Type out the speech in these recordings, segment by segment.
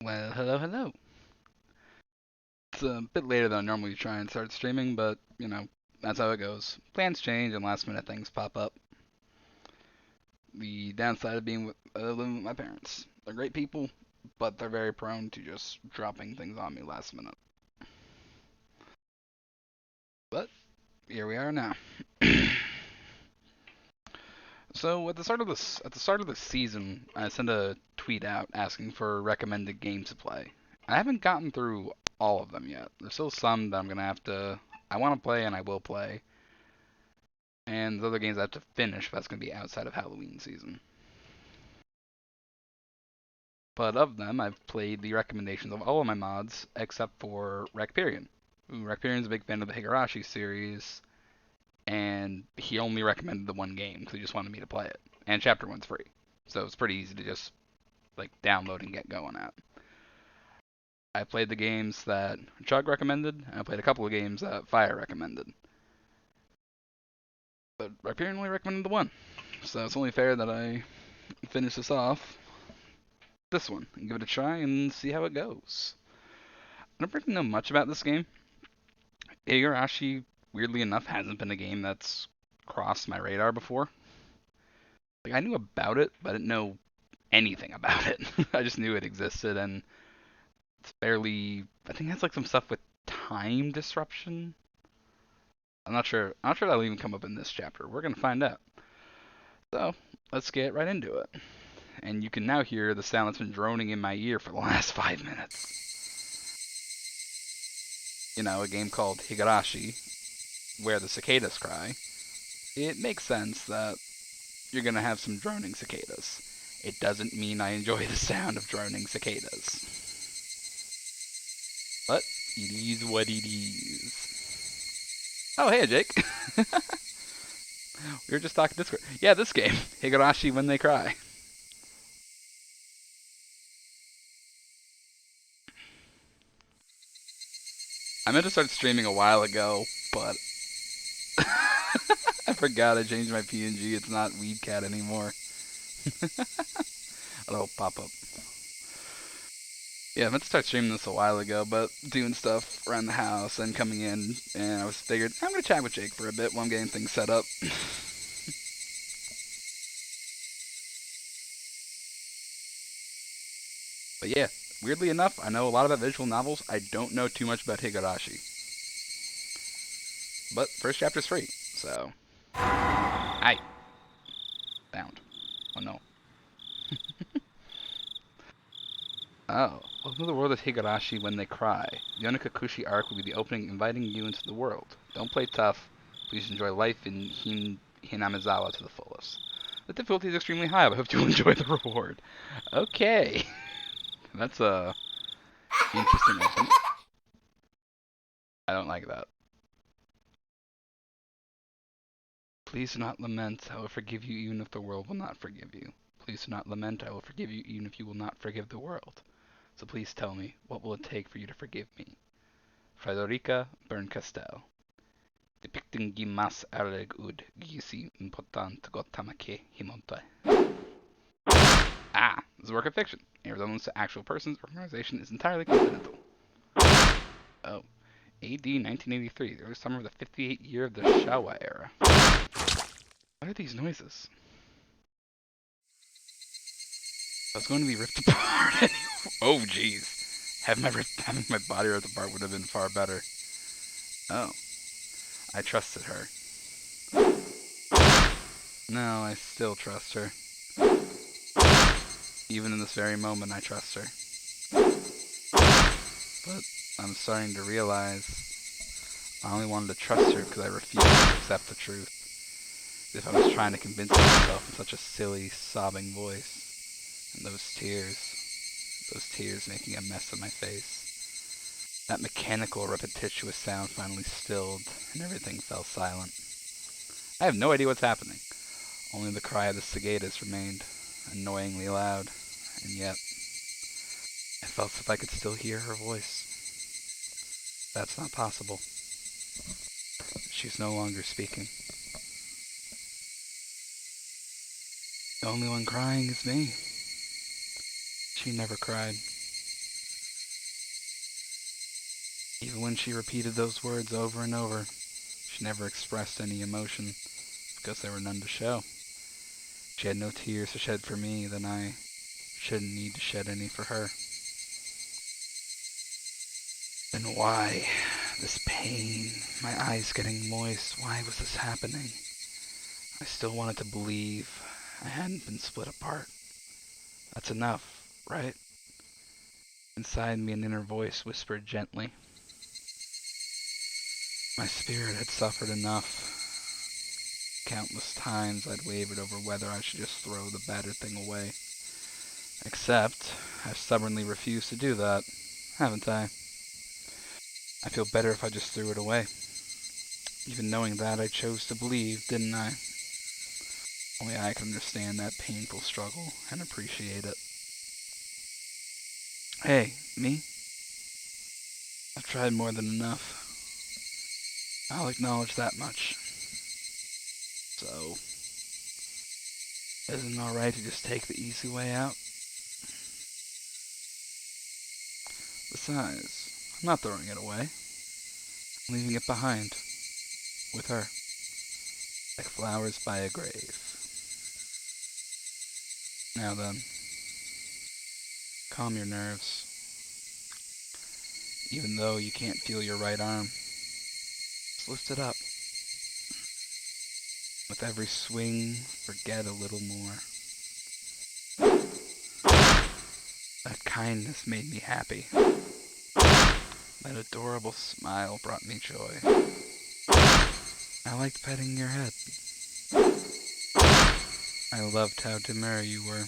Well, hello, hello. It's a bit later than I normally try and start streaming, but, that's how it goes. Plans change and last minute things pop up. The downside of being living with my parents. They're great people, but they're very prone to just dropping things on me last minute. But here we are now. So at the start of the season, I sent a tweet out asking for recommended games to play. I haven't gotten through all of them yet. There's still some that I want to play and I will play. And the other games I have to finish, that's going to be outside of Halloween season. But of them, I've played the recommendations of all of my mods except for Rakpirion. Rakpirion's a big fan of the Higurashi series, and he only recommended the one game because he just wanted me to play it. And Chapter 1's free, so it's pretty easy to just download and get going at. I played the games that Chug recommended, and I played a couple of games that Fire recommended. But Rakpirion only recommended the one, so it's only fair that I finish this one and give it a try and see how it goes. I don't really know much about this game. Higurashi, weirdly enough, hasn't been a game that's crossed my radar before. I knew about it, but I didn't know anything about it. I just knew it existed, and it's fairly. I think it has some stuff with time disruption. I'm not sure. I'm not sure that'll even come up in this chapter. We're gonna find out. So let's get right into it. And you can now hear the sound that's been droning in my ear for the last 5 minutes. A game called Higurashi, where the cicadas cry. It makes sense that you're going to have some droning cicadas. It doesn't mean I enjoy the sound of droning cicadas. But it is what it is. Oh, hey, Jake. We were just talking Discord. Yeah, this game, Higurashi When They Cry. I meant to start streaming a while ago, but I forgot I changed my PNG. It's not Weedcat anymore. It'll pop up. Yeah, I meant to start streaming this a while ago, but doing stuff around the house and coming in, and I was figured I'm gonna chat with Jake for a bit while I'm getting things set up. But yeah, weirdly enough, I know a lot about visual novels. I don't know too much about Higurashi. But first chapter's free, so. Hi. Bound. Oh no. Oh, welcome to the world of Higurashi When They Cry. The Onikakushi arc will be the opening inviting you into the world. Don't play tough. Please enjoy life in Hinamizawa to the fullest. The difficulty is extremely high, but I hope you'll enjoy the reward. Okay. That's a interesting open. I don't like that. Please do not lament. I will forgive you even if the world will not forgive you. Please do not lament. I will forgive you even if you will not forgive the world. So please tell me, what will it take for you to forgive me? Frederica Berncastel. Depicting Gimas Erleg Ud Gisi Important Gotamake Himonte. Ah, this is a work of fiction. Any resemblance to actual persons or organization is entirely coincidental. Oh. AD 1983, the early summer of the 58th year of the Showa era. What are these noises? I was going to be ripped apart. Oh, jeez. Having my body ripped apart would have been far better. Oh. I trusted her. No, I still trust her. Even in this very moment, I trust her. But I'm starting to realize I only wanted to trust her because I refused to accept the truth. As if I was trying to convince myself in such a silly, sobbing voice. And those tears making a mess of my face. That mechanical, repetitious sound finally stilled, and everything fell silent. I have no idea what's happening. Only the cry of the cicadas remained, annoyingly loud, and yet I felt as if I could still hear her voice. That's not possible. She's no longer speaking. The only one crying is me. She never cried. Even when she repeated those words over and over, she never expressed any emotion because there were none to show. She had no tears to shed for me, then I shouldn't need to shed any for her. Then why? This pain, my eyes getting moist, why was this happening? I still wanted to believe I hadn't been split apart. That's enough, right? Inside me an inner voice whispered gently. My spirit had suffered enough. Countless times I'd wavered over whether I should just throw the battered thing away. Except, I've stubbornly refused to do that, haven't I? I feel better if I just threw it away. Even knowing that, I chose to believe, didn't I? Only I can understand that painful struggle and appreciate it. Hey, me? I've tried more than enough. I'll acknowledge that much. So, isn't it alright to just take the easy way out? Besides, I'm not throwing it away. I'm leaving it behind. With her. Like flowers by a grave. Now then, calm your nerves. Even though you can't feel your right arm, just lift it up. With every swing, forget a little more. That kindness made me happy. That adorable smile brought me joy. I liked petting your head. I loved how demure you were.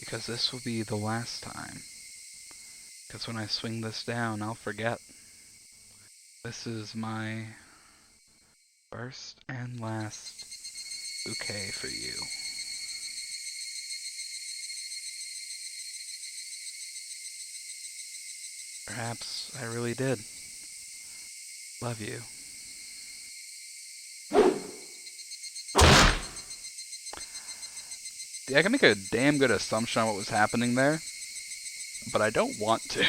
Because this will be the last time. Because when I swing this down, I'll forget. This is my first and last bouquet for you. Perhaps I really did love you. Yeah, I can make a damn good assumption on what was happening there, but I don't want to.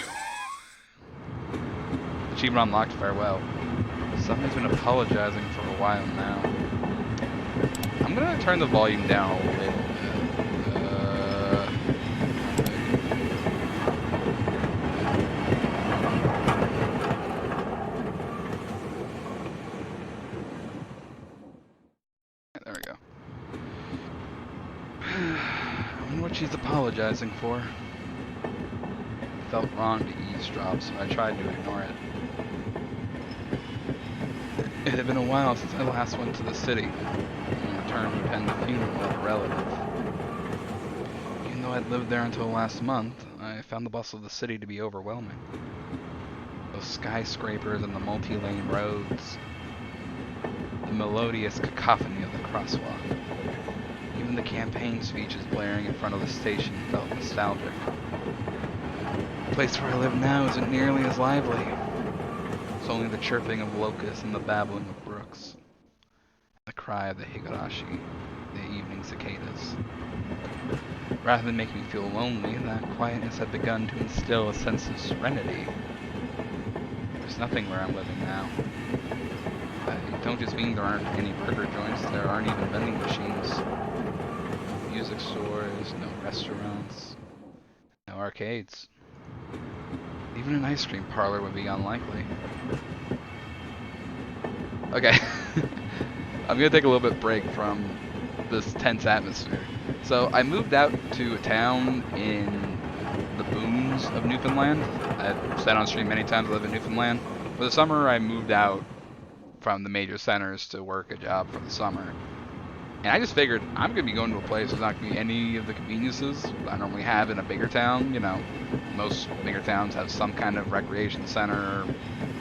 Achievement unlocked, farewell. Somebody's been apologizing for a while now. I'm gonna turn the volume down a little bit. There we go. I wonder what she's apologizing for. It felt wrong to eavesdrop, so I tried to ignore it. It had been a while since I last went to the city, and returned to attend the funeral of a relative. Even though I'd lived there until last month, I found the bustle of the city to be overwhelming. Those skyscrapers and the multi-lane roads, the melodious cacophony of the crosswalk. Even the campaign speeches blaring in front of the station felt nostalgic. The place where I live now isn't nearly as lively. It's only the chirping of locusts and the babbling of brooks. The cry of the Higurashi, the evening cicadas. Rather than making me feel lonely, that quietness had begun to instill a sense of serenity. There's nothing where I'm living now. I don't just mean there aren't any burger joints, there aren't even vending machines. No music stores, no restaurants, no arcades. Even an ice cream parlor would be unlikely. Okay. I'm gonna take a little bit break from this tense atmosphere. So I moved out to a town in the boons of Newfoundland. I've said on stream many times I live in Newfoundland. For the summer I moved out from the major centers to work a job for the summer. And I just figured I'm going to be going to a place there's not going to be any of the conveniences I normally have in a bigger town. You know, most bigger towns have some kind of recreation center,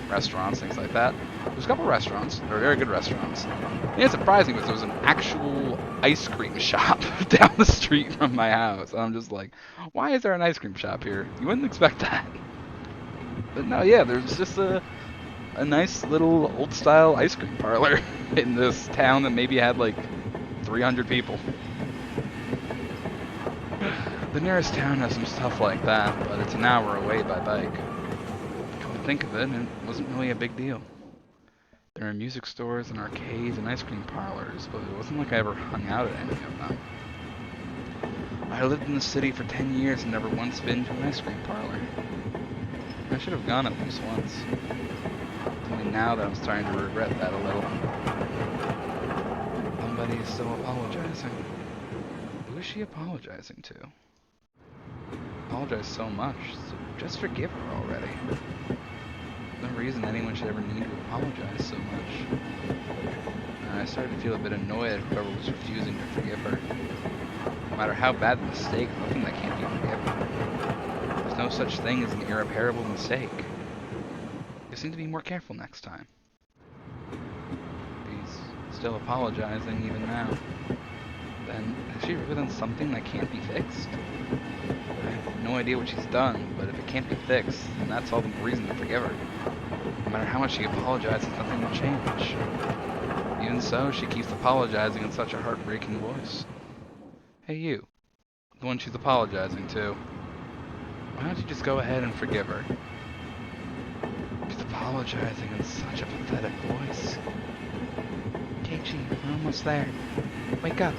restaurants, things like that. There's a couple restaurants. They're very good restaurants. And it's surprising because there was an actual ice cream shop down the street from my house. And I'm just like, why is there an ice cream shop here? You wouldn't expect that. But no, yeah, there's just a nice little old-style ice cream parlor in this town that maybe had like 300 people. The nearest town has some stuff like that, but it's an hour away by bike. think of it, it wasn't really a big deal. There were music stores and arcades and ice cream parlors, but it wasn't like I ever hung out at any of them. I lived in the city for 10 years and never once been to an ice cream parlor. I should have gone at least once. It's only now that I'm starting to regret that a little. Somebody is still apologizing. Who is she apologizing to? Apologized so much, so just forgive her already. No reason anyone should ever need to apologize so much. And I started to feel a bit annoyed at whoever was refusing to forgive her. No matter how bad the mistake, nothing that can't be forgiven. There's no such thing as an irreparable mistake. You just need to be more careful next time. He's still apologizing even now. Then, has she really done something that can't be fixed? I have no idea what she's done, but if it can't be fixed, then that's all the reason to forgive her. No matter how much she apologizes, nothing will change. Even so, she keeps apologizing in such a heartbreaking voice. Hey you, the one she's apologizing to. Why don't you just go ahead and forgive her? She's apologizing in such a pathetic voice. Keiichi, we're almost there. Wake up.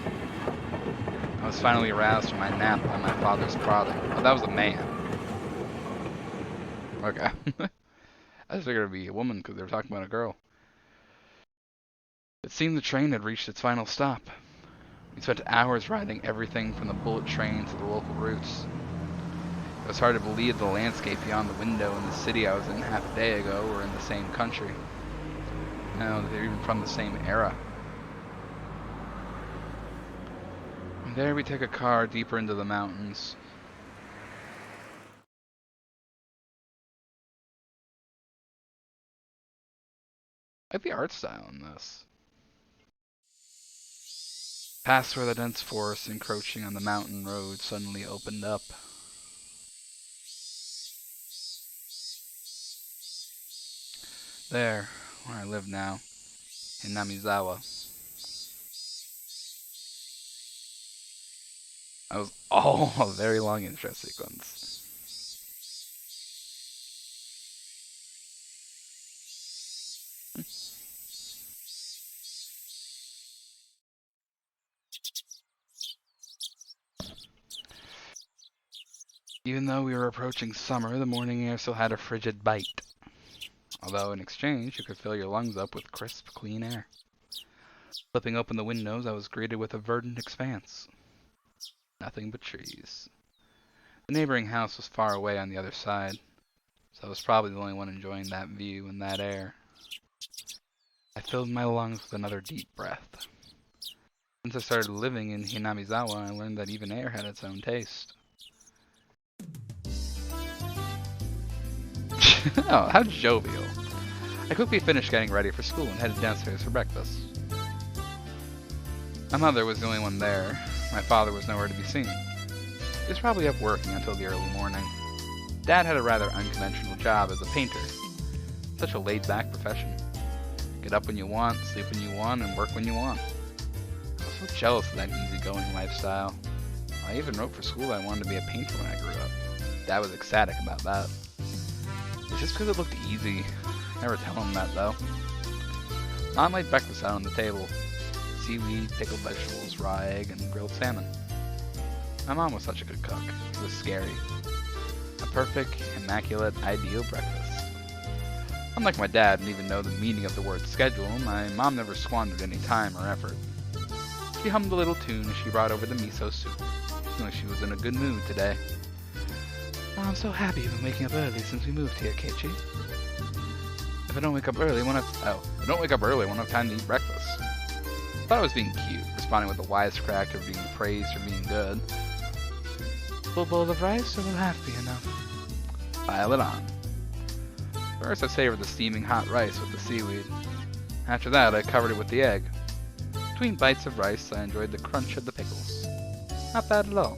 I was finally aroused from my nap by my father's prodding. Oh, that was a man. Okay. I just figured it'd be a woman because they were talking about a girl. It seemed the train had reached its final stop. We spent hours riding everything from the bullet train to the local routes. It was hard to believe the landscape beyond the window in the city I was in half a day ago were in the same country. No, they're even from the same era. And there we took a car deeper into the mountains. I like the art style in this. Past where the dense forest encroaching on the mountain road suddenly opened up. There, where I live now, in Namizawa. That was all a very long intro sequence. Even though we were approaching summer, the morning air still had a frigid bite. Although in exchange, you could fill your lungs up with crisp, clean air. Flipping open the windows, I was greeted with a verdant expanse. Nothing but trees. The neighboring house was far away on the other side, so I was probably the only one enjoying that view and that air. I filled my lungs with another deep breath. Since I started living in Hinamizawa, I learned that even air had its own taste. Oh, how jovial. I quickly finished getting ready for school and headed downstairs for breakfast. My mother was the only one there. My father was nowhere to be seen. He was probably up working until the early morning. Dad had a rather unconventional job as a painter. Such a laid-back profession. Get up when you want, sleep when you want, and work when you want. I was so jealous of that easygoing lifestyle. I even wrote for school I wanted to be a painter when I grew up. Dad was ecstatic about that. It's just because it looked easy. Never tell him that, though. Mom laid breakfast out on the table. Seaweed, pickled vegetables, raw egg, and grilled salmon. My mom was such a good cook. It was scary. A perfect, immaculate, ideal breakfast. Unlike my dad, and even know the meaning of the word schedule, my mom never squandered any time or effort. She hummed a little tune as she brought over the miso soup. Feeling like she was in a good mood today. Oh, I'm so happy you've been waking up early since we moved here, Keiichi. If I don't wake up early, I won't have time to eat breakfast. I thought I was being cute, responding with a wisecrack of being praised for being good. Full bowl of rice, or will half be enough? Pile it on. First, I savored the steaming hot rice with the seaweed. After that, I covered it with the egg. Between bites of rice, I enjoyed the crunch of the pickles. Not bad at all.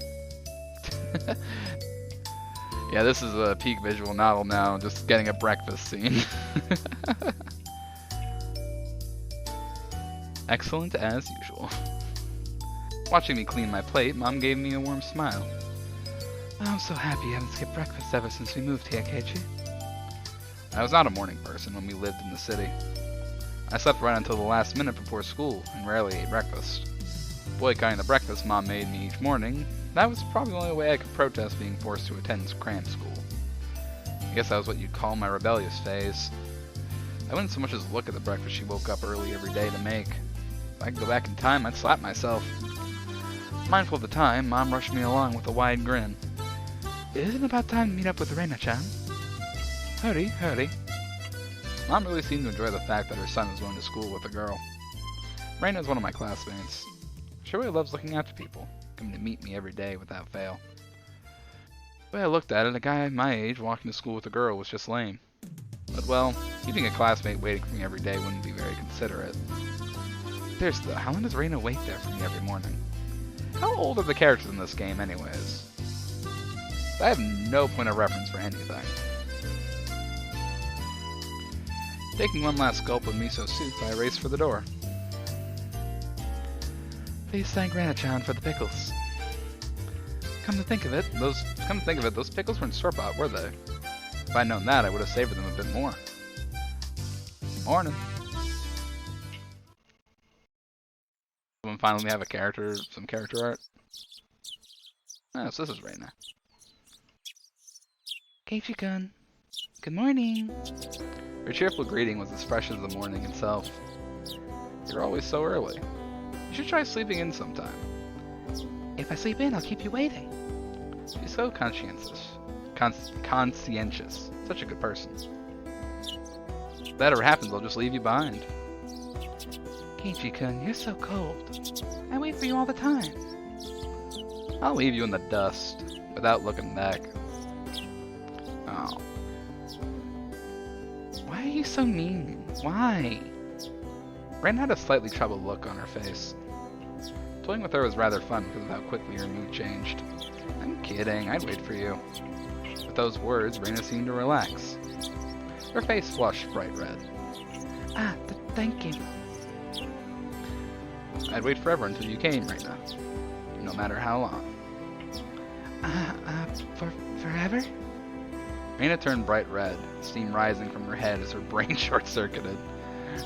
Yeah, this is a peak visual novel now, just getting a breakfast scene. Excellent as usual. Watching me clean my plate, Mom gave me a warm smile. I'm so happy you haven't skipped breakfast ever since we moved here, Keiichi. I was not a morning person when we lived in the city. I slept right until the last minute before school and rarely ate breakfast. Boycotting the breakfast Mom made me each morning, that was probably the only way I could protest being forced to attend cram school. I guess that was what you'd call my rebellious phase. I wouldn't so much as look at the breakfast she woke up early every day to make. If I could go back in time, I'd slap myself. Mindful of the time, Mom rushed me along with a wide grin. Isn't it about time to meet up with Reina-chan? Hurry, hurry. Mom really seemed to enjoy the fact that her son was going to school with a girl. Reina is one of my classmates. She really loves looking after people, coming to meet me every day without fail. The way I looked at it, a guy my age walking to school with a girl was just lame. But well, keeping a classmate waiting for me every day wouldn't be very considerate. Seriously though, how long does Reina wait there for me every morning? How old are the characters in this game anyways? I have no point of reference for anything. Taking one last gulp of miso soup, I raced for the door. Please thank Reina-chan for the pickles. Come to think of it, those pickles weren't store-bought, were they? If I'd known that, I would have savored them a bit more. Morning. Someone finally have some character art. Oh, so this is Reina. Keiichi-kun. Good morning. Her cheerful greeting was as fresh as the morning itself. You're always so early. You should try sleeping in sometime. If I sleep in, I'll keep you waiting. She's so conscientious. Conscientious. Such a good person. If that ever happens, I'll just leave you behind. Keiichi-kun, you're so cold. I wait for you all the time. I'll leave you in the dust, without looking back. Oh. Why are you so mean? Why? Ren had a slightly troubled look on her face. Toying with her was rather fun because of how quickly her mood changed. I'm kidding, I'd wait for you. With those words, Reina seemed to relax. Her face flushed bright red. Thank you. I'd wait forever until you came, Reina. No matter how long. Forever? Reina turned bright red, steam rising from her head as her brain short-circuited.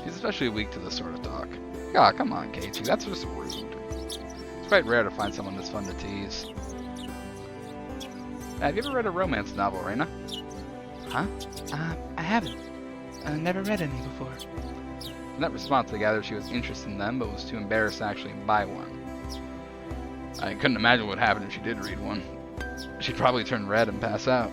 She's especially weak to this sort of talk. Ah, come on, Keiichi, that's just rude. It's quite rare to find someone this fun to tease. Have you ever read a romance novel, Reina? Huh? I haven't. I've never read any before. In that response, I gathered she was interested in them, but was too embarrassed to actually buy one. I couldn't imagine what would happen if she did read one. She'd probably turn red and pass out.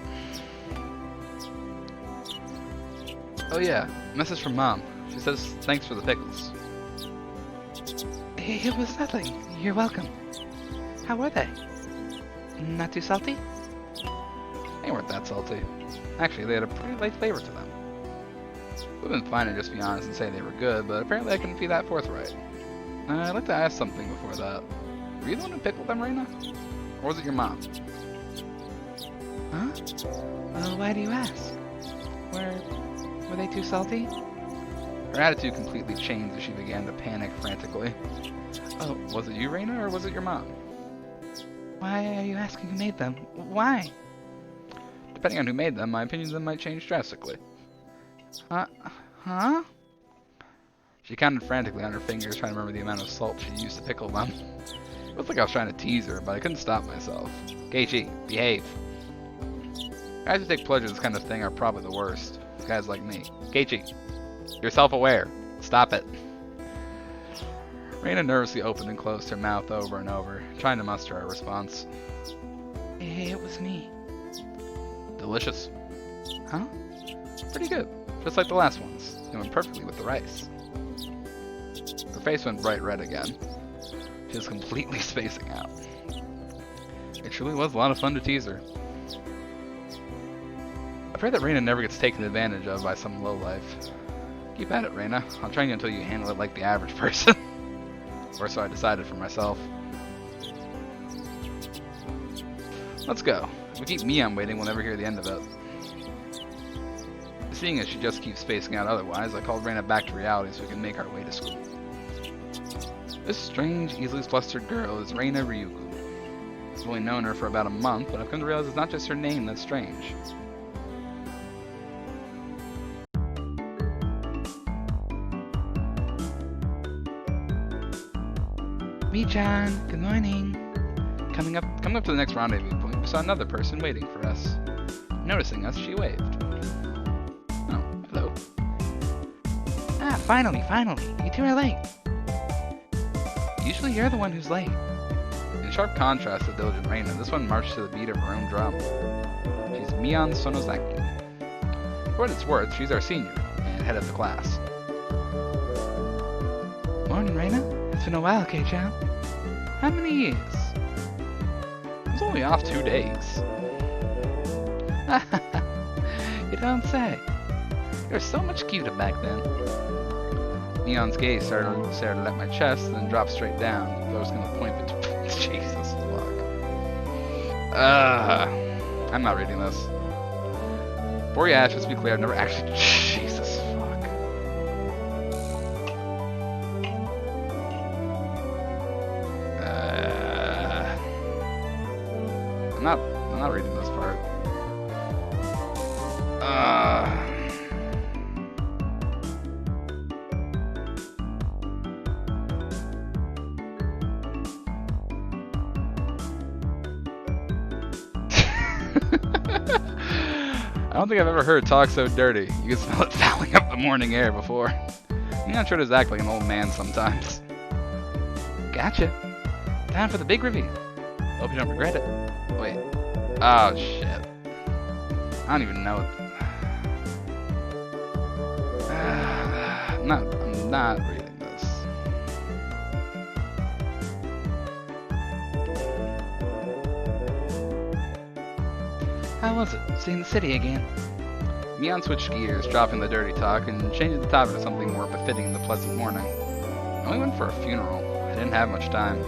Oh yeah, message from Mom. She says thanks for the pickles. It was nothing. You're welcome. How were they? Not too salty? They weren't that salty. Actually, they had a pretty light flavor to them. It would have been fine to just be honest and say they were good, but apparently I couldn't be that forthright. I'd like to ask something before that. Were you the one who pickled them, Reina? Or was it your mom? Huh? Why do you ask? Were they too salty? Her attitude completely changed as she began to panic frantically. Oh, was it you, Reina, or was it your mom? Why are you asking who made them? Why? Depending on who made them, my opinions of them might change drastically. Huh? She counted frantically on her fingers, trying to remember the amount of salt she used to pickle them. It looked like I was trying to tease her, but I couldn't stop myself. Keiichi, behave. Guys who take pleasure in this kind of thing are probably the worst. Guys like me. Keiichi, you're self-aware. Stop it. Reina nervously opened and closed her mouth over and over, trying to muster a response. It was me. Delicious. Huh? Pretty good. Just like the last ones. It went perfectly with the rice. Her face went bright red again. She was completely spacing out. It truly was a lot of fun to tease her. I pray that Reina never gets taken advantage of by some lowlife. Keep at it, Reina. I'll train you until you handle it like the average person. Or so I decided for myself. Let's go. If we keep Mion waiting, we'll never hear the end of it. Seeing as she just keeps spacing out otherwise, I called Reina back to reality so we can make our way to school. This strange, easily flustered girl is Reina Ryugu. I've only known her for about a month, but I've come to realize it's not just her name that's strange. Miki-chan, good morning. Coming up to the next rendezvous point, we saw another person waiting for us. Noticing us, she waved. Oh, hello. Ah, finally. You two are late. Usually you're the one who's late. In sharp contrast to diligent Reina, this one marched to the beat of her own drum. She's Mion Sonozaki. For what it's worth, she's our senior, and head of the class. Morning, Reina. It's been a while, Kei-chan. How many years? I was only off 2 days. You don't say. You were so much cuter back then. Neon's gaze started at my chest, then dropped straight down. If I was going to point between... Jesus, fuck. I'm not reading this. Boreash, let's be clear, I've never actually... Jesus, fuck. I'm not reading this part. I don't think I've ever heard talk so dirty. You can smell it fouling up the morning air before. I'm not sure to act like an old man sometimes. Gotcha. Time for the big reveal. Hope you don't regret it. Wait. Oh, shit. I don't even know it. I'm not reading this. How was it, seeing the city again? Mion switched gears, dropping the dirty talk, and changing the topic to something more befitting the pleasant morning. I only went for a funeral. I didn't have much time.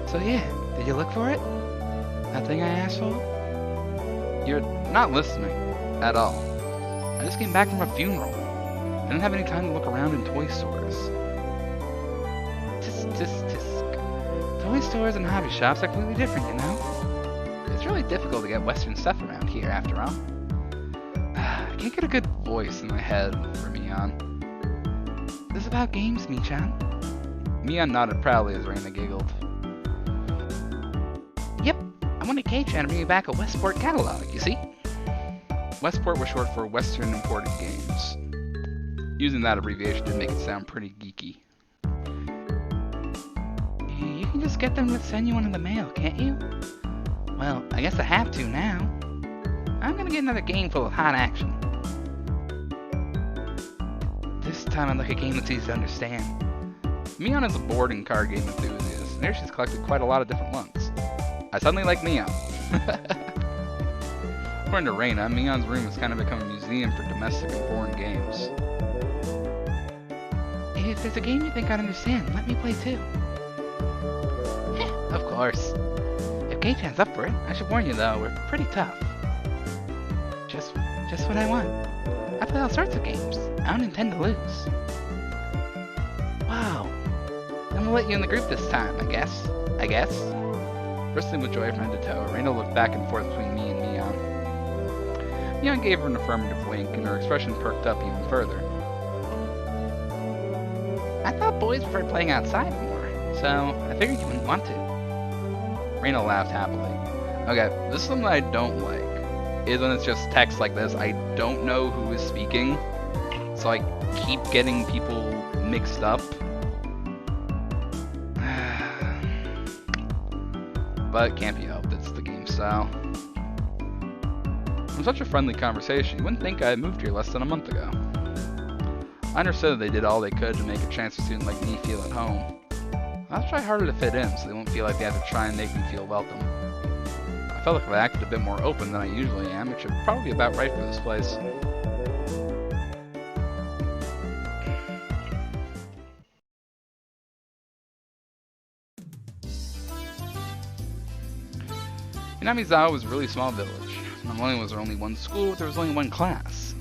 So yeah, did you look for it? That thing I asked for? You're not listening. At all. I just came back from a funeral. I didn't have any time to look around in toy stores. Tisk. Toy stores and hobby shops are completely different, you know? It's really difficult to get Western stuff around here, after all. I can't get a good voice in my head for Mion. This is about games, Mi-chan. Mion nodded proudly as Reina giggled. Yep, I wanted Kei-chan to bring me back a Westport catalog, you see? Westport was short for Western Imported Games. Using that abbreviation did make it sound pretty geeky. You can just get them to send you one in the mail, can't you? Well, I guess I have to now. I'm gonna get another game full of hot action. This time I'd like a game that's easy to understand. Mion is a board and card game enthusiast, and there she's collected quite a lot of different ones. I suddenly like Mion. According to Reina, Mion's room has kind of become a museum for domestic and foreign games. If there's a game you think I'd understand, let me play too. Of course. If Kei-chan's up for it, I should warn you though, we're pretty tough. Just what I want. I play all sorts of games. I don't intend to lose. Wow. I'm gonna let you in the group this time, I guess. Bristling with joy from head to toe, Reina looked back and forth between me and Mion. Mion gave her an affirmative wink, and her expression perked up even further. I thought boys preferred playing outside more, so I figured you wouldn't want to. Reina laughed happily. Okay, this is something I don't like, is when it's just text like this. I don't know who is speaking, so I keep getting people mixed up. But it can't be helped, it's the game style. From such a friendly conversation, you wouldn't think I had moved here less than a month ago. I understood that they did all they could to make a transfer student like me feel at home. I'll try harder to fit in so they won't feel like they have to try and make me feel welcome. I felt like if I acted a bit more open than I usually am, it should probably be about right for this place. Inamizawa was a really small village. Not only was there only one school, but there was only one class.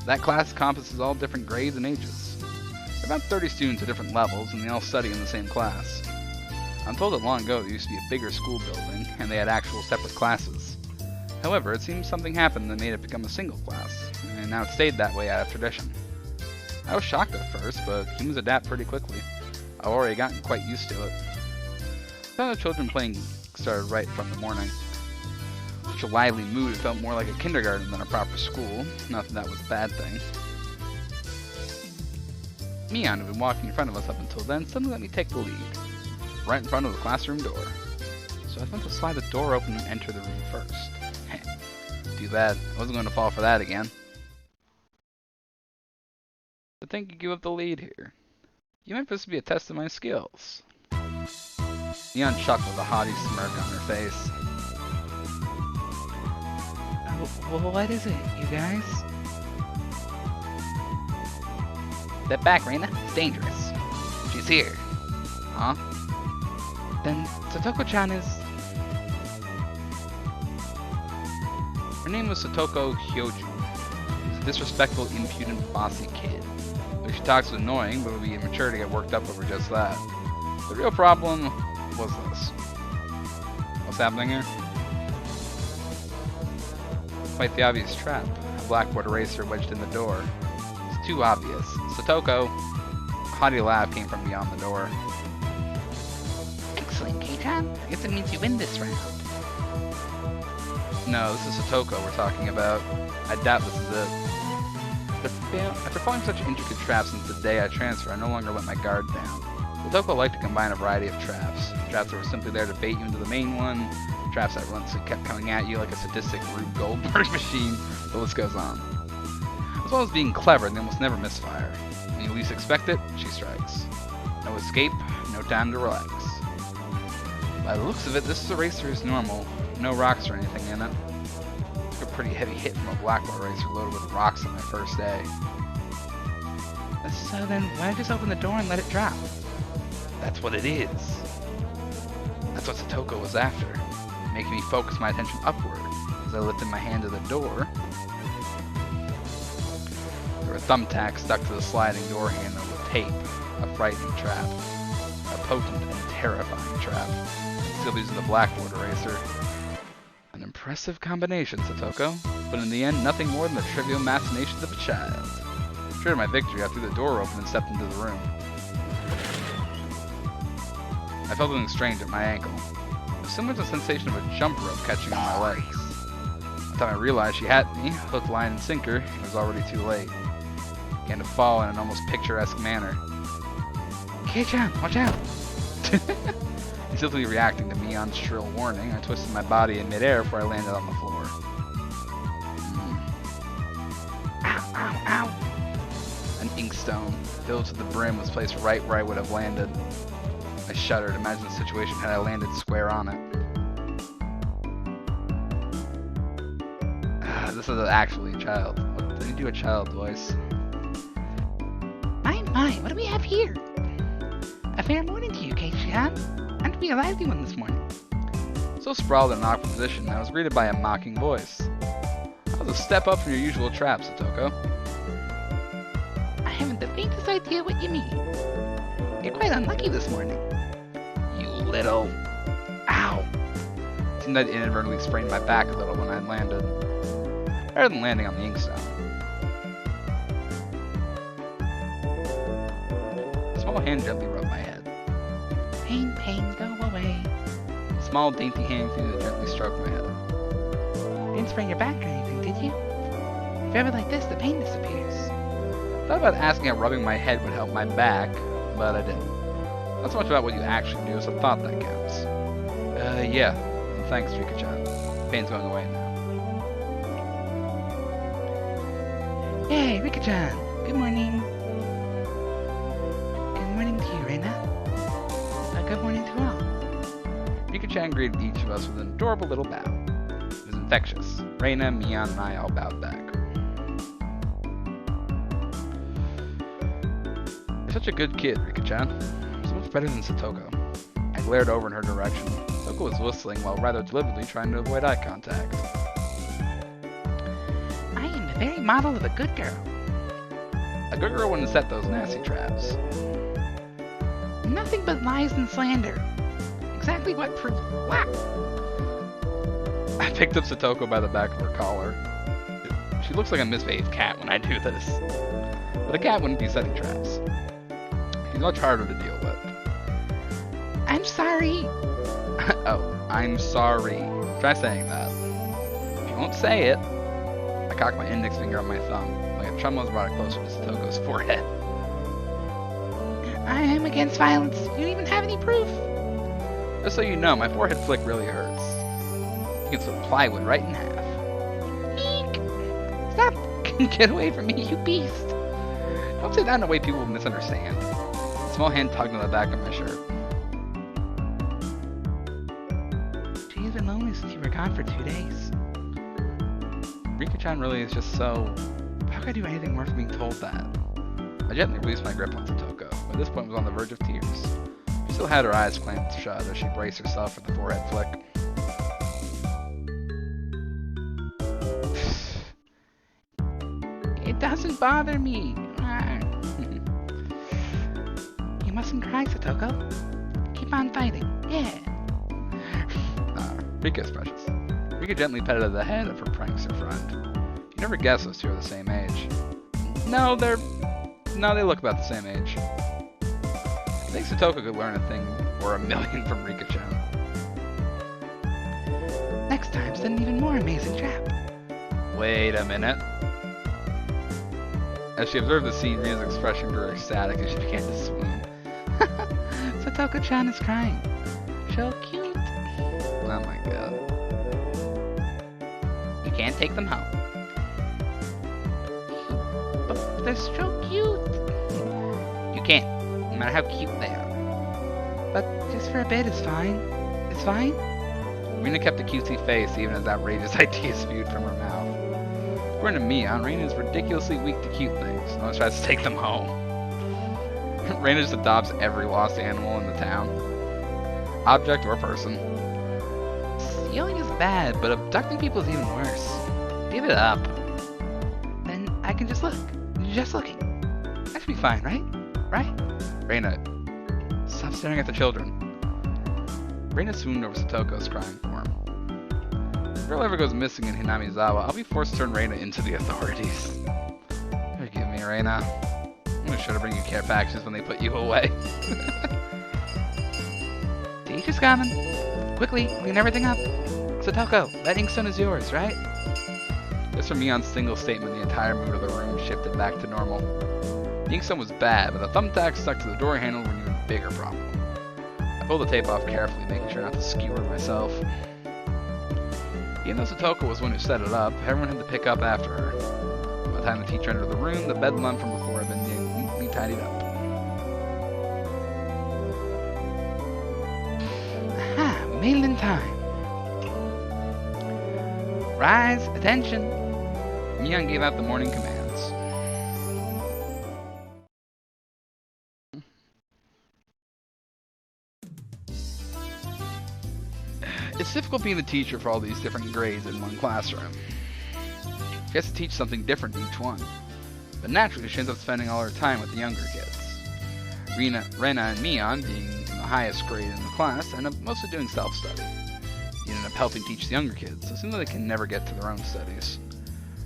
That class encompasses all different grades and ages. There are about 30 students at different levels, and they all study in the same class. I'm told that long ago there used to be a bigger school building, and they had actual separate classes. However, it seems something happened that made it become a single class, and now it stayed that way out of tradition. I was shocked at first, but humans adapt pretty quickly. I've already gotten quite used to it. Some of the children playing started right from the morning. Such a lively mood, it felt more like a kindergarten than a proper school. Not that that was a bad thing. Mion, who had been walking in front of us up until then, suddenly let me take the lead. Right in front of the classroom door. So I went to slide the door open and enter the room first. Too bad. I wasn't going to fall for that again. I think you give up the lead here. You might supposed to be a test of my skills. Neon chuckled with a haughty smirk on her face. Well, what is it, you guys? Step back, Reina. It's dangerous. She's here. Huh? Then Satoko-chan is... Her name was Satoko Hyoju. She's a disrespectful, impudent, bossy kid. But she talks annoying, but it would be immature to get worked up over just that. The real problem was this. What's happening here? Quite the obvious trap. A blackboard eraser wedged in the door. It's too obvious. Satoko, a haughty laugh came from beyond the door. Excellent, Kei-chan. I guess it means you win this round. No, this is Satoko we're talking about. I doubt this is it. After falling such intricate traps since the day I transferred, I no longer let my guard down. Satoko liked to combine a variety of traps. Traps that were simply there to bait you into the main one, traps that relentlessly kept coming at you like a sadistic Rube Goldberg machine, the list goes on. As well as being clever, they almost never misfire. When you least expect it, she strikes. No escape, no time to relax. By the looks of it, this eraser is normal. No rocks or anything in it. Took a pretty heavy hit from a blackboard eraser loaded with rocks on my first day. So then, why just open the door and let it drop? That's what it is. That's what Satoko was after. Making me focus my attention upward. As I lifted my hand to the door, there were thumbtacks stuck to the sliding door handle with tape. A frightening trap. A potent and terrifying trap. Still using the blackboard eraser. An impressive combination, Satoko. But in the end, nothing more than the trivial machinations of a child. Sure, my victory, I threw the door open and stepped into the room. I felt something strange at my ankle. It was similar to the sensation of a jump rope catching on my legs. By the time I realized she had me, hook, line, and sinker, it was already too late. I began to fall in an almost picturesque manner. Kei-chan, watch out! Instantly reacting to Mion's shrill warning, I twisted my body in midair before I landed on the floor. Ow, ow, ow! An inkstone, filled to the brim, was placed right where I would have landed. I shuddered, imagine the situation had I landed square on it. This is actually a child. What did you do a child voice? My, what do we have here? A fair morning to you, Kei-chan. And to be a lively one this morning. So sprawled in an awkward position, I was greeted by a mocking voice. That was a step up from your usual trap, Satoko. I haven't the faintest idea what you mean. You're quite unlucky this morning. You little... Ow! It seemed I'd inadvertently sprained my back a little when I landed. Better than landing on the inkstone. A small hand gently rubbed my head. Pain, go away. A small, dainty hand continued to gently stroke my head. Didn't sprain your back or anything, did you? If you're ever like this, the pain disappears. I thought about asking if rubbing my head would help my back, but I didn't. Not so much about what you actually do as a thought that counts. Yeah. Thanks, Rika-chan. Pain's going away now. Hey, Rika-chan. Good morning. Good morning to you, Reina. Good morning to all. Rika-chan greeted each of us with an adorable little bow. It was infectious. Reina, Mion, and I all bowed back. You're such a good kid, Rika-chan. So much better than Satoko. I glared over in her direction. Satoko was whistling while rather deliberately trying to avoid eye contact. I am the very model of a good girl. A good girl wouldn't set those nasty traps. Nothing but lies and slander. Exactly what proves... Wow! I picked up Satoko by the back of her collar. She looks like a misbehaved cat when I do this. But a cat wouldn't be setting traps. She's much harder to deal with. sorry. Oh, I'm sorry. Try saying that. If you won't say it, I cock my index finger on my thumb, like a tremolo brought it closer to Satoko's forehead. I am against violence. You don't even have any proof. Just so you know, my forehead flick really hurts. You can split plywood right in half. Eek! Stop! Get away from me, you beast! Don't say that in a way people will misunderstand. A small hand tugged on the back of my shirt. She's been lonely since you were gone for 2 days. Rika-chan really is just so... How could I do anything worth being told that? I gently released my grip on Satoko, but at this point was on the verge of tears. She still had her eyes clamped shut as she braced herself for the forehead flick. It doesn't bother me. You mustn't cry, Satoko. Keep on fighting. Yeah. Rika is precious. Rika gently petted the head of her prankster friend. You never guess those two are the same age. No, they look about the same age. I think Satoko could learn a thing or a million from Rika-chan. Next time, set an even more amazing trap. Wait a minute. As she observed the scene, Rina's expression grew ecstatic as she began to swoon. Satoko-chan is crying. So cute. Oh my god. You can't take them home. But they're so cute. You can't, no matter how cute they are. But just for a bit is fine. It's fine? Rina kept a cutesy face even as outrageous ideas spewed from her mouth. According to Mion, Rina is ridiculously weak to cute things. No one tries to take them home. Rina just adopts every lost animal in the town. Object or person. Stealing is bad, but abducting people is even worse. Give it up. Then I can just look. Just looking. That should be fine, right? Right? Rina, stop staring at the children. Rina swooned over Satoko's crying form. If a girl ever goes missing in Hinamizawa, I'll be forced to turn Rina into the authorities. Forgive me, Rina. I'm gonna try to bring you care packages when they put you away. Teacher's coming. Quickly, clean everything up. Satoko, that inkstone is yours, right? Just from Mion's single statement, the entire mood of the room shifted back to normal. The inkstone was bad, but the thumbtacks stuck to the door handle were an even bigger problem. I pulled the tape off carefully, making sure not to skewer myself. Even though Satoko was the one who set it up, everyone had to pick up after her. By the time the teacher entered the room, the bedlam from before had been neatly tidied up. Aha, we made it in time. Rise, attention. Mion gave out the morning commands. It's difficult being the teacher for all these different grades in one classroom. She has to teach something different to each one. But naturally, she ends up spending all her time with the younger kids. Rena and Mion, being in the highest grade in the class, end up mostly doing self-study. You end up helping teach the younger kids, so it seems like they can never get to their own studies.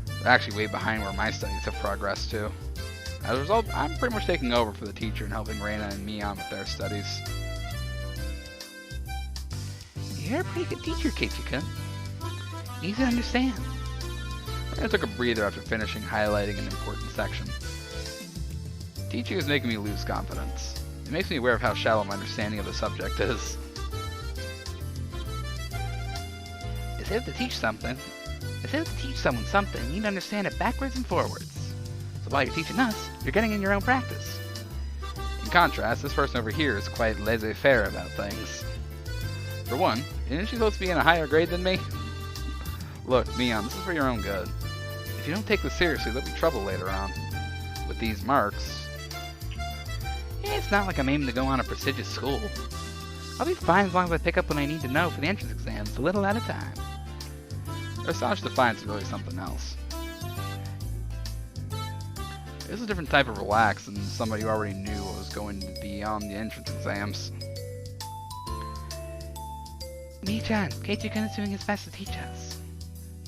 They're actually way behind where my studies have progressed to. As a result, I'm pretty much taking over for the teacher and helping Rena and Mion with their studies. You're a pretty good teacher, Keiichi-kun. Easy to understand. I took a breather after finishing highlighting an important section. Teaching is making me lose confidence. It makes me aware of how shallow my understanding of the subject is. If you have to teach something, if you have to teach someone something, you need to understand it backwards and forwards. So while you're teaching us, you're getting in your own practice. In contrast, this person over here is quite laissez-faire about things. For one, isn't she supposed to be in a higher grade than me? Look, Mion, this is for your own good. If you don't take this seriously, there'll be trouble later on. With these marks... It's not like I'm aiming to go on a prestigious school. I'll be fine as long as I pick up what I need to know for the entrance exams, a little at a time. Her staunch defiance is really something else. This is a different type of relax than somebody who already knew what was going to be on the entrance exams. Mi-chan, Keiichi-kun is doing his best to teach us.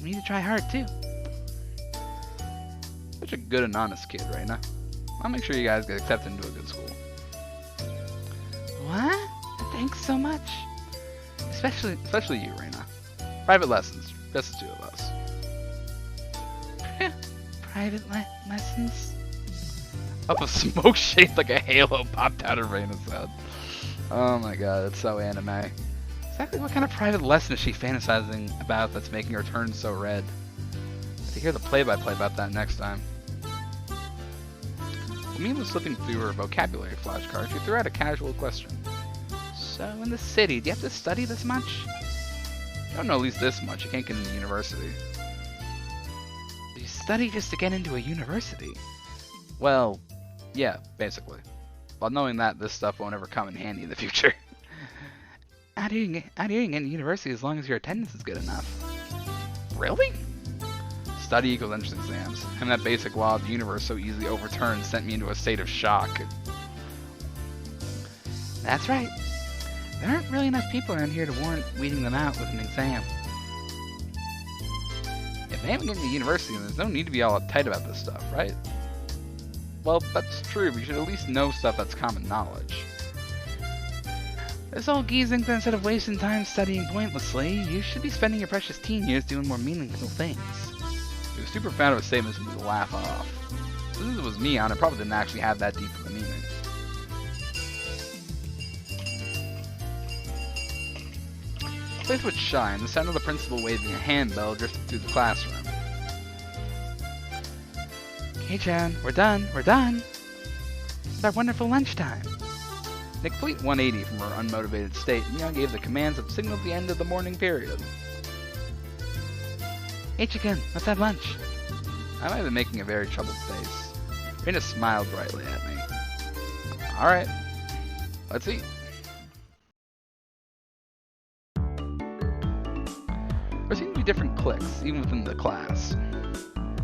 We need to try hard, too. Such a good and honest kid, Reina. I'll make sure you guys get accepted into a good school. What? Thanks Thanks so much. Especially you, Reina. Private lessons, just the two of us. Private lessons? Up a smoke shaped like a halo popped out of Reina's head. Oh my god, it's so anime. Exactly what kind of private lesson is she fantasizing about that's making her turn so red? To hear the play-by-play about that next time. When Mia was flipping through her vocabulary flashcard, she threw out a casual question. So, in the city, do you have to study this much? You don't know at least this much. You can't get into university. You study just to get into a university? Well, yeah, basically. While knowing that, this stuff won't ever come in handy in the future. How do you get into university as long as your attendance is good enough? Really? Study equals entrance exams. And that basic law of the universe so easily overturned sent me into a state of shock. That's right. There aren't really enough people around here to warrant weeding them out with an exam. If they haven't gotten to university, then there's no need to be all uptight about this stuff, right? Well, that's true, but you should at least know stuff that's common knowledge. This old geezing that instead of wasting time studying pointlessly, you should be spending your precious teen years doing more meaningful things. It was super proud of a statement to laugh off. Since it was me on, it probably didn't actually have that deep of a meaning. The place would shine, the sound of the principal waving a handbell drifted through the classroom. Hey-chan, we're done! It's our wonderful lunchtime! In a complete 180 from her unmotivated state, Mia gave the commands that signaled the end of the morning period. Hey-chan, let's have lunch! I might have been making a very troubled face. Reina smiled brightly at me. Alright, let's eat. There seemed to be different cliques, even within the class.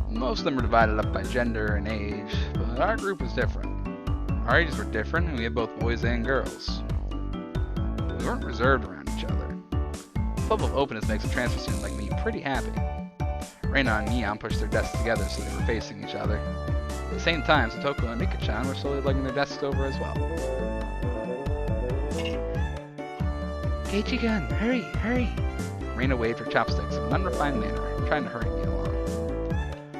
Most of them were divided up by gender and age, but our group was different. Our ages were different, and we had both boys and girls. We weren't reserved around each other. The level of openness makes a transfer student like me pretty happy. Reina and Mion pushed their desks together so they were facing each other. At the same time, Satoko and Rika-chan were slowly lugging their desks over as well. Keiichi-gun, hurry! Reina waved her chopsticks in an unrefined manner, trying to hurry me along.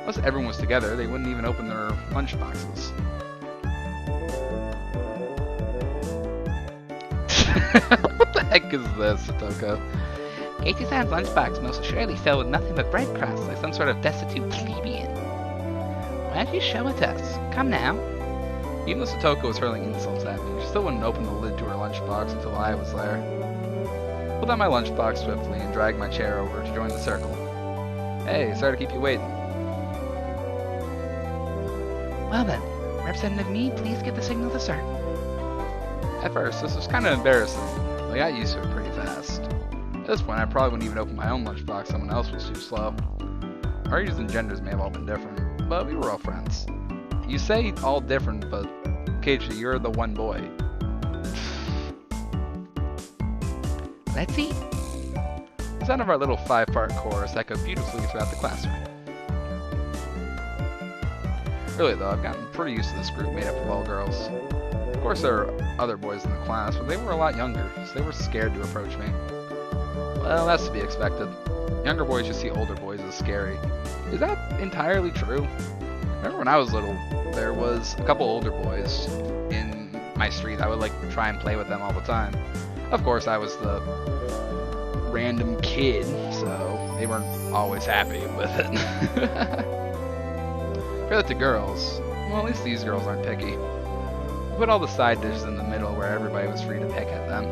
Once everyone was together, they wouldn't even open their lunch boxes. What the heck is this, Satoko? Keiichi-san's lunchbox most assuredly filled with nothing but bread crusts, like some sort of destitute plebeian. Why don't you show it to us? Come now. Even though Satoko was hurling insults at me, she still wouldn't open the lid to her lunchbox until I was there. I pulled out my lunchbox swiftly and dragged my chair over to join the circle. Hey, sorry to keep you waiting. Well then, Representative Me, please give the signal to start. At first, this was kind of embarrassing, but I got used to it pretty fast. At this point, I probably wouldn't even open my own lunchbox, someone else was too slow. Our ages and genders may have all been different, but we were all friends. You say all different, but Keiichi, you're the one boy. Let's eat. The sound of our little 5-part chorus echoed beautifully throughout the classroom. Really though, I've gotten pretty used to this group made up of all girls. Of course there are other boys in the class, but they were a lot younger, so they were scared to approach me. Well, that's to be expected. Younger boys just see older boys as scary. Is that entirely true? Remember when I was little, there was a couple older boys in my street. I would like try and play with them all the time. Of course, I was the random kid, so they weren't always happy with it. Compare that to girls. Well, at least these girls aren't picky. We put all the side dishes in the middle where everybody was free to pick at them.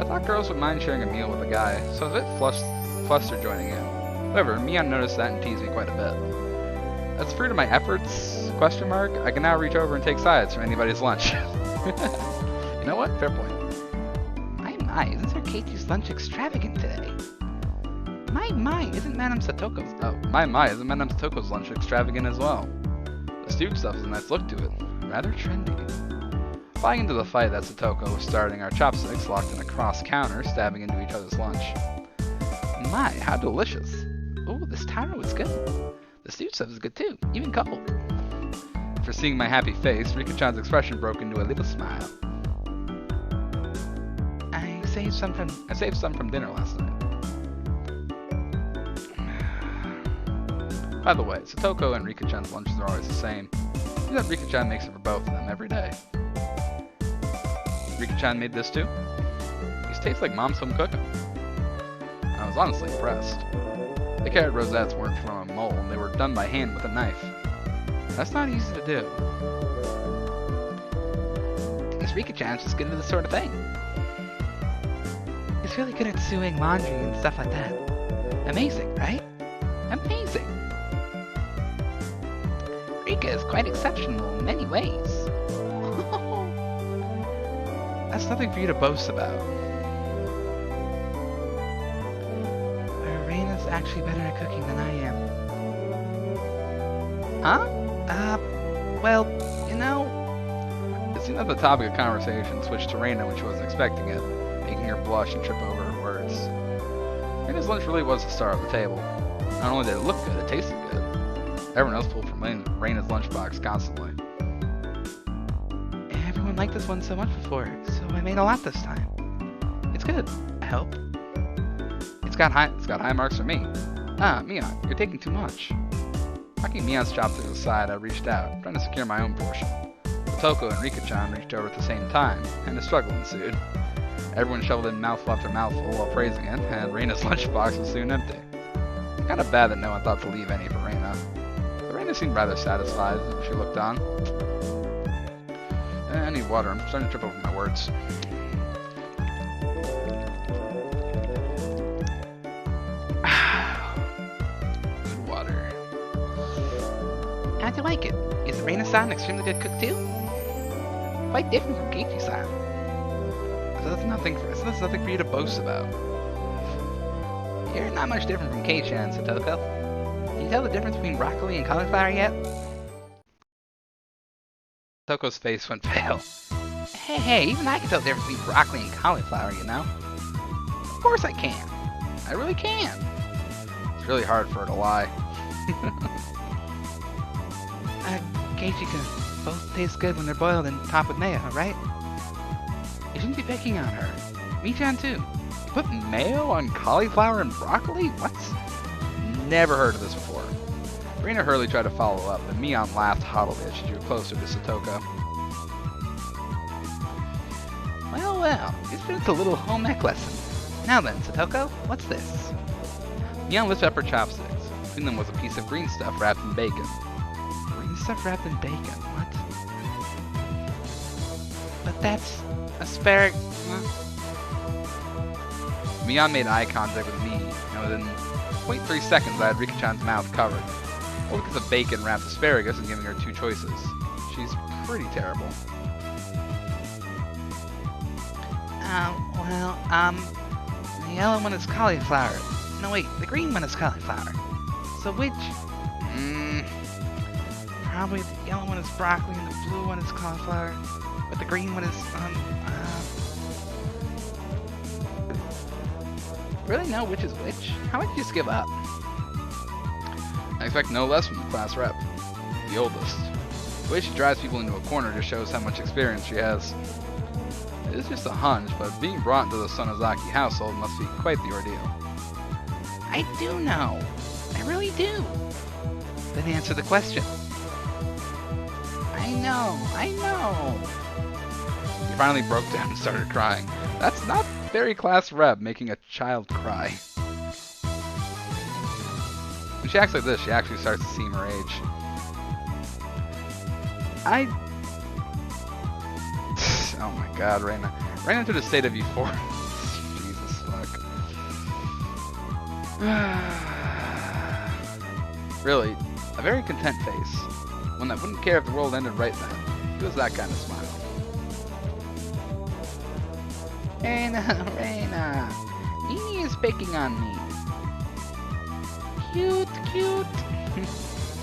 I thought girls would mind sharing a meal with a guy, so I was a bit flustered joining in. However, Mion noticed that and teased me quite a bit. As a fruit of my efforts, question mark, I can now reach over and take sides from anybody's lunch. You know what? Fair point. My, isn't Sir Keiichi's lunch extravagant today? My, isn't Madame Satoko's... Oh, my, isn't Madame Satoko's lunch extravagant as well? The stewed stuff has a nice look to it. Rather trendy. Flying into the fight that Satoko was starting, our chopsticks locked in a cross counter, stabbing into each other's lunch. My, how delicious. Ooh, this taro is good. The stewed stuff is good too, even cold. For seeing my happy face, Rika-chan's expression broke into a little smile. saved some from dinner last night. By the way, Satoko and Rika-chan's lunches are always the same. You know that Rika-chan makes it for both of them every day. Rika-chan made this too. These taste like mom's home cooking. I was honestly impressed. The carrot rosettes weren't from a mold, they were done by hand with a knife. That's not easy to do. This Rika-chan's just good at this sort of thing. He's really good at sewing laundry and stuff like that. Amazing, right? Amazing! Rika is quite exceptional in many ways. That's nothing for you to boast about. Reina's actually better at cooking than I am. Huh? Well, you know... It seemed that the topic of conversation switched to Reina when she wasn't expecting it, making her blush and trip over her words. Reina's lunch really was the star of the table. Not only did it look good, it tasted good. Everyone else pulled from Reina's lunchbox constantly. Everyone liked this one so much before, so I made a lot this time. It's good, I hope. It's got high marks for me. Ah, Mion, you're taking too much. Knocking Mion's chopstick to the side, I reached out, trying to secure my own portion. Toko and Rika-chan reached over at the same time, and a struggle ensued. Everyone shoveled in mouthful after mouthful while praising it, and Reina's lunchbox was soon empty. Kind of bad that no one thought to leave any for Reina. But Reina seemed rather satisfied as she looked on. I need water. I'm starting to trip over my words. Good water. How'd you like it? Is Reina-san an extremely good cook too? Quite different from Keiichi-san. So that's nothing for you to boast about. You're not much different from Kei-chan, Satoko. Can you tell the difference between broccoli and cauliflower yet? Toko's face went pale. Hey, even I can tell the difference between broccoli and cauliflower, you know? Of course I can. I really can. It's really hard for her to lie. Keiichi-kun, both taste good when they're boiled and topped with mayo, right? You shouldn't be picking on her. Mi-chan too. You put mayo on cauliflower and broccoli? What? Never heard of this before. Reina Hurley tried to follow up, but Mion laughed haughtily as she drew closer to Satoko. Well, it's been a little home ec lesson. Now then, Satoko, what's this? Mion lifted up her chopsticks. Between them was a piece of green stuff wrapped in bacon. Green stuff wrapped in bacon? What? But that's asparagus. Huh? Mion made eye contact with me, and within 0.3 seconds I had Rika-chan's mouth covered. All because of bacon wrapped asparagus and giving her two choices. She's pretty terrible. The yellow one is cauliflower. No wait, the green one is cauliflower. So which? Probably the yellow one is broccoli and the blue one is cauliflower. But the green one is, really know which is which? How would you just give up? I expect no less from the class rep. The oldest. The way she drives people into a corner just shows how much experience she has. It is just a hunch, but being brought into the Sonozaki household must be quite the ordeal. I do know. I really do. Then answer the question. I know. He finally broke down and started crying. That's not very class rep, making a child cry. When she acts like this, she actually starts to seem her age. Oh my god, Reina. Reina entered a state of euphoria. Jesus fuck. Really, a very content face. One that wouldn't care if the world ended right then. It was that kind of smile. Reina! Nini is picking on me. Cute.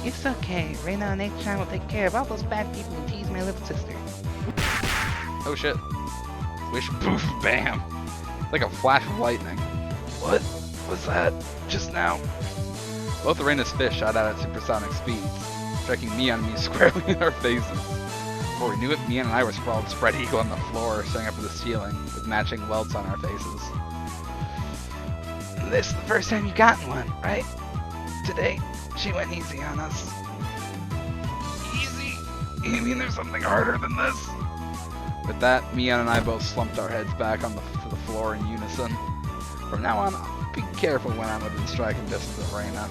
It's okay. Reina and H-chan will take care of all those bad people who tease my little sister. Oh shit. Wish, poof, bam. It's like a flash of lightning. What was that just now? Both of Reina's fists shot out at supersonic speeds, striking me squarely in our faces. Before we knew it, Mian and I were sprawled spread eagle on the floor, staring up at the ceiling, with matching welts on our faces. This is the first time you've gotten one, right? Today, she went easy on us. Easy? You mean there's something harder than this? With that, Mian and I both slumped our heads back on to the floor in unison. From now on, be careful when I'm within striking distance of Reina.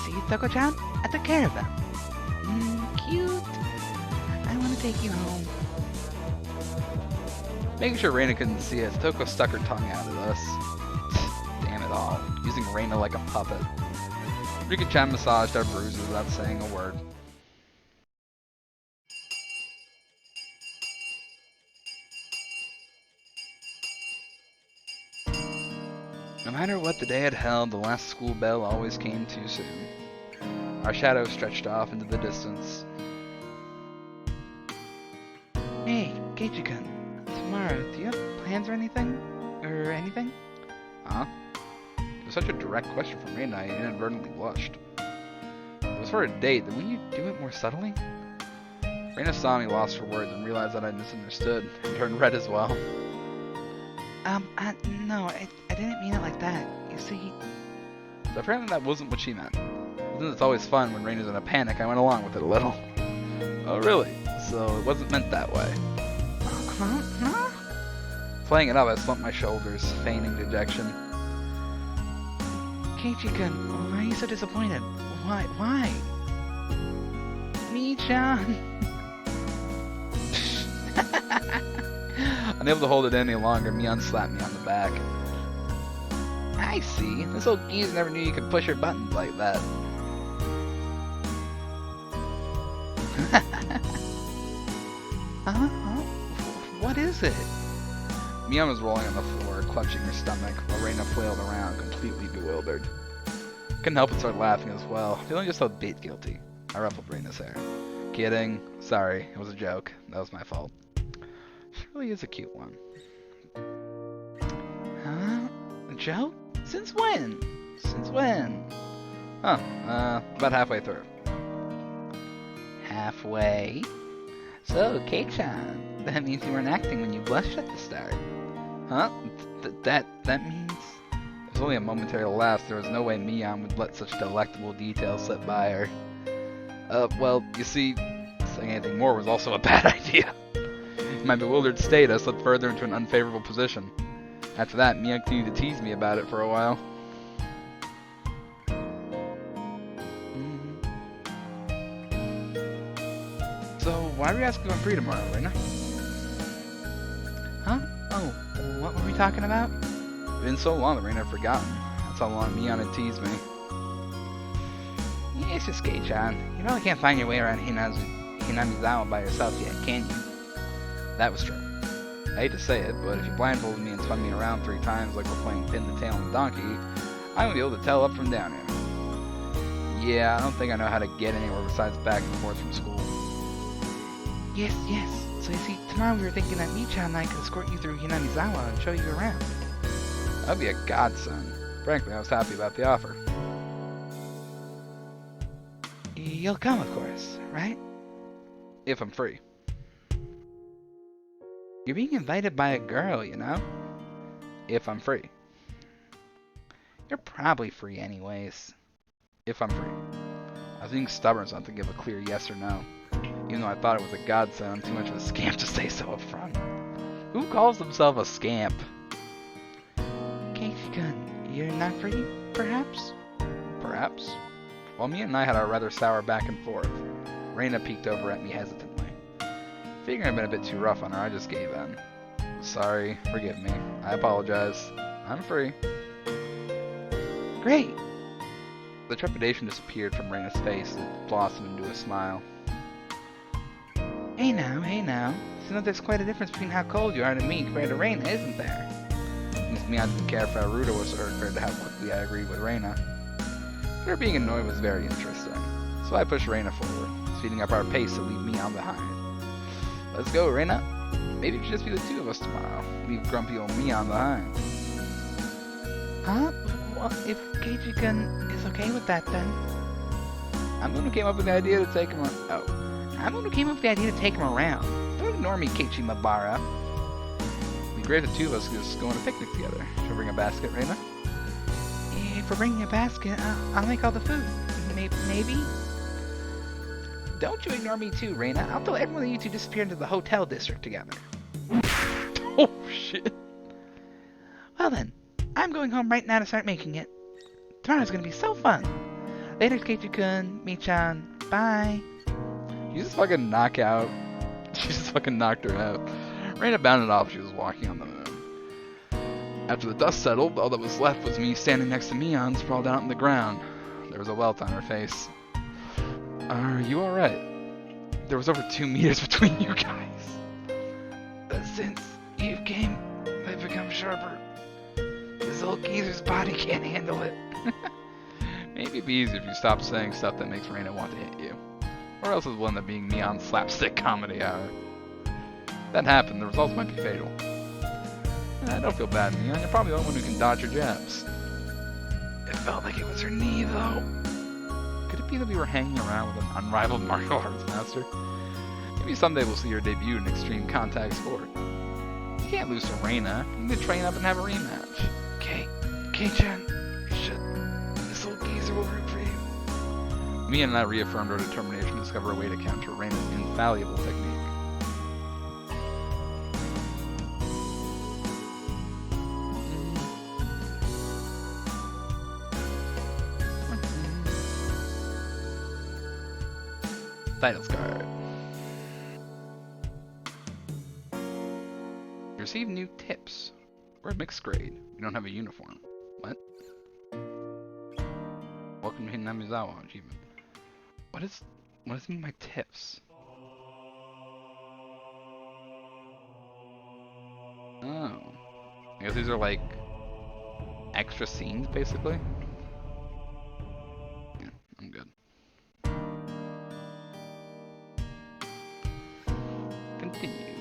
See you, Toko-chan? I took care of them. Cute. I want to take you home. Making sure Reina couldn't see us, Toko stuck her tongue out at us. Damn it all, using Reina like a puppet. Rika-chan massaged our bruises without saying a word. No matter what the day had held, the last school bell always came too soon. Our shadows stretched off into the distance. Hey, Keiichi-kun. Tomorrow, do you have plans or anything? Or anything? Huh? It was such a direct question from Reina, I inadvertently blushed. If it was for a date, then wouldn't you do it more subtly? Reina saw me lost for words and realized that I misunderstood, and turned red as well. No, I didn't mean it like that. You see... So apparently that wasn't what she meant. Since it's always fun when Reina's in a panic, I went along with it a little. Oh really? So it wasn't meant that way. Huh? Playing it up, I slumped my shoulders, feigning dejection. Keiichi-kun, why are you so disappointed? Why? Me-chan! Unable to hold it any longer, Mian slapped me on the back. I see. This old geese never knew you could push her buttons like that. Huh? What is it? Mian was rolling on the floor, clutching her stomach, while Reina flailed around, completely bewildered. Couldn't help but start laughing as well, feeling just a bit guilty. I ruffled Reina's hair. Kidding. Sorry, it was a joke. That was my fault. She really is a cute one. Huh? A joke? Since when? Since when? Huh, about halfway through. Halfway? So, Kei-chan, that means you weren't acting when you blushed at the start. Huh? That means... It was only a momentary laugh. There was no way Mian would let such delectable details slip by her. Well, you see, saying anything more was also a bad idea. In my bewildered state, I slipped further into an unfavorable position. After that, Mian continued to tease me about it for a while. So, why are we asking about free tomorrow, Reina? Huh? Oh, what were we talking about? It's been so long that Reina had forgotten. That's how long Mian had teased me. Yeah, it's just Kei-chan. You probably can't find your way around Hinamizawa by yourself yet, can you? That was true. I hate to say it, but if you blindfolded me and spun me around 3 times like we're playing pin the tail on the donkey, I wouldn't be able to tell up from down here. Yeah, I don't think I know how to get anywhere besides back and forth from school. Yes. So you see, tomorrow we were thinking that Mi-chan and I could escort you through Hinamizawa and show you around. That'd be a godsend. Frankly, I was happy about the offer. You'll come, of course, right? If I'm free. You're being invited by a girl, you know? If I'm free. You're probably free anyways. If I'm free. I was being stubborn, so I had to give a clear yes or no. Even though I thought it was a godsend, I'm too much of a scamp to say so up front. Who calls himself a scamp? Keiichi-kun, you're not free, perhaps? Perhaps. While Mian and I had our rather sour back and forth, Reina peeked over at me hesitantly. Figuring I'd been a bit too rough on her, I just gave in. Sorry, forgive me. I apologize. I'm free. Great! The trepidation disappeared from Reina's face as it blossomed into a smile. Hey now. So there's quite a difference between how cold you are to me compared to Reina, isn't there? Since Mian didn't care for how rude it was to her compared to how quickly I agreed with Reina. Her being annoyed was very interesting, so I pushed Reina forward, speeding up our pace to leave Mian behind. Let's go, Reina. Maybe it should just be the two of us tomorrow. Leave grumpy old Mian behind. Huh? Well, if Keiichi-kun is okay with that, then... I'm the one who came up with the idea to take him. I'm the one who came up with the idea to take him around. Don't ignore me, Keiichi Mabara. It'd be great if the two of us could just go on a picnic together. Should I bring a basket, Reina? If we're bringing a basket, I'll make all the food. Maybe? Don't you ignore me too, Reina. I'll tell everyone that you two disappear into the hotel district together. Oh, shit. Well then, I'm going home right now to start making it. Tomorrow's gonna be so fun. Later, Keiichi-kun, Mi-chan, bye. You just fucking knock out. She just fucking knocked her out. Reina bounded off. She was walking on the moon. After the dust settled, all that was left was me standing next to Mion, sprawled out on the ground. There was a welt on her face. Are you alright? There was over 2 meters between you guys. Since you came, they've become sharper. This old geezer's body can't handle it. Maybe it'd be easier if you stopped saying stuff that makes Reina want to hit you. Or else it will end up being Mion's slapstick comedy hour. If that happened, the results might be fatal. Don't feel bad, Mion. You're probably the only one who can dodge her jabs. It felt like it was her knee, though. Could it be that we were hanging around with an unrivaled martial arts master? Maybe someday we'll see her debut in extreme contact sport. You can't lose to Reina. You need to train up and have a rematch. Kei-chan, this old geezer will root for you. Mion and I reaffirmed our determination to discover a way to counter Reina's infallible technique. Titles card. You receive new tips. We're a mixed grade. We don't have a uniform. What? Welcome to Hinamizawa achievement. What does it mean by tips? Oh. I guess these are like extra scenes basically. Yeah, I'm good. Continue.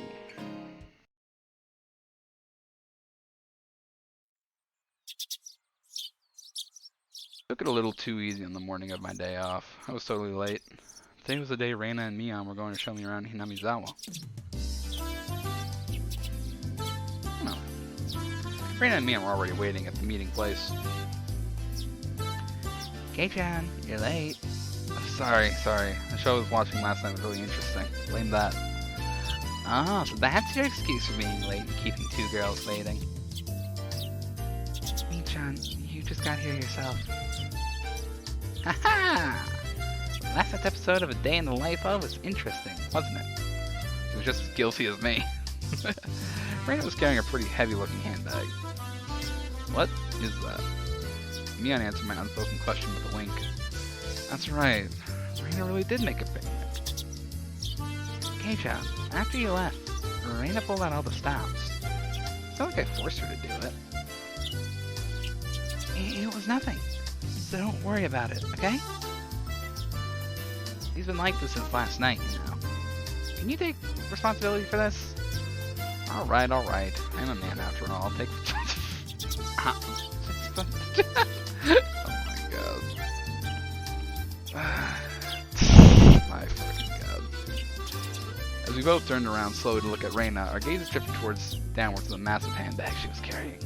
Took it a little too easy on the morning of my day off. I was totally late. Today was the day Reina and Mion were going to show me around Hinamizawa. No. Reina and Mion were already waiting at the meeting place. Kei-chan, you're late. Sorry. The show I was watching last night was really interesting. Blame that. Oh, so that's your excuse for being late and keeping 2 girls waiting. Mi-chan, you just got here yourself. Haha! Last night's episode of A Day in the Life of was interesting, wasn't it? She was just as guilty as me. Reina was carrying a pretty heavy-looking handbag. What is that? Mion answered my unspoken question with a wink. That's right. Reina really did make a picnic. Kei-chan, after you left, Reina pulled out all the stops. It's not like I forced her to do it. It was nothing. So don't worry about it, okay? He's been like this since last night, you know. Can you take responsibility for this? Alright. I'm a man after all. I'll take... Oh my god. My fucking god. As we both turned around slowly to look at Reina, our gazes drifted downwards to the massive handbag she was carrying.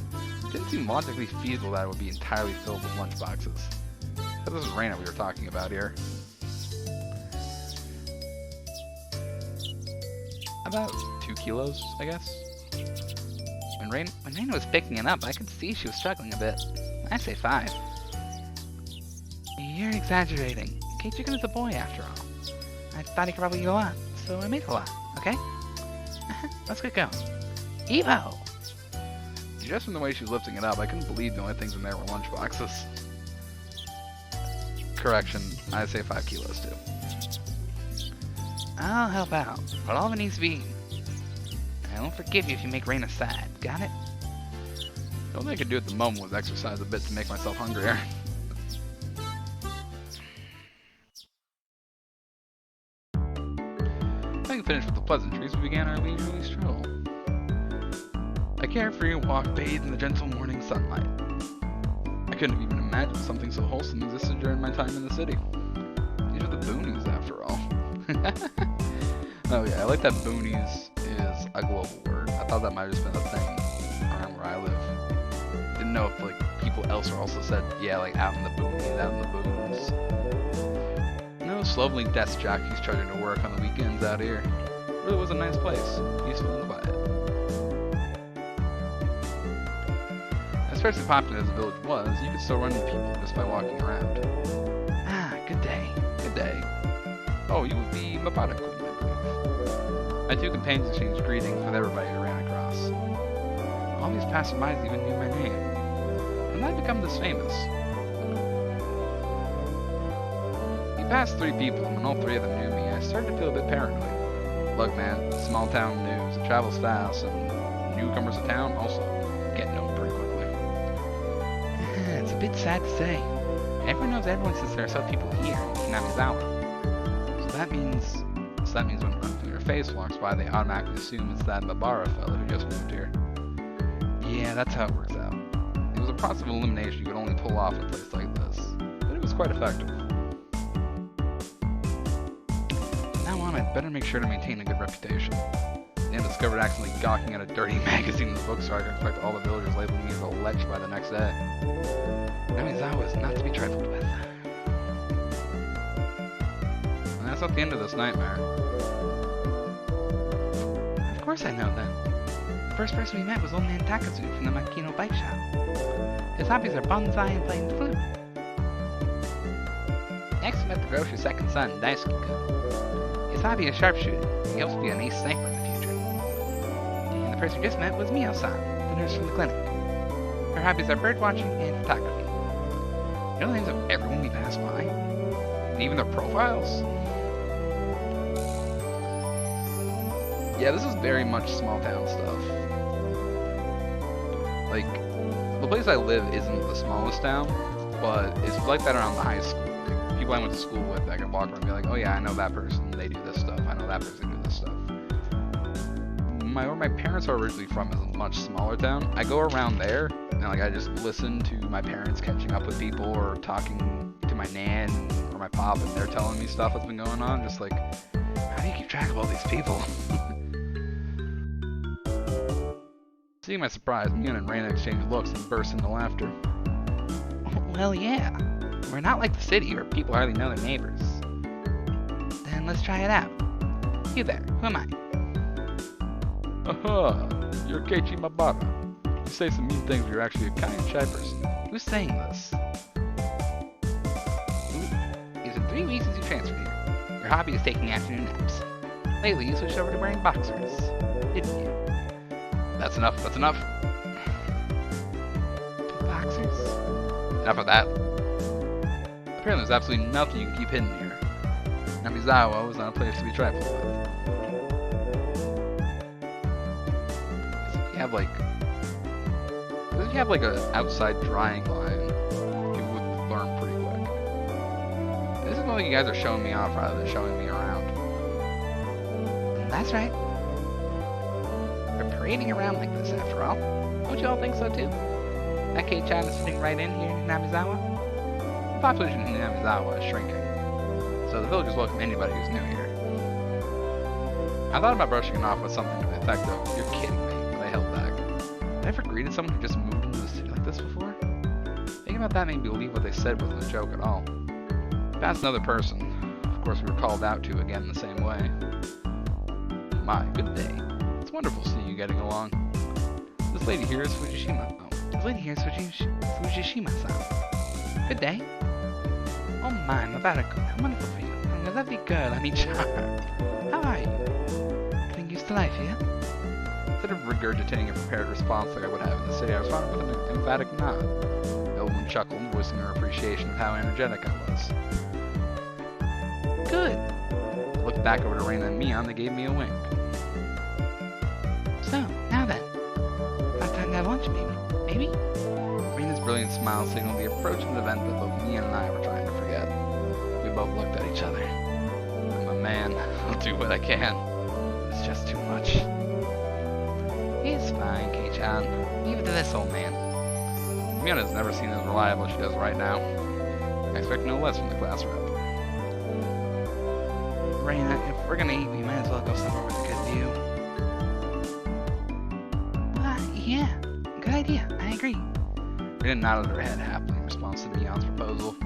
It didn't seem logically feasible that it would be entirely filled with lunchboxes. But this is Reina we were talking about here. About 2 kilos, I guess. When Reina was picking it up, I could see she was struggling a bit. I say 5. You're exaggerating. Kei-chan is a boy after all. I thought he could probably eat a lot, so I made a lot, okay? Let's get going. Evo! Just from the way she was lifting it up, I couldn't believe the only things in there were lunchboxes. Correction, I say 5 kilos too. I'll help out, but all of it needs to be eaten. I won't forgive you if you make Reina sad, got it? The only thing I could do at the moment was exercise a bit to make myself hungrier. Having finished with the pleasantries, we began our leisurely stroll. A carefree walk bathed in the gentle morning sunlight. I couldn't have even imagined something so wholesome existed during my time in the city. These were the Oh yeah, I like that boonies is a global word. I thought that might have just been a thing around where I live. Didn't know if like people elsewhere also said, yeah, like out in the boonies, out in the boons. No slowly desk jockeys charging to work on the weekends out here. Really was a nice place, peaceful and quiet. Especially popular as the village was, you could still run into people just by walking around. Ah, good day. Good day. Oh, you would be Mabata-kun, I believe. My two companions exchanged greetings with everybody I ran across. All these passerbys even knew my name. When did I become this famous? We passed 3 people, and when all 3 of them knew me, I started to feel a bit paranoid. Look, man, small town news, it travels fast, and newcomers to town also get known pretty quickly. It's a bit sad to say. Everyone knows everyone since there are some people here in Namizawa. So that means when an unfamiliar face walks by, they automatically assume it's that Mabara fellow who just moved here. Yeah, that's how it works out. It was a process of elimination you could only pull off in a place like this, but it was quite effective. From now on, I'd better make sure to maintain a good reputation. And discovered accidentally gawking at a dirty magazine in the bookstore, I could expect all the villagers labeling me as a lech by the next day. Namizawa is not to be trifled with. And that's not the end of this nightmare. Of course I know them. The first person we met was old man Takazu from the Makino bike shop. His hobbies are bonsai and playing the flute. Next, we met the grocer's second son, Daisuke-kun. His hobby is sharpshooting. He hopes to be an ace sniper in the future. And the person we just met was Mio-san, the nurse from the clinic. Her hobbies are bird watching and photography. You know the names of everyone we pass by? And even their profiles? Yeah, this is very much small town stuff. Like, the place I live isn't the smallest town, but it's like that around the high school. Like, people I went to school with, I can walk around and be like, oh yeah, I know that person, they do this stuff. I know that person, they do this stuff. Where my parents are originally from is a much smaller town. I go around there, and like I just listen to my parents catching up with people or talking to my nan or my pop, and they're telling me stuff that's been going on. Just like, how do you keep track of all these people? Seeing my surprise, Mion and Reina exchanged looks and burst into laughter. Well, yeah. We're not like the city where people hardly know their neighbors. Then let's try it out. You there, who am I? Aha! You're Keiichi Mabata. You say some mean things, but you're actually a kind, shy person. Who's saying this? It's been 3 weeks since you transferred here. Your hobby is taking afternoon naps. Lately, you switched over to wearing boxers, didn't you? That's enough, that's enough. Boxers? Enough of that. Apparently there's absolutely nothing you can keep hidden here. Namizawa was not a place to be trifled with. If you have like an outside drying line, people would learn pretty quick. This is like you guys are showing me off rather than showing me around. That's right. We're parading around like this after all. Don't you all think so too? That Kei-chan is sitting right in here in Namizawa? The population in Namizawa is shrinking, so the villagers welcome anybody who's new here. I thought about brushing it off with something to the effect of, you're kidding me, but I held back. Have I ever greeted someone who just moved into the city like this before? Thinking about that made me believe what they said wasn't a joke at all. If asked another person, of course we were called out to again in the same way. My, good day. It's wonderful seeing you getting along. This lady here is Fujishima. Oh, This lady here is Fujishima-san. Good day. Oh my, Mabara-kun, how wonderful for you. I'm a lovely girl, I mean charmed. How are you? Getting used to life here? Instead of regurgitating a prepared response like I would have in the city, I responded with an emphatic nod. The old woman chuckled, voicing her appreciation of how energetic I was. Good. I looked back over to Reina and Mion, they gave me a wink. So, now then. About time to have lunch, maybe? Reina's brilliant smile signaled the approach of an event that both Mion and I were trying to forget. We both looked at each other. I'm a man. I'll do what I can. It's just too much. It's fine, Kei-chan. Leave it to this old man. Mion has never seen as reliable as she does right now. I expect no less from the class rep. Reina, if we're gonna eat, we might as well go somewhere with a good view. Yeah, good idea. I agree. Reina nodded her head happily in response to Mion's proposal.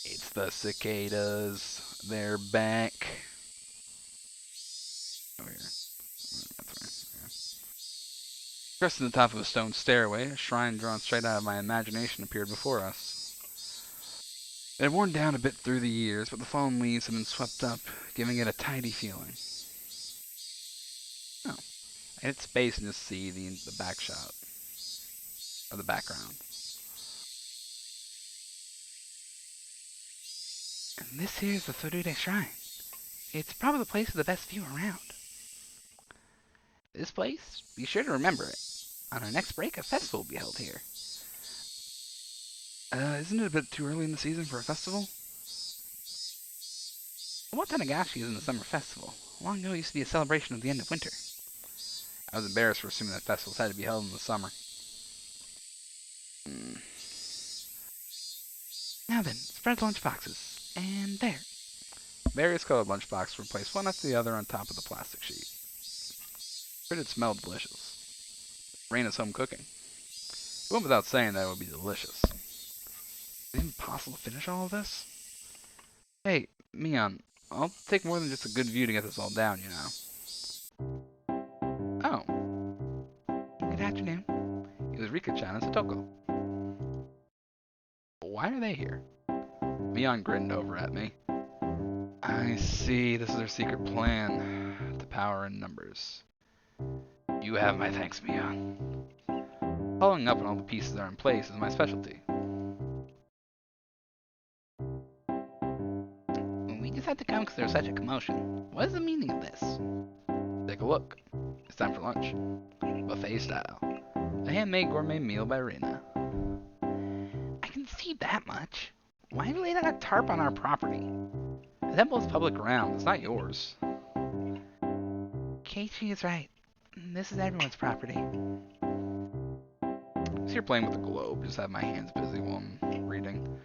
It's the cicadas. They're back. Over here. That's right. Cresting the top of a stone stairway, a shrine drawn straight out of my imagination appeared before us. It had worn down a bit through the years, but the fallen leaves had been swept up, giving it a tidy feeling. Oh, I hit space and just see the back shot of the background. And this here's the Furude Shrine. It's probably the place with the best view around. This place? Be sure to remember it. On our next break, a festival will be held here. Isn't it a bit too early in the season for a festival? Well, Tanagashi isn't a summer festival. Long ago, it used to be a celebration of the end of winter. I was embarrassed for assuming that festivals had to be held in the summer. Now then, spread the lunch boxes. And there. Various colored lunchboxes were placed one after the other on top of the plastic sheet. It smelled delicious. Reina's home cooking. It went without saying that it would be delicious. Is it even possible to finish all of this? Hey, Mion, I'll take more than just a good view to get this all down, you know. Oh. Good afternoon. It was Rika-chan and Satoko. Why are they here? Mion grinned over at me. I see, this is their secret plan. The power in numbers. You have my thanks, Mion. Following up on all the pieces that are in place is my specialty. We just had to come because there was such a commotion. What is the meaning of this? Take a look. It's time for lunch. Buffet style. A handmade gourmet meal by Reina. I can see that much. Why have you laid out a tarp on our property? The temple is public ground. It's not yours. Keiichi is right. This is everyone's property. So you're playing with the globe. Just have my hands busy while I'm reading.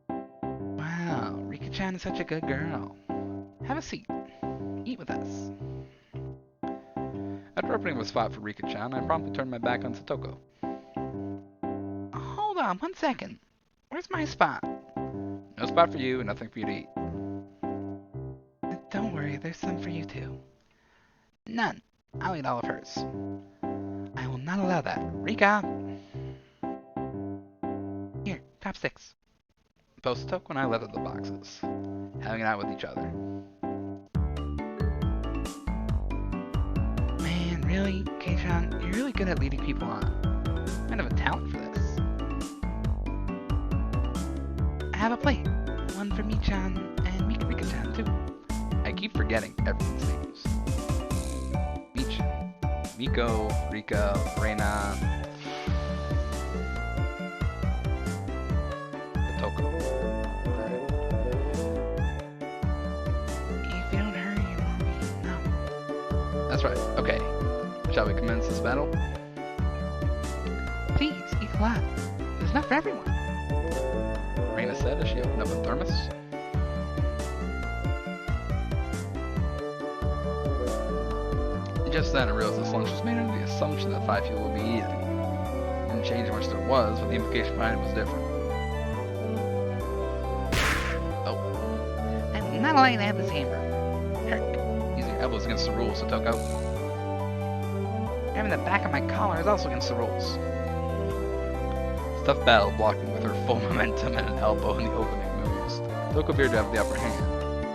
Wow, Rika-chan is such a good girl. Have a seat. Eat with us. After opening a spot for Rika-chan, I promptly turned my back on Satoko. Hold on 1 second. Where's my spot? No spot for you and nothing for you to eat. Don't worry, there's some for you too. None. I'll eat all of hers. I will not allow that. Rika! Here, chopsticks. Both Satoko and I left the boxes, hanging out with each other. Man, really? Kei-chan, you're really good at leading people on. Kind of a talent for this. I have a plate. One for Mi-chan and Rika-chan too. I keep forgetting everyone's names. Miko, Rika, Reina, Satoko. If you don't hurry, you won't be. No. That's right. Okay. Shall we commence this battle? Please, eat a lot. There's enough for everyone. Reina said as she opened up a thermos. Just then I realized this lunch was made under the assumption that 5 people would be eating. It didn't change how much there was, but the implication behind it was different. Oh. I will not allow you to have this hamburger. Herc. Using your elbows against the rules, Satoko. Having the back of my collar is also against the rules. Stuffed battle blocking with her full momentum and an elbow in the opening moves. Satoko appeared to have the upper hand.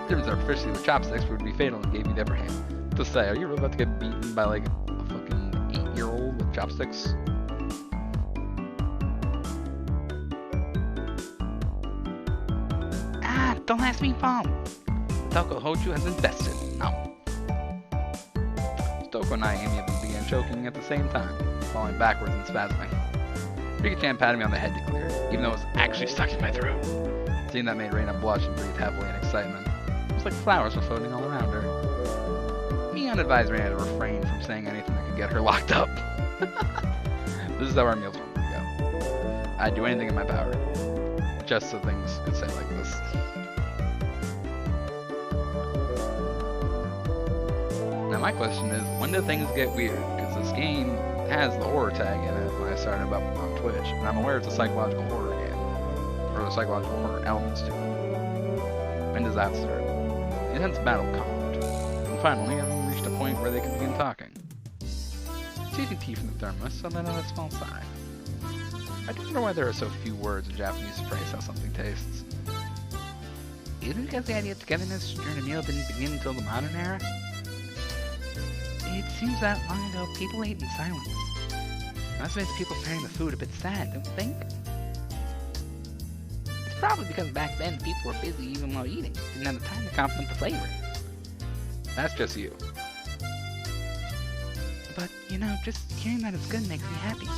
The difference artificially with chopsticks would be fatal and gave you the upper hand. To say, are you really about to get beaten by like a fucking 8-year-old with chopsticks? Ah, don't ask me phone. Toko Hochu has invested. No. Satoko and I amiably began choking at the same time, falling backwards and spasming. Rika-chan patted me on the head to clear, even though it was actually stuck in my throat. Seeing that made Reina blush and breathe heavily in excitement. It was like flowers were floating all around her. Mion advised Reina to refrain from saying anything that could get her locked up. This is how our meals normally go. I'd do anything in my power. just so things could say like this. Now my question is, when do things get weird? Because this game has the horror tag in it when I started up on Twitch, and I'm aware it's a psychological horror game, or the psychological horror elements to it. When does that start? The intense battle calmed, and finally everyone reached a point where they could begin talking. Taking tea from the thermos, I let out a small sigh. I do wonder why there are so few words in Japanese to praise how something tastes. Is it because the idea of togetherness during a meal didn't begin until the modern era? It seems that long ago people ate in silence. That's made the people preparing the food a bit sad, don't you think? It's probably because back then people were busy even while eating, didn't have the time to compliment the flavor. That's just you. But, you know, just hearing that it's good makes me happy.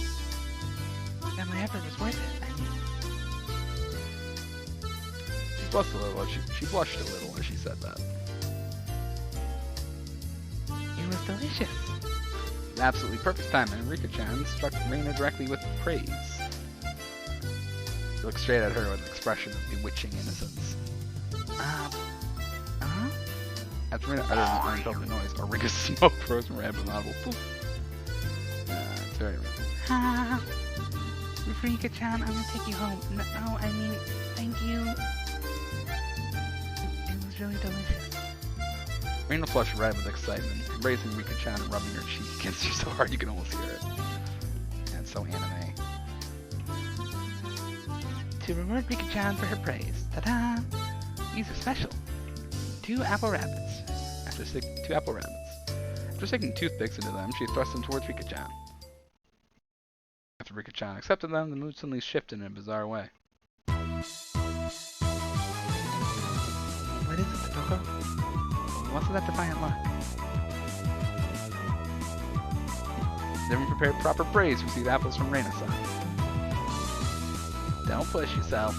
That my effort was worth it, I mean. She blushed a little. She blushed a little as she said that. It was delicious. Absolutely perfect timing. Rika-chan struck Reina directly with praise. He looked straight at her with an expression of bewitching innocence. After Reina uttered an unintelligible noise, a ring of smoke rose from her head with an audible poof. It's very real. Rika-chan, I'm gonna take you home. No, I mean, thank you. It was really delicious. Reina flushed red with excitement, embracing Rika-chan and rubbing her cheek against her so hard you can almost hear it. Yeah, it's so anime. To reward Rika-chan for her praise, ta-da! These are special. 2 apple rabbits. After sticking 2 apple rabbits. After sticking toothpicks into them, she thrust them towards Rika-chan. After Rika-chan accepted them, the mood suddenly shifted in a bizarre way. What is it, Totoko? What's that defiant look? Never prepared proper praise to receive apples from Reina-san. Don't push yourself.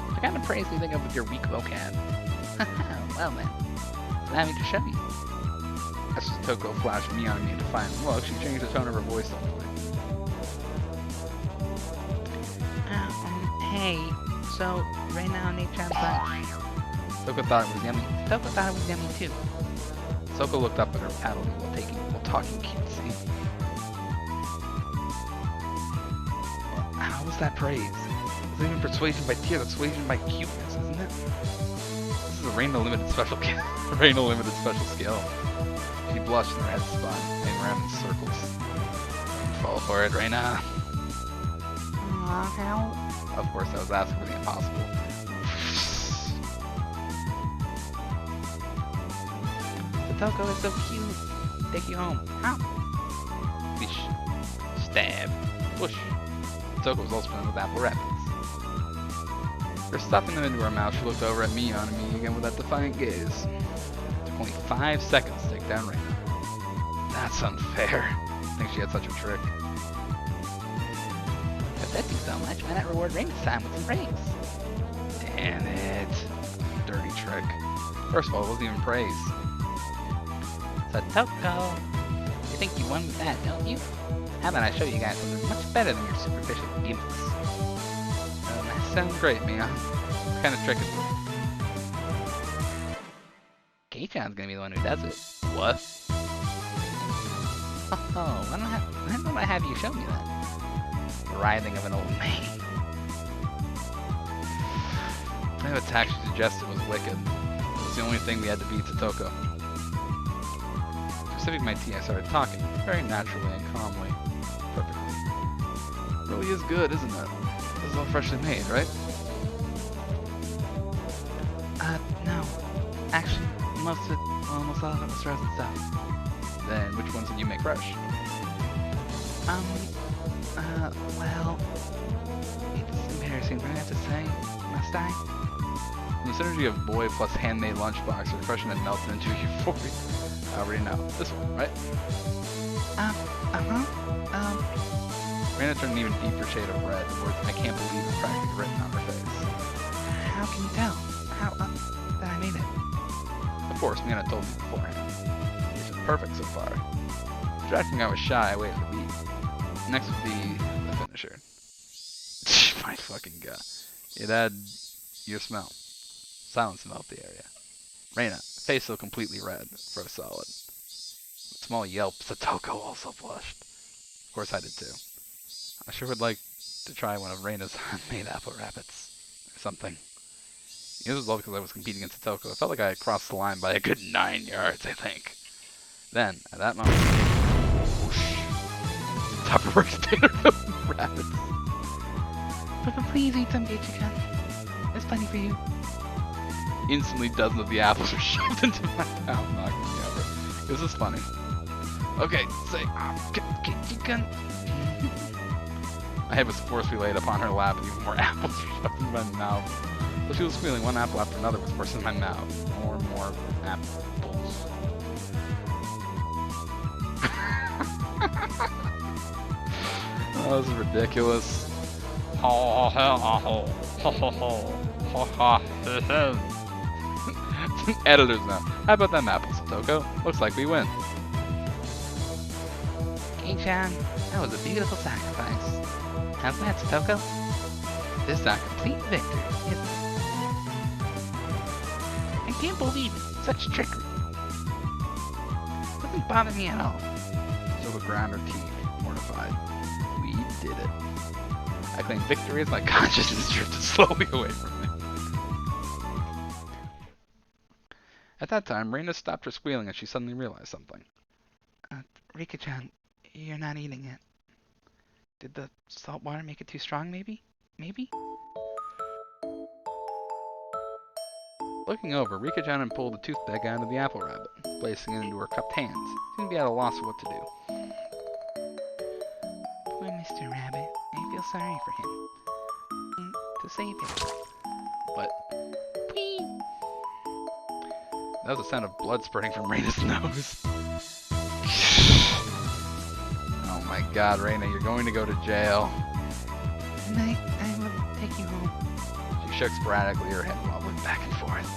What kind of praise do you think of with your weak vocab? Well then, allow me to show you. As Toko flashed me on me a defiant look, she changed the tone of her voice slightly. Hey, so right now Nate-chan's lunch. Toko thought it was yummy. Toko thought it was yummy too. Toko looked up at her paddling while talking cutesy. How was that praise? It's not even persuasion by tear, that's persuasion by cuteness, isn't it? This is a Reina Limited special Reina Limited special skill. She blushed and her head spun, going around in circles. Fall for it, Reina. How? Of course, I was asking for the impossible. Totoko is so cute. Take you home. How? Fish. Stab. Push. Toko was also playing with apple rabbits. After stuffing them into her mouth, she looked over at me on me again with that defiant gaze. It took only 5 seconds to take down Reina. That's unfair. I think she had such a trick. If that so much, why not reward Reina-san with some praise? Damn it. Dirty trick. First of all, it wasn't even praise. So Totoko, you think you won with that, don't you? How about I show you guys something much better than your superficial gimmicks? That sounds great, Mia. What kind of trick is it? Kei-chan's gonna be the one who does it. What? Oh, why don't I have you show me that? The writhing of an old man. The attack she suggested was wicked. It was the only thing we had to beat to Toko. Sipping my tea, I started talking, very naturally and calmly. Perfectly. It really is good, isn't it? This is all freshly made, right? No. Actually, almost all of it was frozen stuff. Then, which ones did you make fresh? Well, it's embarrassing, but I have to say, must I? The synergy of boy plus handmade lunchbox, refreshing and melted into euphoria. I already know. This one, right? Reina turned an even deeper shade of red, the words "I can't believe" it practically written on her face. How can you tell? How, that I made it? Of course, Mina told me beforehand. This is perfect so far. Distracting, I was shy, I waited the beat. Next would be the finisher. My fucking god. It had your smell. Silence enveloped the area. Reina, face still completely red, froze solid. Small yelp, Satoko also blushed. Of course I did too. I sure would like to try one of Reina's handmade apple rabbits. Or something. This was all because I was competing against Satoko. I felt like I had crossed the line by a good 9 yards, I think. Then, at that moment, whoosh, Tupperware container filled with rabbits. But please eat some, Geichi-kun. There's plenty for you. Instantly, dozens of the apples were shoved into my mouth, knocking me over. This is funny. Okay, say, Geichi-kun. my head was forcefully laid upon her lap, and even more apples were shoved into my mouth. So she was squealing, one apple after another was forced into my mouth. More and more apples. Oh, this is ridiculous. Editors now. How about them apples, Toko? Looks like we win. Gei-chan, that was a beautiful sacrifice. How's that, Satoko? This is our complete victory, isn't it? I can't believe it. Such trickery. Doesn't bother me at all. Toko ground her teeth, mortified. We did it. I claim victory as my consciousness drifted slowly away from me. At that time, Reina stopped her squealing as she suddenly realized something. Rika-chan, you're not eating it. Did the salt water make it too strong, maybe? Maybe? Looking over, Rika-chan had pulled a toothpick out of the apple rabbit, placing it into her cupped hands. Seemed to be at a loss of what to do. Poor Mr. Rabbit. I feel sorry for him. To save him. But Whee! that was the sound of blood spurting from Reina's nose. Oh my god, Reina, you're going to go to jail. Tonight, I will take you home. She shook sporadically, her head wobbling back and forth.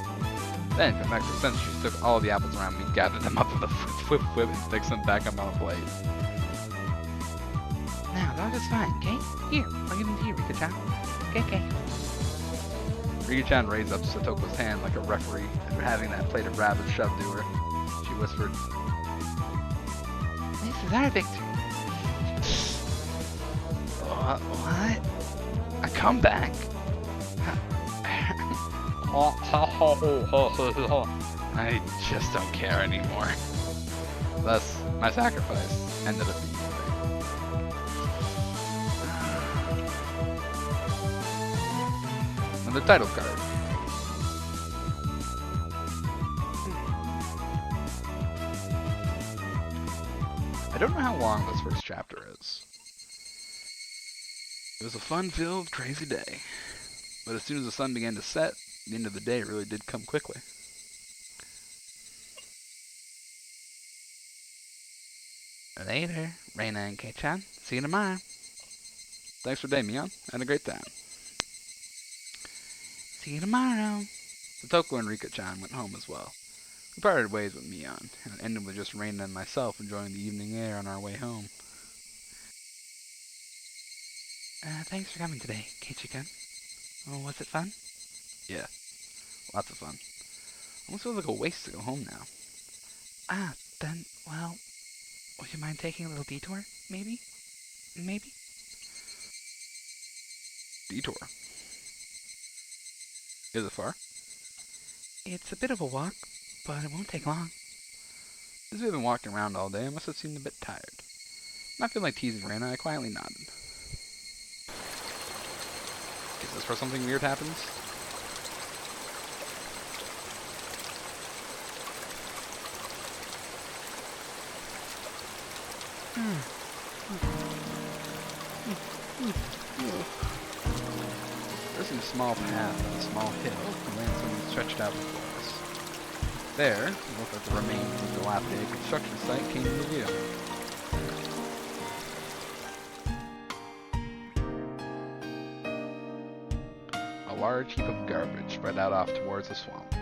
Then, coming back to her senses, she took all the apples around me, gathered them up with a whip, and fixed them back up on a plate. Now, that is fine, okay? Here, I'll give them to you, Rika-chan. Okay. Rika-chan raised up Satoko's hand like a referee after having that plate of rabbits shoved to her. She whispered, This is our victory. What? A comeback? I just don't care anymore. Thus, my sacrifice ended up being the title card. I don't know how long this first chapter is. It was a fun-filled, crazy day. But as soon as the sun began to set, the end of the day really did come quickly. Later, Reina and Kei-chan. See you tomorrow. Thanks for the day, Mion. Had a great time. See you tomorrow. Satoko and Rika-chan went home as well. We parted ways with Mion, and it ended with just Reina and myself enjoying the evening air on our way home. Thanks for coming today, Keiichi-kun. Oh, was it fun? Yeah, lots of fun. Almost feels like a waste to go home now. Then, well, would you mind taking a little detour, maybe? Maybe? Detour. Is it far? It's a bit of a walk, but it won't take long. Since we've been walking around all day, I must have seemed a bit tired. Not feeling like teasing Reina, I quietly nodded. Is this where something weird happens? There's a small path and a small hill, and then something stretched out before us. There, it looked like the remains of the dilapidated construction site came into view. A large heap of garbage spread out off towards the swamp.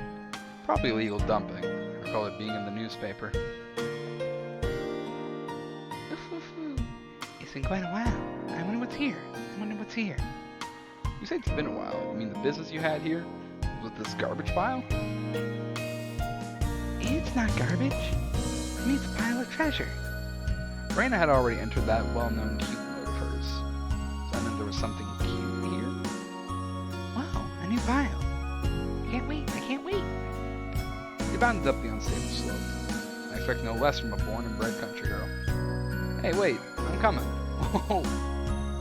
Probably illegal dumping. I recall it being in the newspaper. It's been quite a while. I wonder what's here. You say it's been a while. You mean the business you had here was this garbage pile? It's not garbage. To me, it's a pile of treasure. Raina had already entered that well-known cute mode of hers. So I meant there was something cute here. Wow, a new pile. I can't wait. You bounded up the unstable slope. I expect no less from a born and bred country girl. Hey, wait, I'm coming. Oh,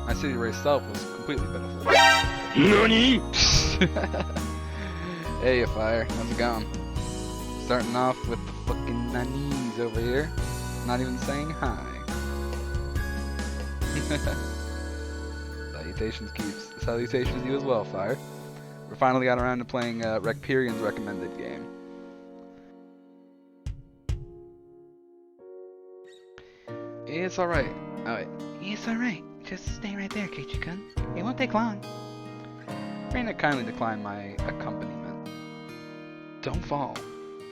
my city race self was completely pitiful. NANI?! Hey, Fire, how's it going? Starting off with the fucking nanis over here. Not even saying hi. Salutations, Keeps. Salutations to you as well, Fire. We finally got around to playing Recperian's recommended game. It's alright. Oh, wait. It's alright. Just stay right there, Keiichi-kun. It won't take long. Reina kindly declined my accompaniment. Don't fall.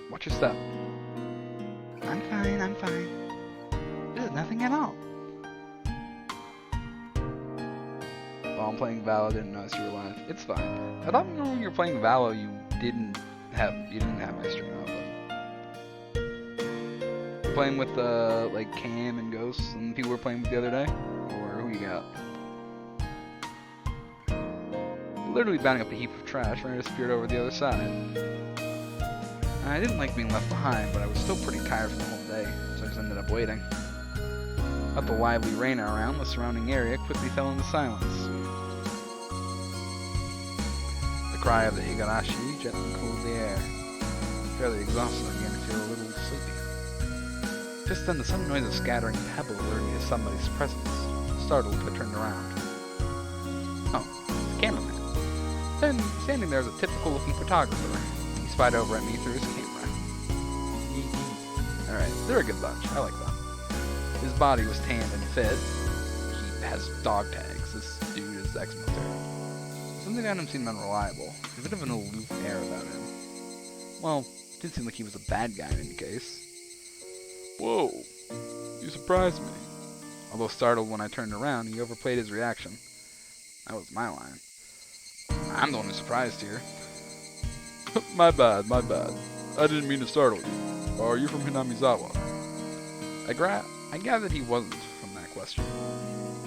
Watch your step. I'm fine. This is nothing at all. While I'm playing Valo, didn't notice you were live. It's fine. I thought when you were playing Valo, you didn't have my stream open. You're playing with like Cam and Ghosts and people were playing with the other day, or who you got? Literally bounding up a heap of trash, Raina disappeared over the other side. I didn't like being left behind, but I was still pretty tired from the whole day, so I just ended up waiting. Without the lively Raina around, the surrounding area quickly fell into silence. The cry of the Higurashi gently cooled the air. Fairly exhausted, I began to feel a little sleepy. Just then, the sudden noise of scattering pebbles alerted me to somebody's presence. Startled, I turned around. Oh, it's the cameraman. Standing there is a typical-looking photographer. He spied over at me through his camera. Alright, they're a good bunch. I like them. His body was tanned and fed. He has dog tags. This dude is ex-military. Something about him seemed unreliable. A bit of an aloof air about him. Well, it did seem like he was a bad guy in any case. Whoa, you surprised me. Although startled when I turned around, he overplayed his reaction. That was my line. I'm the one who surprised here. My bad. I didn't mean to startle you. Are you from Hinamizawa? I gathered he wasn't from that question.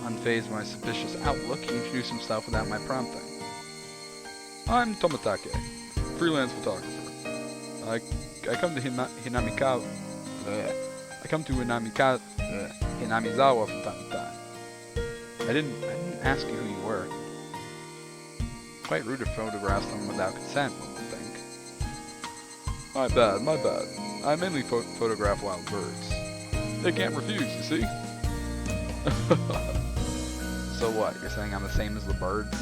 Unfazed by my suspicious outlook, he introduced himself without my prompting. I'm Tomatake, freelance photographer. I come to Hinamizawa from time to time. I didn't ask you who you were. Quite rude to photograph someone without consent, one would think. My bad. I mainly photograph wild birds. They can't refuse, you see? So what, you're saying I'm the same as the birds?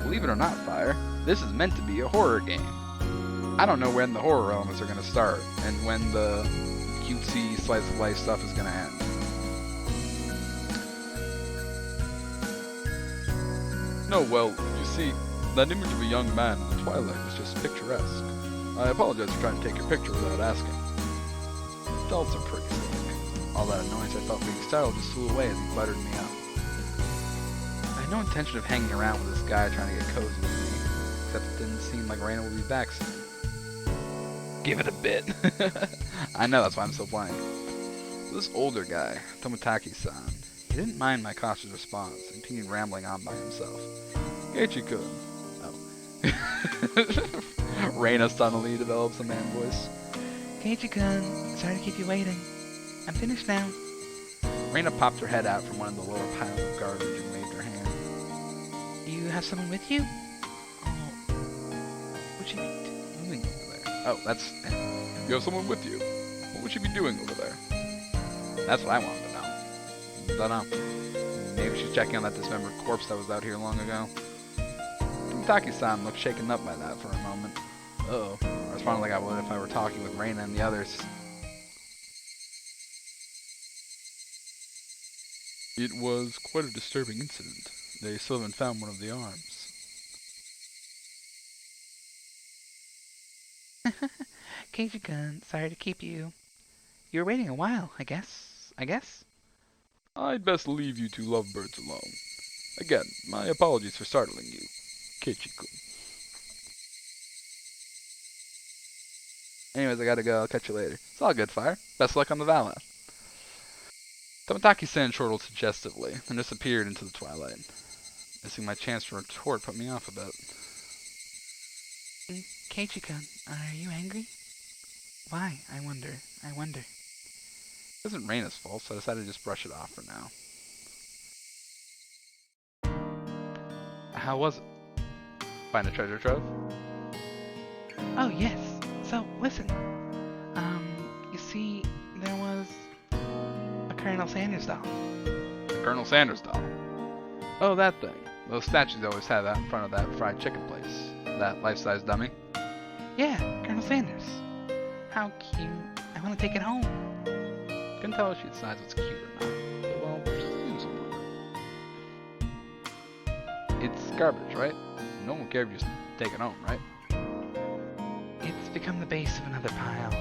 Believe it or not, Fire, this is meant to be a horror game. I don't know when the horror elements are going to start, and when the cutesy slice of life stuff is going to end. No, well, you see, that image of a young man in the twilight was just picturesque. I apologize for trying to take your picture without asking. Adults are pretty sick. All that annoyance I felt being startled just flew away as he buttered me up. I had no intention of hanging around with this guy trying to get cozy with me, except it didn't seem like Raina would be back soon. Give it a bit. I know, that's why I'm still playing. This older guy, Tomataki-san, he didn't mind my cautious response and continued rambling on by himself. Keiichi-kun. Oh. Reina suddenly develops a man voice. Keiichi-kun, sorry to keep you waiting. I'm finished now. Reina popped her head out from one of the lower piles of garbage and waved her hand. Do you have someone with you? Oh, what should be doing over there? Oh, that's... You have someone with you? What would she be doing over there? That's what I wanted to know. Don't know. Maybe she's checking on that dismembered corpse that was out here long ago. Taki-san looked shaken up by that for a moment. Uh-oh. I responded like I would if I were talking with Reina and the others. It was quite a disturbing incident. They still haven't found one of the arms. Keiichi-kun, sorry to keep you. You were waiting a while, I guess? I'd best leave you two lovebirds alone. Again, my apologies for startling you, Keiichi-kun. Anyways, I gotta go. I'll catch you later. It's all good, Fire. Best luck on the Vala. Tomotaki-san chortled suggestively, and disappeared into the twilight. Missing my chance to retort put me off a bit. Keiichi-kun, are you angry? Why, I wonder. It isn't Reina's fault, so I decided to just brush it off for now. How was it? Find a treasure trove? Oh, yes. So, listen. You see, there was a Colonel Sanders doll. The Colonel Sanders doll. Oh, that thing. Those statues always have that in front of that fried chicken place. That life-size dummy. Yeah, Colonel Sanders. How cute. I want to take it home. Couldn't tell if she decides what's cute or not. But, well, she's using somewhere. It's garbage, right? No one will care if you just take it home, right? It's become the base of another pile.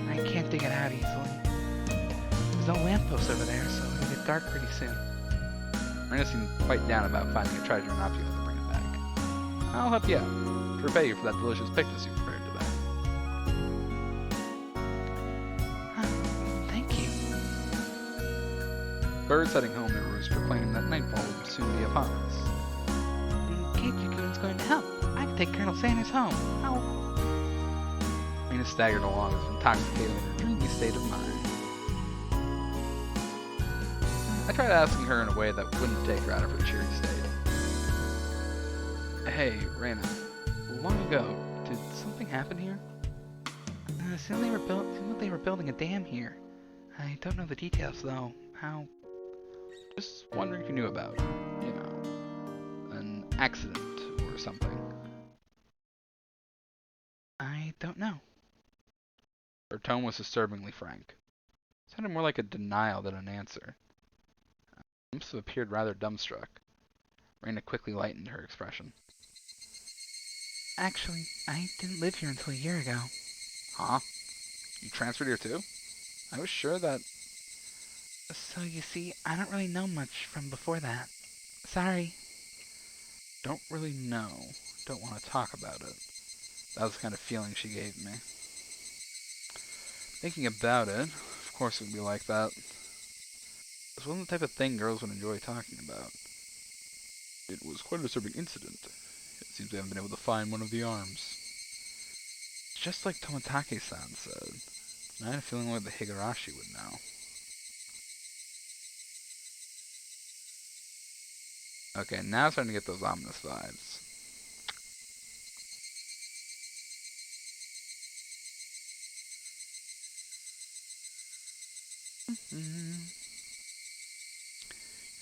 I can't dig it out easily. There's no lamppost over there, so it'll get dark pretty soon. Reina seemed quite down about finding a treasure and not being able to bring it back. I'll help you out, to repay you for that delicious picnic you prepared today. Thank you. Birds heading home to roost proclaimed that nightfall would soon be upon us. Keiichi-kun's going to help. I can take Colonel Sanders home. How? Reina staggered along as if intoxicated in her dreamy state of mind. I tried asking her in a way that wouldn't take her out of her cheery state. Hey, Reina, long ago, did something happen here? Seemed they were building a dam here. I don't know the details, though. How? Just wondering if you knew about, you know, an accident or something. I don't know. Her tone was disturbingly frank. It sounded more like a denial than an answer. Imps appeared rather dumbstruck. Reina quickly lightened her expression. Actually, I didn't live here until a year ago. Huh? You transferred here too? I was sure that... So you see, I don't really know much from before that. Sorry. Don't really know. Don't want to talk about it. That was the kind of feeling she gave me. Thinking about it, of course it would be like that. This wasn't the type of thing girls would enjoy talking about. It was quite a disturbing incident. It seems we haven't been able to find one of the arms. Just like Tomotage-san said, I had a feeling like the Higurashi would know. Okay, now I'm starting to get those ominous vibes.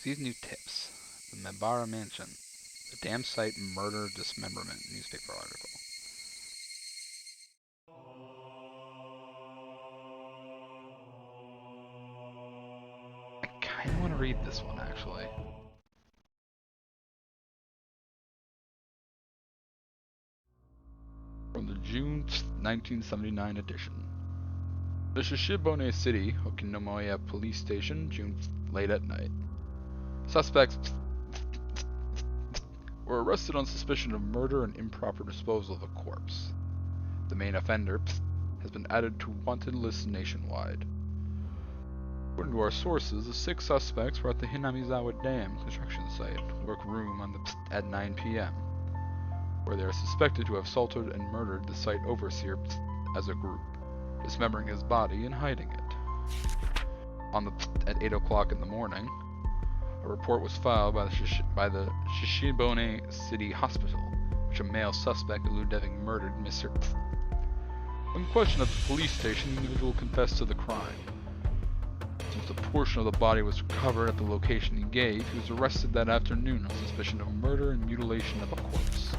These new tips. The Mebara Mansion. The Dam Site Murder Dismemberment newspaper article. I kind of want to read this one, actually. From the June 1979 edition. The Shishibone City, Okinomoya Police Station, June late at night. Suspects were arrested on suspicion of murder and improper disposal of a corpse. The main offender has been added to wanted lists nationwide. According to our sources, the 6 suspects were at the Hinamizawa Dam construction site, workroom at 9 p.m., where they are suspected to have assaulted and murdered the site overseer as a group, dismembering his body and hiding it. At 8 o'clock in the morning, a report was filed by the Shishibone City Hospital, which a male suspect alleged having murdered Mr. When questioned at the police station, the individual confessed to the crime. Since a portion of the body was recovered at the location he gave, he was arrested that afternoon on suspicion of murder and mutilation of a corpse.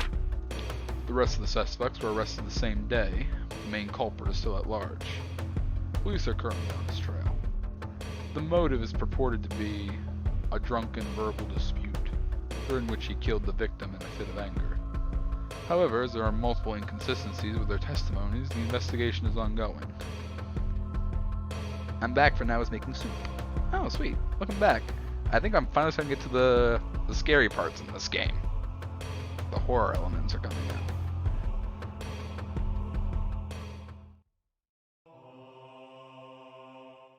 The rest of the suspects were arrested the same day, but the main culprit is still at large. Police are currently on his trail. The motive is purported to be a drunken verbal dispute, during which he killed the victim in a fit of anger. However, as there are multiple inconsistencies with their testimonies, the investigation is ongoing. I'm back for Now is Making Soup. Oh, sweet. Welcome back. I think I'm finally starting to get to the scary parts in this game. The horror elements are coming in.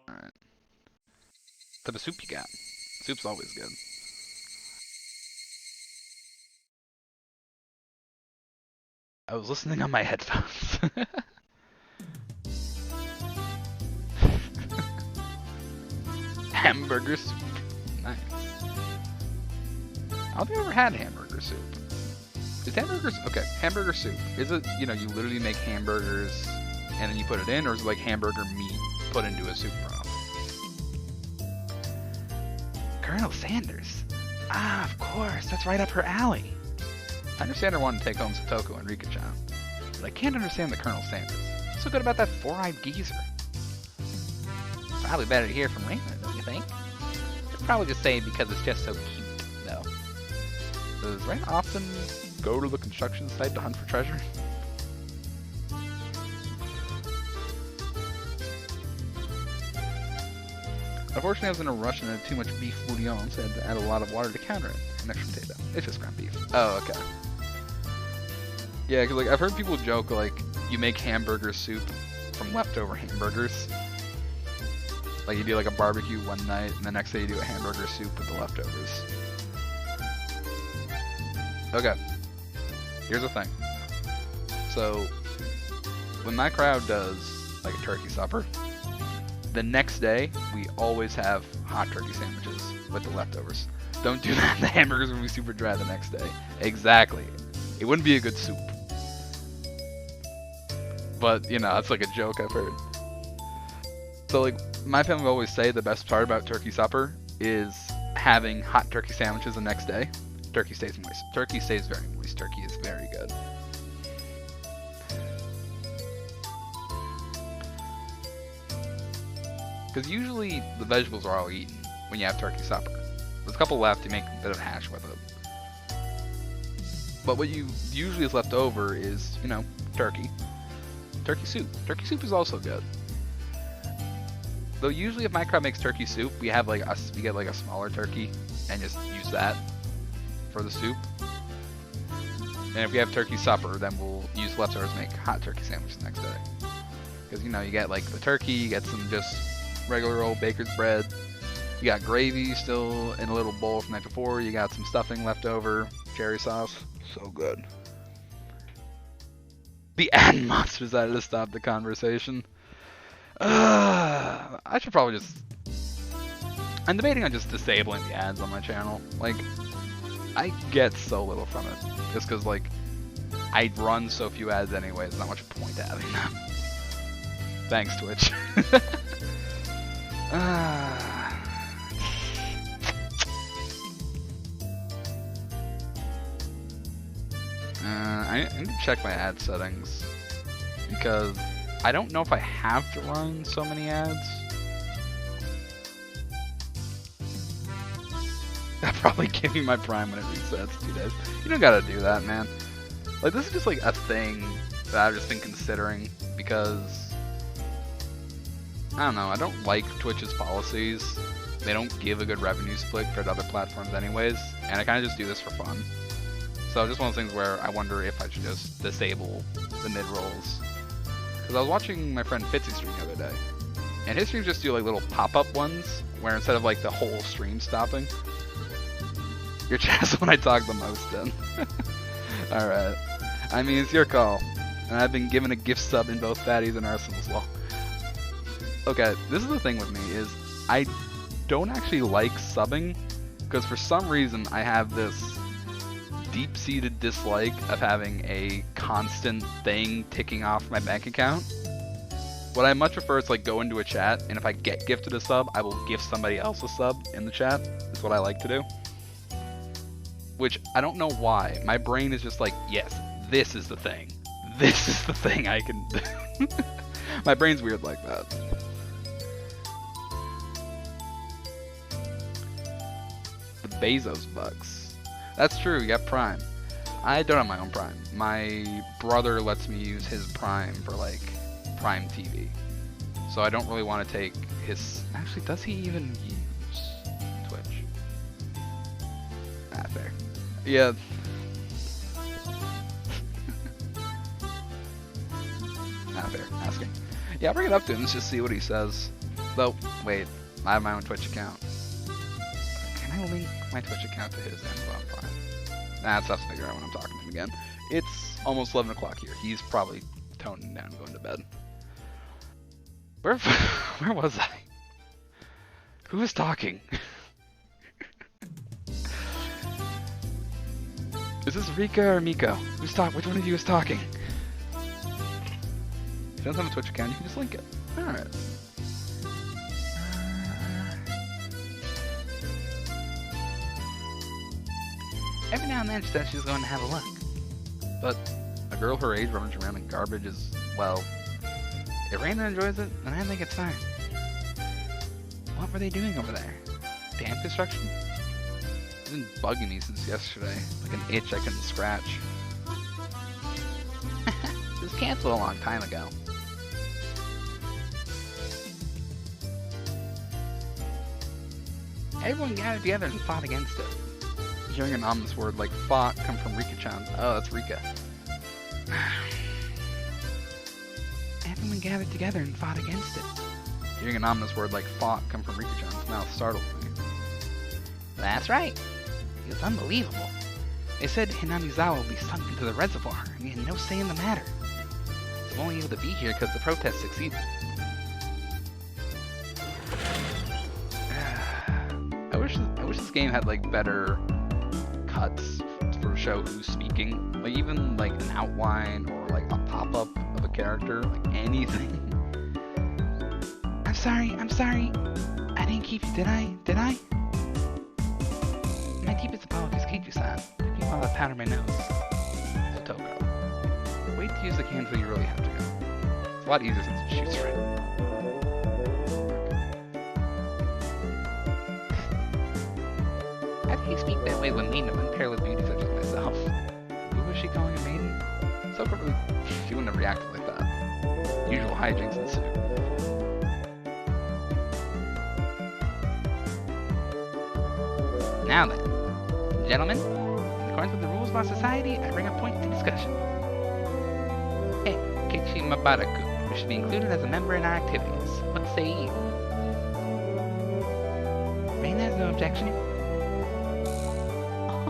Alright. What type of soup you got? Soup's always good. I was listening on my headphones. Hamburger soup. Nice. I don't think I've ever had hamburger soup. Is hamburgers okay? Hamburger soup. Is it, you know, you literally make hamburgers and then you put it in, or is it like hamburger meat put into a soup broth? Colonel Sanders. Ah, of course. That's right up her alley. I understand her wanting to take home Satoko and Rika-chan, but I can't understand the Colonel Sanders. What's so good about that four-eyed geezer? Probably better to hear from Raymond, don't you think? I'd probably just say because it's just so cute, though. Does Raymond often go to the construction site to hunt for treasure? Unfortunately, I was in a rush and had too much beef bouillon, so I had to add a lot of water to counter it. An extra potato. It's just ground beef. Oh, okay. Yeah, because like I've heard people joke like you make hamburger soup from leftover hamburgers. Like you do like a barbecue one night, and the next day you do a hamburger soup with the leftovers. Okay. Here's the thing. So when my crowd does like a turkey supper, the next day we always have hot turkey sandwiches with the leftovers. Don't do that. The hamburgers will be super dry the next day. Exactly. It wouldn't be a good soup. But, you know, that's like a joke I've heard. So, like, my family will always say the best part about turkey supper is having hot turkey sandwiches the next day. Turkey stays moist. Turkey stays very moist. Turkey is very good. Because usually the vegetables are all eaten when you have turkey supper. There's a couple left, you make a bit of hash with it. But what you usually is left over is, you know, turkey. Turkey soup. Turkey soup is also good. Though usually if my crowd makes turkey soup, we have like we get like a smaller turkey and just use that for the soup. And if we have turkey supper, then we'll use leftovers to make hot turkey sandwiches the next day. Because, you know, you get like the turkey, you get some just regular old baker's bread. You got gravy still in a little bowl from the night before. You got some stuffing left over, cherry sauce. So good. The ad monster decided to stop the conversation. I should probably just... I'm debating on just disabling the ads on my channel. Like, I get so little from it. Just because, like, I run so few ads anyway, there's not much point to having them. Thanks, Twitch. I need to check my ad settings because I don't know if I have to run so many ads. That'll probably give me my Prime when it resets 2 days. You don't gotta do that, man. Like, this is just like a thing that I've just been considering because I don't know, I don't like Twitch's policies. They don't give a good revenue split for other platforms anyways, and I kind of just do this for fun. So just one of those things where I wonder if I should just disable the mid-rolls. Because I was watching my friend Fitzy stream the other day, and his streams just do like little pop-up ones, where instead of like the whole stream stopping, your chat's when I talk the most then. Alright. I mean, it's your call. And I've been given a gift sub in both Fatties and Arsenal as well. Okay, this is the thing with me, is I don't actually like subbing, because for some reason I have this deep-seated dislike of having a constant thing ticking off my bank account. What I much prefer is like go into a chat, and if I get gifted a sub, I will gift somebody else a sub in the chat. That's what I like to do. Which, I don't know why. My brain is just like, yes, this is the thing. This is the thing I can do. My brain's weird like that. The Bezos bucks. That's true, you got Prime. I don't have my own Prime. My brother lets me use his Prime for like Prime TV. So I don't really want to take his... Actually, does he even use Twitch? Yeah. Not fair. Asking. Yeah, I'll bring it up to him. Let's just see what he says. Though, wait. I have my own Twitch account. Can I link my Twitch account to his info? I'm fine. Nah, it's tough to figure out when I'm talking to him again. It's almost 11 o'clock here. He's probably toning down, going to bed. Where was I? Who was talking? Is this Rika or Miko? Who's talking? Which one of you is talking? If you don't have a Twitch account, you can just link it. Alright. Every now and then she says she's going to have a look. But a girl her age rummaging around in garbage is, well, if Raina enjoys it, then I think it's fine. What were they doing over there? Dam construction? It's been bugging me since yesterday, like an itch I couldn't scratch. It was canceled a long time ago. Everyone gathered together and fought against it. Hearing an ominous word like fought come from Rika-chan. Oh, that's Rika. Everyone gathered together and fought against it. Hearing an ominous word like fought come from Rika-chan's mouth startled me. That's right. It was unbelievable. They said Hinamizawa will be sunk into the reservoir, and he had no say in the matter. So I'm only able to be here because the protest succeeded. I wish this game had like better cuts for show who's speaking. Like even like an outline or like a pop-up of a character, like anything. I'm sorry. I didn't keep you, did I? My deepest apologies, Kichu-san. Took me a while to powder my nose. Toko. Wait to use the can until you really have to go. It's a lot easier since it shoots right. How do you speak that way when maiden of unparalleled beauty such as myself? Who was she calling a maiden? So probably she wouldn't have reacted like that. Usual hijinks ensue. Now then, gentlemen, in accordance with the rules of our society, I bring a point to discussion. Hey, Keiichi Mabaraku, who should be included as a member in our activities. What say you? Raina has no objection.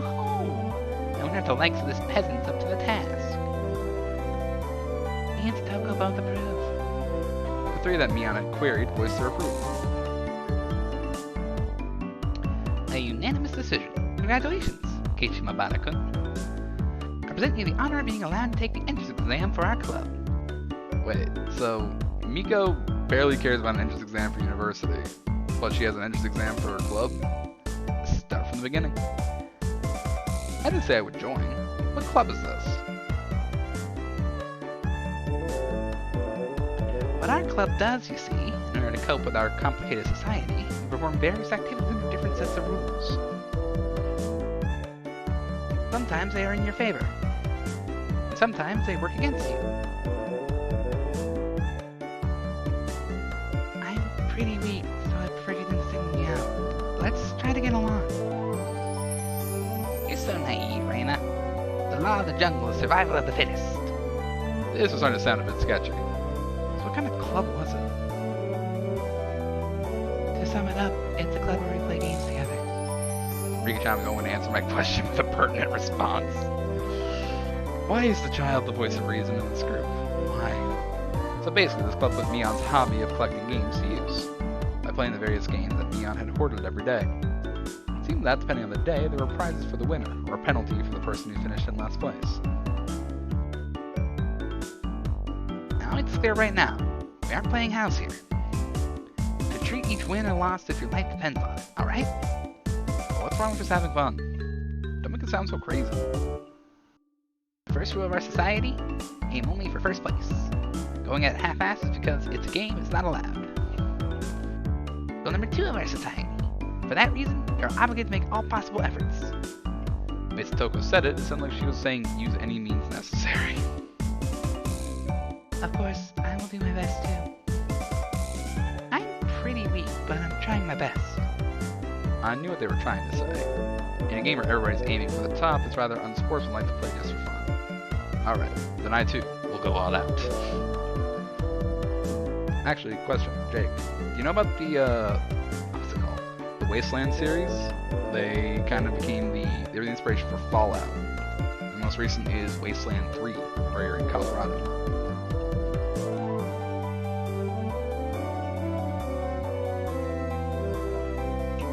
Oh, no wonder the likes of this peasant's up to the task. Me and Toko both approve. The three that Mion had queried voiced their approval. A unanimous decision. Congratulations, Keiichi Mabara-kun. I present you the honor of being allowed to take the entrance exam for our club. Wait, so Miko barely cares about an entrance exam for university, but she has an entrance exam for her club? Start from the beginning. I didn't say I would join. What club is this? What our club does, you see, in order to cope with our complicated society, we perform various activities under different sets of rules. Sometimes they are in your favor, and sometimes they work against you. I'm pretty weak, so I prefer you to sing me out. Let's try to get along. You're so naive, Reina. The law of the jungle is survival of the fittest. This was starting to sound a bit sketchy. So what kind of club was it? To sum it up, it's a club where we play games together. Rika-chan going to answer my question with a pertinent response. Why is the child the voice of reason in this group? Why? So basically, this club put Mion's hobby of collecting games to use, by playing the various games that Mion had hoarded every day. It seemed that, depending on the day, there were prizes for the winner, or a penalty for the person who finished in last place. Now it's clear right now, we aren't playing house here. To treat each win or loss if your life depends on it, alright? What's wrong with just having fun? Don't make it sound so crazy. The first rule of our society, aim only for first place. Going at half-assed is because it's a game is not allowed. Rule number 2 of our society. For that reason, you're obligated to make all possible efforts. The way Toko said it, it sounded like she was saying use any means necessary. Of course, I will do my best too. I'm pretty weak, but I'm trying my best. I knew what they were trying to say. In a game where everybody's aiming for the top, it's rather unsportsmanlike to play just for fun. Alright, then I too will go all out. Actually, question, Jake. Do you know about the, what's it called? The Wasteland series? They kind of became they were the inspiration for Fallout. The most recent is Wasteland 3, where you're in Colorado.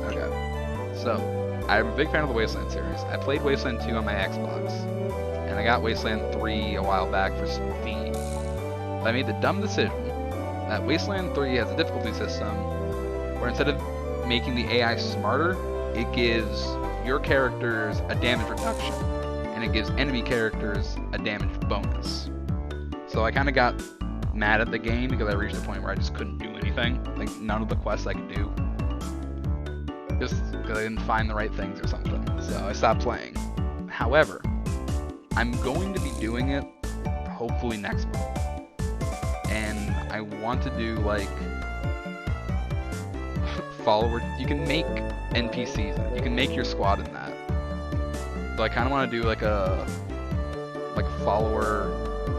Okay. So, I'm a big fan of the Wasteland series. I played Wasteland 2 on my Xbox, and I got Wasteland 3 a while back for Steam. But I made the dumb decision that Wasteland 3 has a difficulty system where instead of making the AI smarter, it gives your characters a damage reduction, and it gives enemy characters a damage bonus. So I kind of got mad at the game because I reached a point where I just couldn't do anything. Like, none of the quests I could do. Just because I didn't find the right things or something. So I stopped playing. However, I'm going to be doing it hopefully next month. And I want to do, like, follower. You can make NPCs. You can make your squad in that. So I kind of want to do like a follower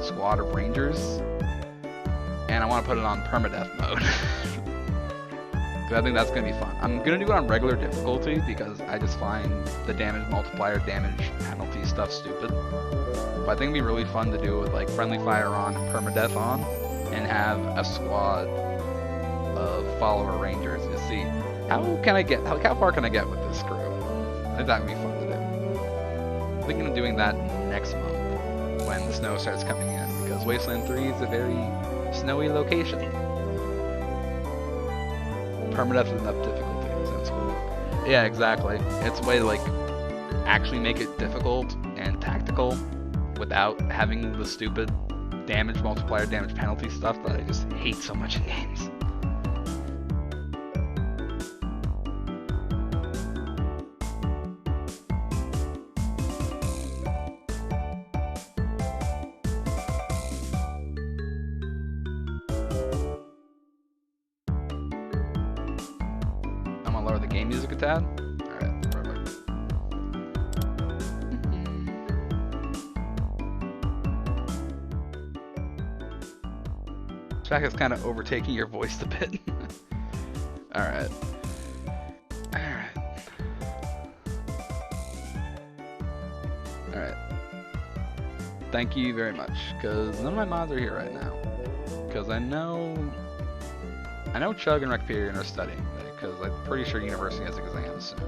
squad of rangers, and I want to put it on permadeath mode. Because I think that's gonna be fun. I'm gonna do it on regular difficulty because I just find the damage multiplier, damage penalty stuff stupid. But I think it'd be really fun to do it with like friendly fire on and permadeath on, and have a squad of follower rangers to see how far can I get with this crew. I think that would be fun to do. I'm thinking of doing that next month when the snow starts coming in, because Wasteland 3 is a very snowy location. Permadeath with enough difficulty sounds cool. Yeah, exactly. It's a way to like actually make it difficult and tactical without having the stupid damage multiplier, damage penalty stuff that I just hate so much in games. I'm gonna lower the game music a tad. Alright, perfect. Track is kind of overtaking your voice a bit. Alright. Alright. Alright. Thank you very much, because none of my mods are here right now. Because I know Chug and Recperion are studying, because I'm pretty sure University has exams soon.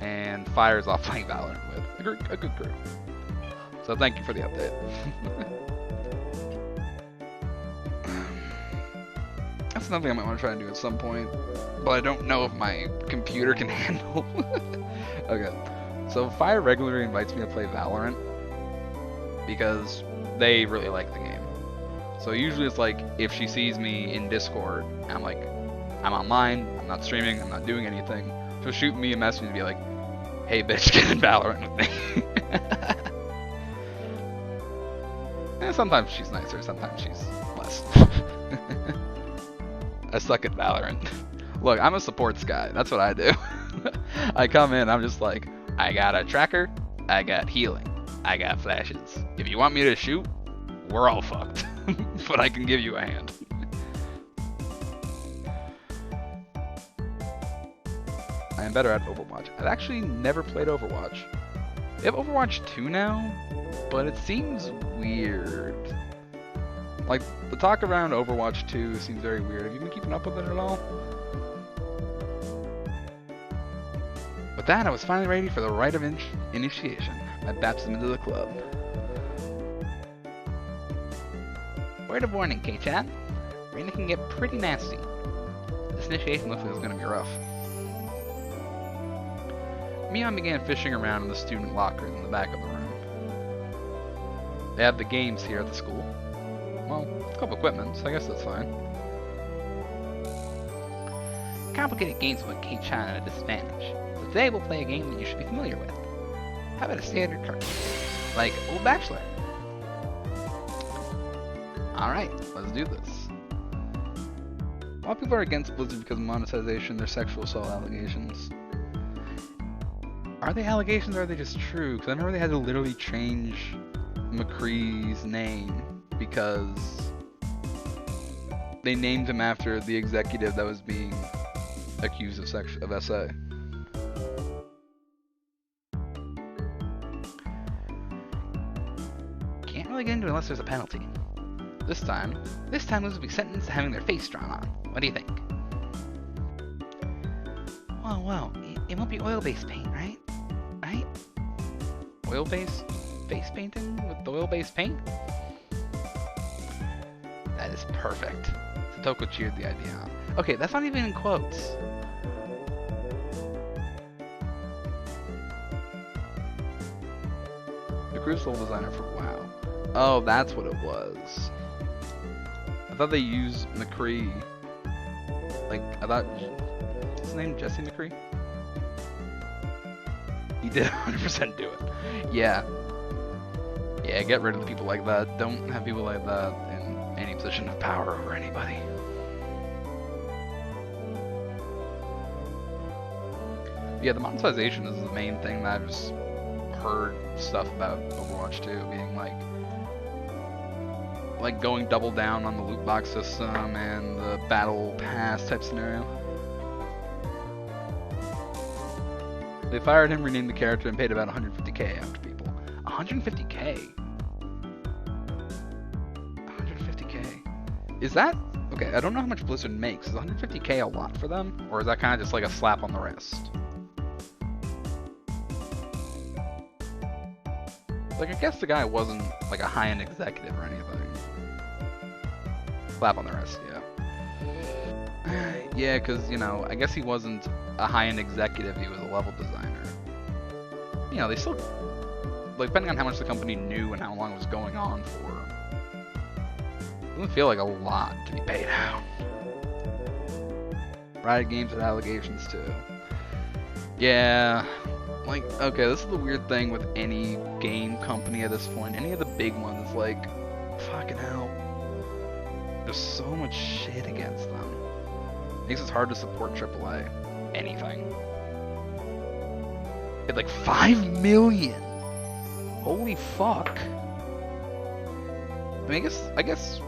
And Fire's off playing Valorant with a good group. So thank you for the update. That's something I might want to try and do at some point, but I don't know if my computer can handle. Okay, so Fire regularly invites me to play Valorant because they really like the game. So usually it's like, if she sees me in Discord, I'm like, I'm online, I'm not streaming, I'm not doing anything, she'll shoot me a message and be like, hey bitch, get in Valorant with me. And sometimes she's nicer, sometimes she's less. I suck at Valorant. Look, I'm a supports guy, that's what I do. I come in, I'm just like, I got a tracker, I got healing, I got flashes. If you want me to shoot, we're all fucked. But I can give you a hand. I am better at Overwatch. I've actually never played Overwatch. They have Overwatch 2 now, but it seems weird. Like, the talk around Overwatch 2 seems very weird. Have you been keeping up with it at all? With that, I was finally ready for the rite of initiation. My baptism into the club. Word of warning, K-Chan. Reina can get pretty nasty. This initiation looks like it's gonna be rough. Mion began fishing around in the student lockers in the back of the room. They have the games here at the school. Well, a couple equipment, so I guess that's fine. Complicated games put K-Chan at a disadvantage. So today we'll play a game that you should be familiar with. How about a standard card? Like Old Bachelor. Alright, let's do this. A lot of people are against Blizzard because of monetization, their sexual assault allegations. Are they allegations or are they just true? Because I remember they had to literally change McCree's name because they named him after the executive that was being accused of SA. Can't really get into it unless there's a penalty. This time those will be sentenced to having their face drawn on. What do you think? Whoa, it won't be oil-based paint, right? Right? Oil-based face painting with oil-based paint? That is perfect. Satoko cheered the idea on. Okay, that's not even in quotes. The Crucible designer for WoW. Oh, that's what it was. I thought they used McCree. Like, I thought... What's his name? Jesse McCree? He did 100% do it. Yeah. Yeah, get rid of the people like that. Don't have people like that in any position of power over anybody. Yeah, the monetization is the main thing that I've just heard stuff about Overwatch 2 being like going double down on the loot box system and the battle pass type scenario. They fired him, renamed the character, and paid about 150k after people. 150k? 150k. Is that... Okay, I don't know how much Blizzard makes. Is 150k a lot for them? Or is that kind of just like a slap on the wrist? Like, I guess the guy wasn't like a high-end executive or anything. Slap on the wrist, yeah. Yeah, because, you know, I guess he wasn't a high-end executive, he was a level designer. You know, they still, like, depending on how much the company knew and how long it was going on for, it doesn't feel like a lot to be paid out. Riot Games had allegations too. Yeah, like, okay, this is the weird thing with any game company at this point. Any of the big ones, like, fucking hell. There's so much shit against them. Makes it hard to support AAA. Anything. It's like 5 million! Holy fuck. I mean, I guess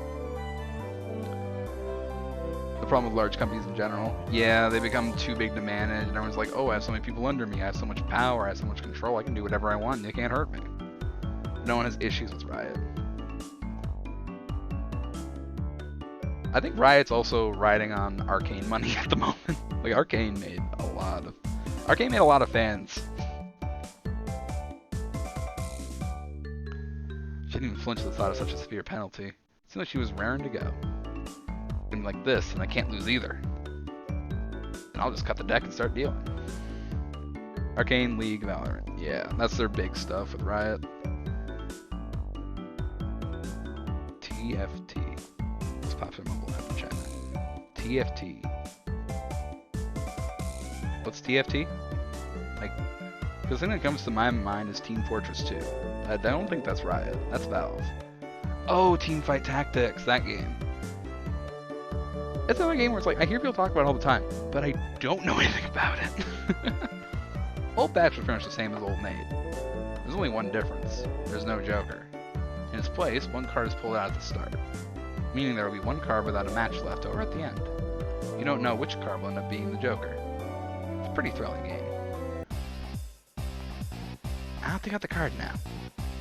the problem with large companies in general, yeah, they become too big to manage, and everyone's like, oh, I have so many people under me, I have so much power, I have so much control, I can do whatever I want, and they can't hurt me. No one has issues with Riot. I think Riot's also riding on Arcane money at the moment. Like, Arcane made a lot of fans. She didn't even flinch at the thought of such a severe penalty. It seemed like she was raring to go. And like this, and I can't lose either. And I'll just cut the deck and start dealing. Arcane, League, Valorant. Yeah, that's their big stuff with Riot. TFT. Let's pop some mobile app in China. TFT. What's TFT? Like, because the thing that comes to my mind is Team Fortress 2. I don't think that's Riot. That's Valve. Oh, Teamfight Tactics, that game. It's another game where it's like, I hear people talk about it all the time, but I don't know anything about it. Old Batch was pretty much the same as Old Maid. There's only one difference. There's no Joker. In its place, one card is pulled out at the start, meaning there will be one card without a match left over at the end. You don't know which card will end up being the Joker. It's a pretty thrilling game. I think I got the card now.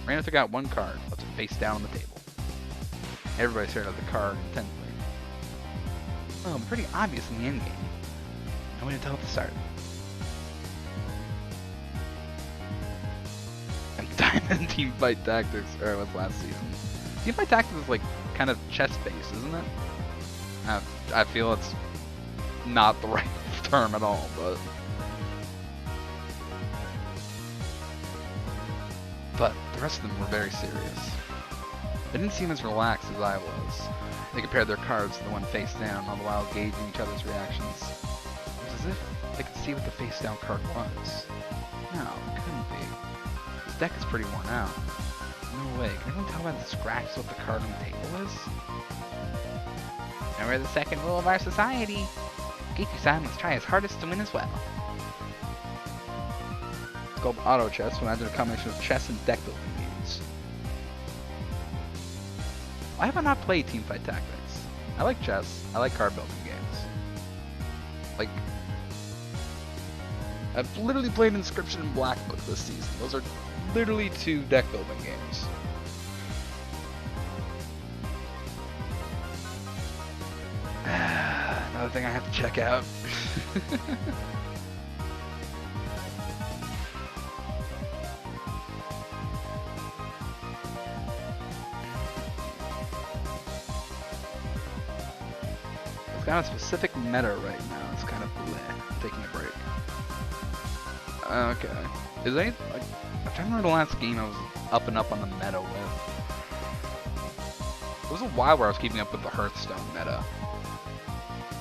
Random took out one card, puts it face down on the table. Everybody stared at the card intently. Oh, pretty obvious in the endgame. No way to tell at the start. And Diamond Teamfight Tactics, or what's last season? Teamfight Tactics is like kind of chess-based, isn't it? I feel it's not the right term at all, but the rest of them were very serious. They didn't seem as relaxed as I was. They compared their cards to the one face down, all the while gauging each other's reactions. It was as if they could see what the face down card was. No, it couldn't be. This deck is pretty worn out. No way, can anyone tell by the scratches what the card on the table is? Remember the second rule of our society. Kichi-san must try his hardest to win as well. It's called auto chess, so imagine a combination of chess and deck building games. I have not played Teamfight Tactics. I like chess. I like card building games. Like, I've literally played Inscription and Black Book this season. Those are literally 2 deck building games. Another thing I have to check out. It's got a specific meta right now. It's kind of bleh. I'm taking a break. Okay. Is there any, like, I'm trying to remember the last game I was up and up on the meta with. It was a while where I was keeping up with the Hearthstone meta.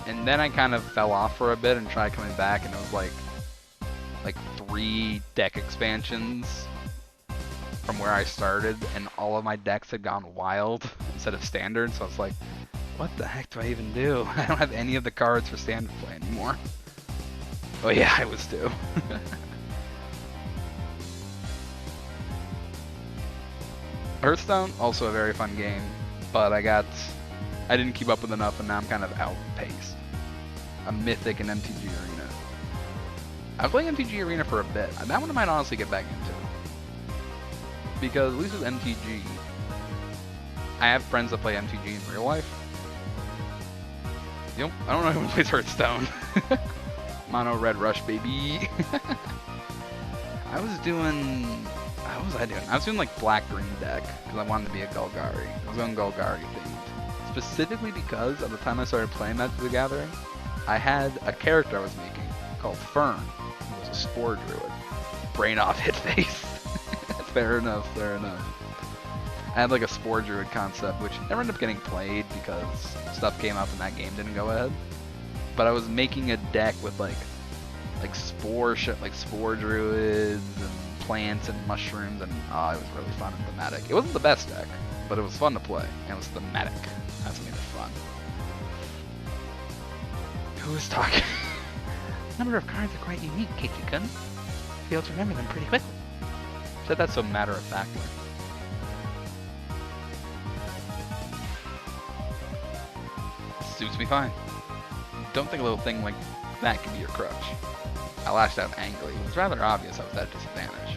And then I kind of fell off for a bit and tried coming back, and it was like 3 deck expansions from where I started, and all of my decks had gone wild instead of standard, so I was like, what the heck do I even do? I don't have any of the cards for standard play anymore. Oh yeah, I was too. Hearthstone, also a very fun game, but I didn't keep up with enough, and now I'm kind of outpaced. A Mythic and MTG Arena. I've played MTG Arena for a bit. That one I might honestly get back into. Because at least with MTG, I have friends that play MTG in real life. I don't know who plays Hearthstone. Mono Red Rush, baby. What was I doing? I was doing like black-green deck, because I wanted to be a Golgari. I was going Golgari themed. Specifically because at the time I started playing Magic the Gathering, I had a character I was making called Fern, who was a Spore Druid. Brain off, hit face. Fair enough, fair enough. I had like a Spore Druid concept, which never ended up getting played because stuff came up and that game didn't go ahead. But I was making a deck with like Spore Druids and plants and mushrooms, and it was really fun and thematic. It wasn't the best deck, but it was fun to play, and it was thematic. That's what made it fun. Who is talking? The number of cards are quite unique, Kichi-kun. You'll be able to remember them pretty quickly. Said that so matter-of-factly. Suits me fine. Don't think a little thing like that can be your crutch. I lashed out angrily. It was rather obvious I was at a disadvantage.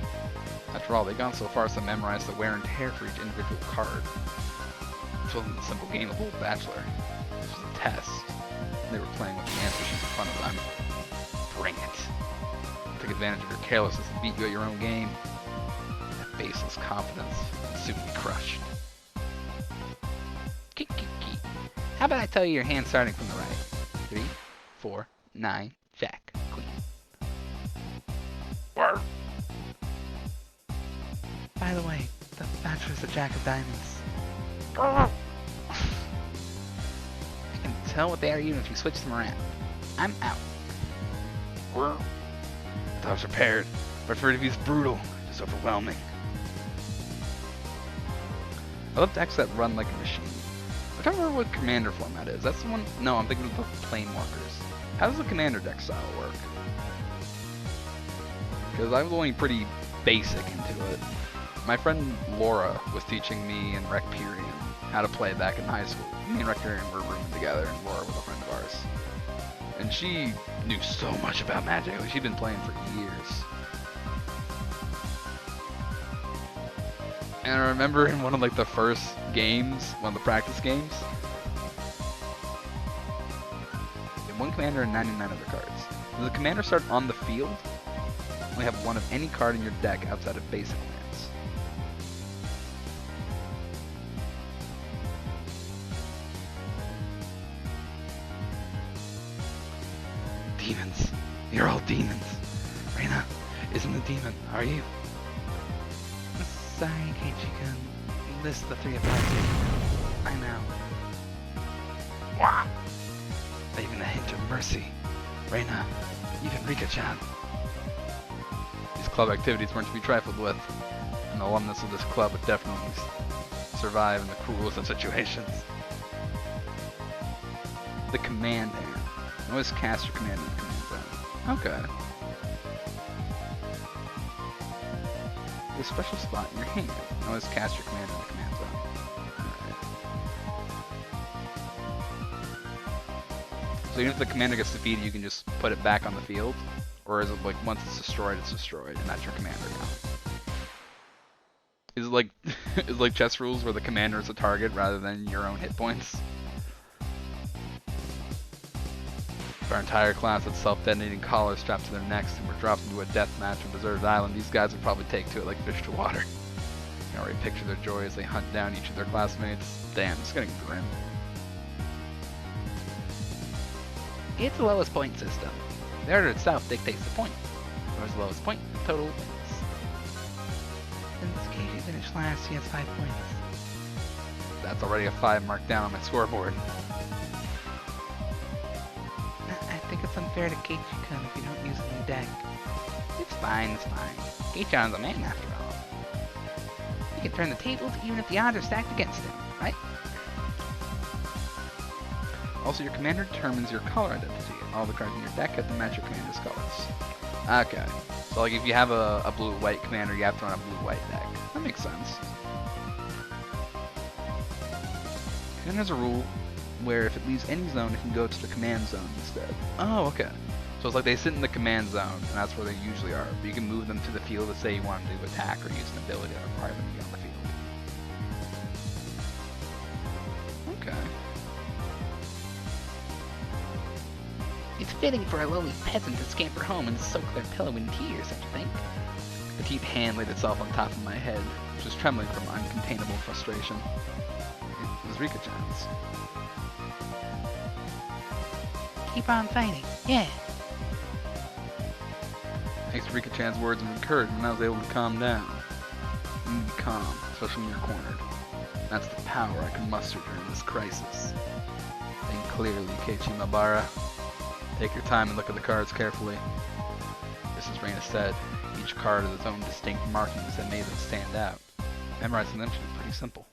After all, they'd gone so far as to memorize the wear and tear for each individual card. This wasn't a simple game of Old Bachelor. This was a test. They were playing with the answer sheets in front of them. Bring it. Took advantage of your carelessness and beat you at your own game. That baseless confidence would soon be crushed. Kiki. How about I tell you your hand starting from the right? 3, 4, 9, Jack, Queen. Word. By the way, the Bachelor's a Jack of Diamonds. I can tell what they are even if you switch them around. I'm out. I thought I was prepared, but for it to be this brutal, just overwhelming. I love decks that run like a machine. I can't remember what commander format is. That's the one? No, I'm thinking of the Planewalkers. How does the commander deck style work? Because I was only pretty basic into it. My friend Laura was teaching me and Recperion how to play back in high school. Me and Recperion were rooming together, and Laura was a friend of ours. And she knew so much about Magic. Like, she'd been playing for years. And I remember in one of like the first games, one of the practice games, you have one commander and 99 other cards. Does the commander start on the field? Only have one of any card in your deck outside of basic lands. Demons. You're all demons. Reina isn't a demon, are you? Sorry, Kichi-kun. This is the 3 of Hearts. I'm out. Wah! Not even a hint of mercy. Reina, even Rika-chan. These club activities weren't to be trifled with. An alumnus of this club would definitely survive in the cruelest of situations. the command hand. Always cast your command in the command zone. Okay. There's a special spot in your hand. Always cast your command in the command zone. Alright. So even if the commander gets defeated, you can just put it back on the field? Or is it like once it's destroyed, and that's your commander now? Is it like is it like chess rules where the commander is a target rather than your own hit points? If our entire class had self-detonating collars strapped to their necks and were dropped into a death match on deserted island, these guys would probably take to it like fish to water. You can already picture their joy as they hunt down each of their classmates. Damn, it's getting grim. It's the lowest point system. The order itself dictates the point. Whoever's the lowest point, the total wins. Since Casey finished last, he has 5 points. That's already a 5 marked down on my scoreboard. I think it's unfair to Keiichi-kun if you don't use a new deck. It's fine, it's fine. Keiichi-kun's a man after all. He can turn the tables even if the odds are stacked against him, right? Also, your commander determines your color identity. All the cards in your deck have to match your commander's colors. Okay. So like if you have a blue-white commander, you have to run a blue-white deck. That makes sense. And then there's a rule where if it leaves any zone, it can go to the command zone instead. Oh, okay. So it's like they sit in the command zone, and that's where they usually are. But you can move them to the field to say you want them to attack or use an ability that requires them to be on the field. Okay. It's fitting for a lowly peasant to scamper home and soak their pillow in tears, don't you think? The petite hand laid itself on top of my head, which was trembling from uncontainable frustration. It was Rika-chan's. Keep on fighting, yeah. Thanks to Rika-chan's words of encouragement, I was able to calm down. You need to be calm, especially when you're cornered. That's the power I can muster during this crisis. Think clearly, Keiichi Mabara. Take your time and look at the cards carefully. Just as Reina said, each card has its own distinct markings that made them stand out. Memorizing them should be pretty simple.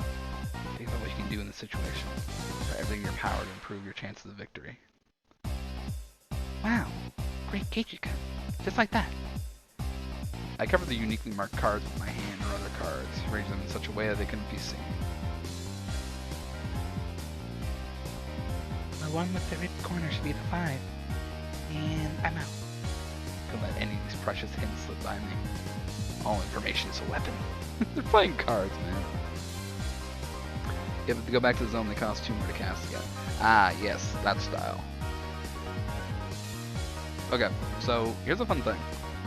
Think about what you can do in this situation. Try everything in your power to improve your chances of victory. Wow, great Keiichi-kun. Just like that. I covered the uniquely marked cards with my hand or other cards, arranged them in such a way that they couldn't be seen. The one with the red corner should be the 5. And I'm out. Couldn't let any of these precious hints slip by me. All information is a weapon. They're playing cards, man. Yeah, but to go back to the zone, they cost 2 more to cast again. Ah, yes, that style. Okay, so here's a fun thing.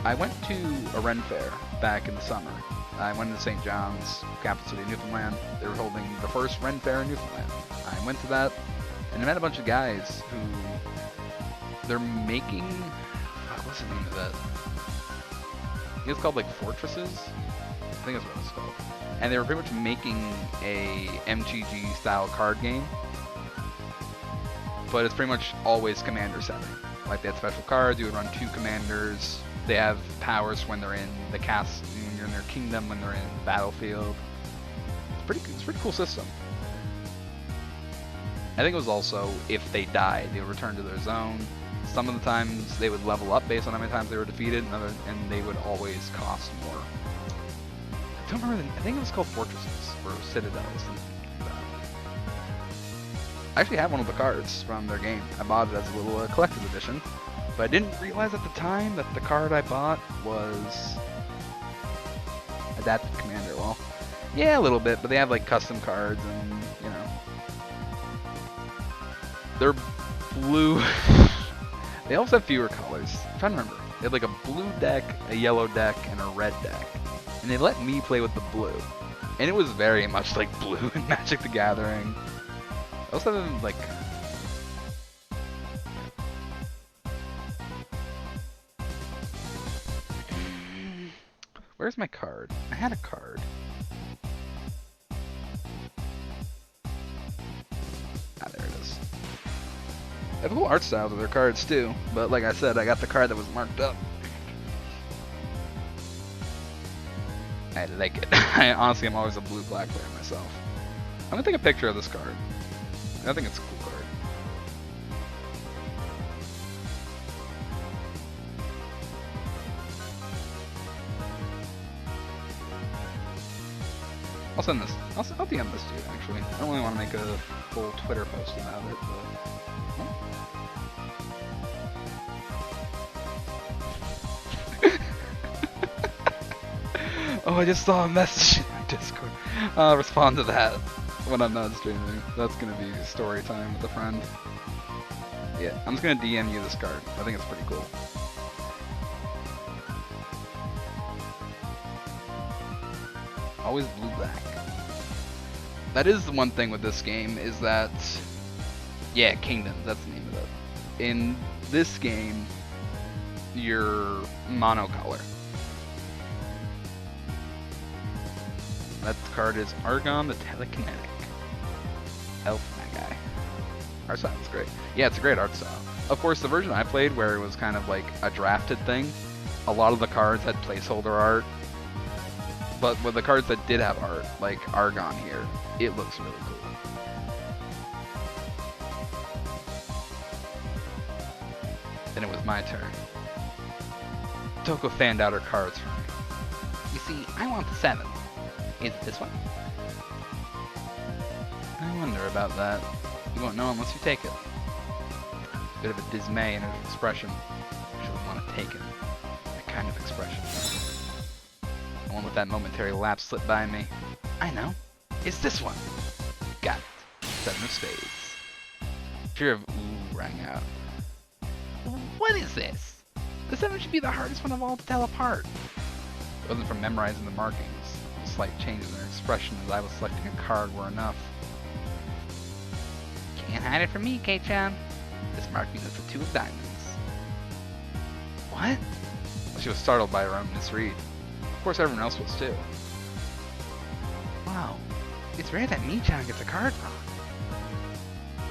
I went to a Ren Fair back in the summer. I went to St. John's, capital city of Newfoundland. They were holding the first Ren Fair in Newfoundland. I went to that, and I met a bunch of guys who... They're making... What's the name of that? I think it's called like Fortresses? I think that's what it's called. And they were pretty much making a MTG style card game. But it's pretty much always commander setting. Like they had special cards, you would run 2 commanders. They have powers when they're in the cast, when you're in their kingdom, when they're in the battlefield. It's a pretty cool system. I think it was also, if they died, they would return to their zone. Some of the times they would level up based on how many times they were defeated, and they would always cost more. I don't remember, I think it was called Fortresses, or Citadels, something like that. I actually have one of the cards from their game. I bought it as a little collector's edition, but I didn't realize at the time that the card I bought was adapted to Commander. Well, yeah, a little bit, but they have like custom cards and, you know. They're blue. They also have fewer colors. I'm trying to remember. They had like a blue deck, a yellow deck, and a red deck. And they let me play with the blue. And it was very much like blue in Magic the Gathering. I also have like... Where's my card? I had a card. Ah, there it is. They have cool art styles of their cards too, but like I said, I got the card that was marked up. I like it. Honestly, I'm always a blue-black player myself. I'm gonna take a picture of this card. I think it's a cool card. I'll send this. I'll DM this to you, actually. I don't really want to make a full Twitter post about it, but... Oh, I just saw a message in my Discord. I'll respond to that when I'm not streaming. That's gonna be story time with a friend. Yeah, I'm just gonna DM you this card. I think it's pretty cool. Always blue black. That is the one thing with this game, is that, yeah, Kingdoms, that's the name of it. In this game, you're monocolor. That card is Argon the Telekinetic. Elf that guy. Art style is great. Yeah, it's a great art style. Of course, the version I played, where it was kind of like a drafted thing, a lot of the cards had placeholder art. But with the cards that did have art, like Argon here, it looks really cool. Then it was my turn. Toko fanned out her cards for me. You see, I want the 7. Is it this one? I wonder about that. You won't know unless you take it. Bit of a dismay in her expression. She'll want to take it. That kind of expression. I won't let that momentary lapse slip by me. I know. It's this one. Got it. 7 of spades. Fear of ooh rang out. What is this? The 7 should be the hardest one of all to tell apart. It wasn't from memorizing the markings. A slight changes in her expression as I was selecting a card were enough. Can't hide it from me, Kei-chan. This marking is the 2 of diamonds. What? She was startled by her own misread. Of course everyone else was too. Wow. It's rare that Mi-chan gets a card wrong.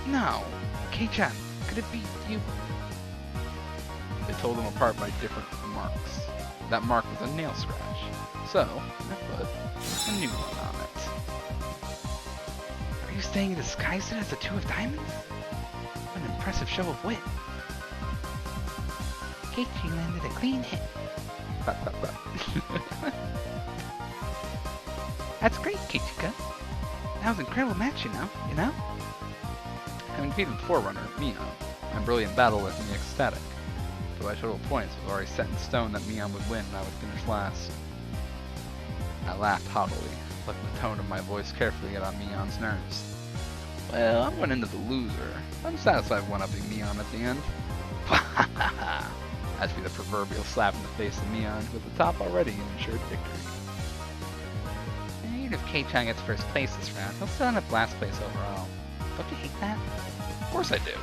No. Kei-chan, could it be you? They told them apart by different marks. That mark was a nail scratch. So, I put a new one on it. Are you saying you disguised it as the 2 of diamonds? What an impressive show of wit. Keiichi landed a clean hit. Clap, clap, clap. That's great, Keiichika. That was an incredible match, you know? Having defeated the Forerunner, Mion, my brilliant battle left me ecstatic. For by total points, it was already set in stone that Mion would win and I would finish last. I laughed haughtily, letting the tone of my voice carefully get on Mion's nerves. Well, I went into the loser. I'm satisfied one-upping Mion at the end. As for the proverbial slap in the face of Mion, with the top already an ensured victory. And even if Kei-chan gets first place this round, he'll still end up last place overall. Don't you hate that? Of course I do.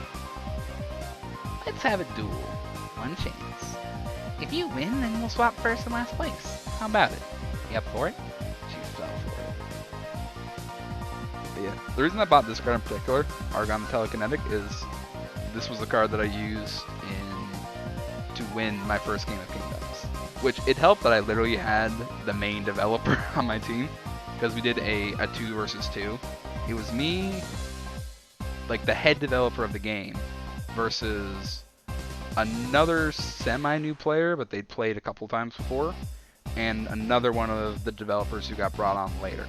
Let's have a duel. One chance. If you win, then we'll swap first and last place. How about it? You up for it? She fell for it. But yeah, the reason I bought this card in particular, Argon the Telekinetic, is this was the card that I used to win my first game of Kingdoms. Which, it helped that I literally had the main developer on my team, because we did a 2 versus 2. It was me, like the head developer of the game, versus another semi-new player, but they'd played a couple times before, and another one of the developers who got brought on later.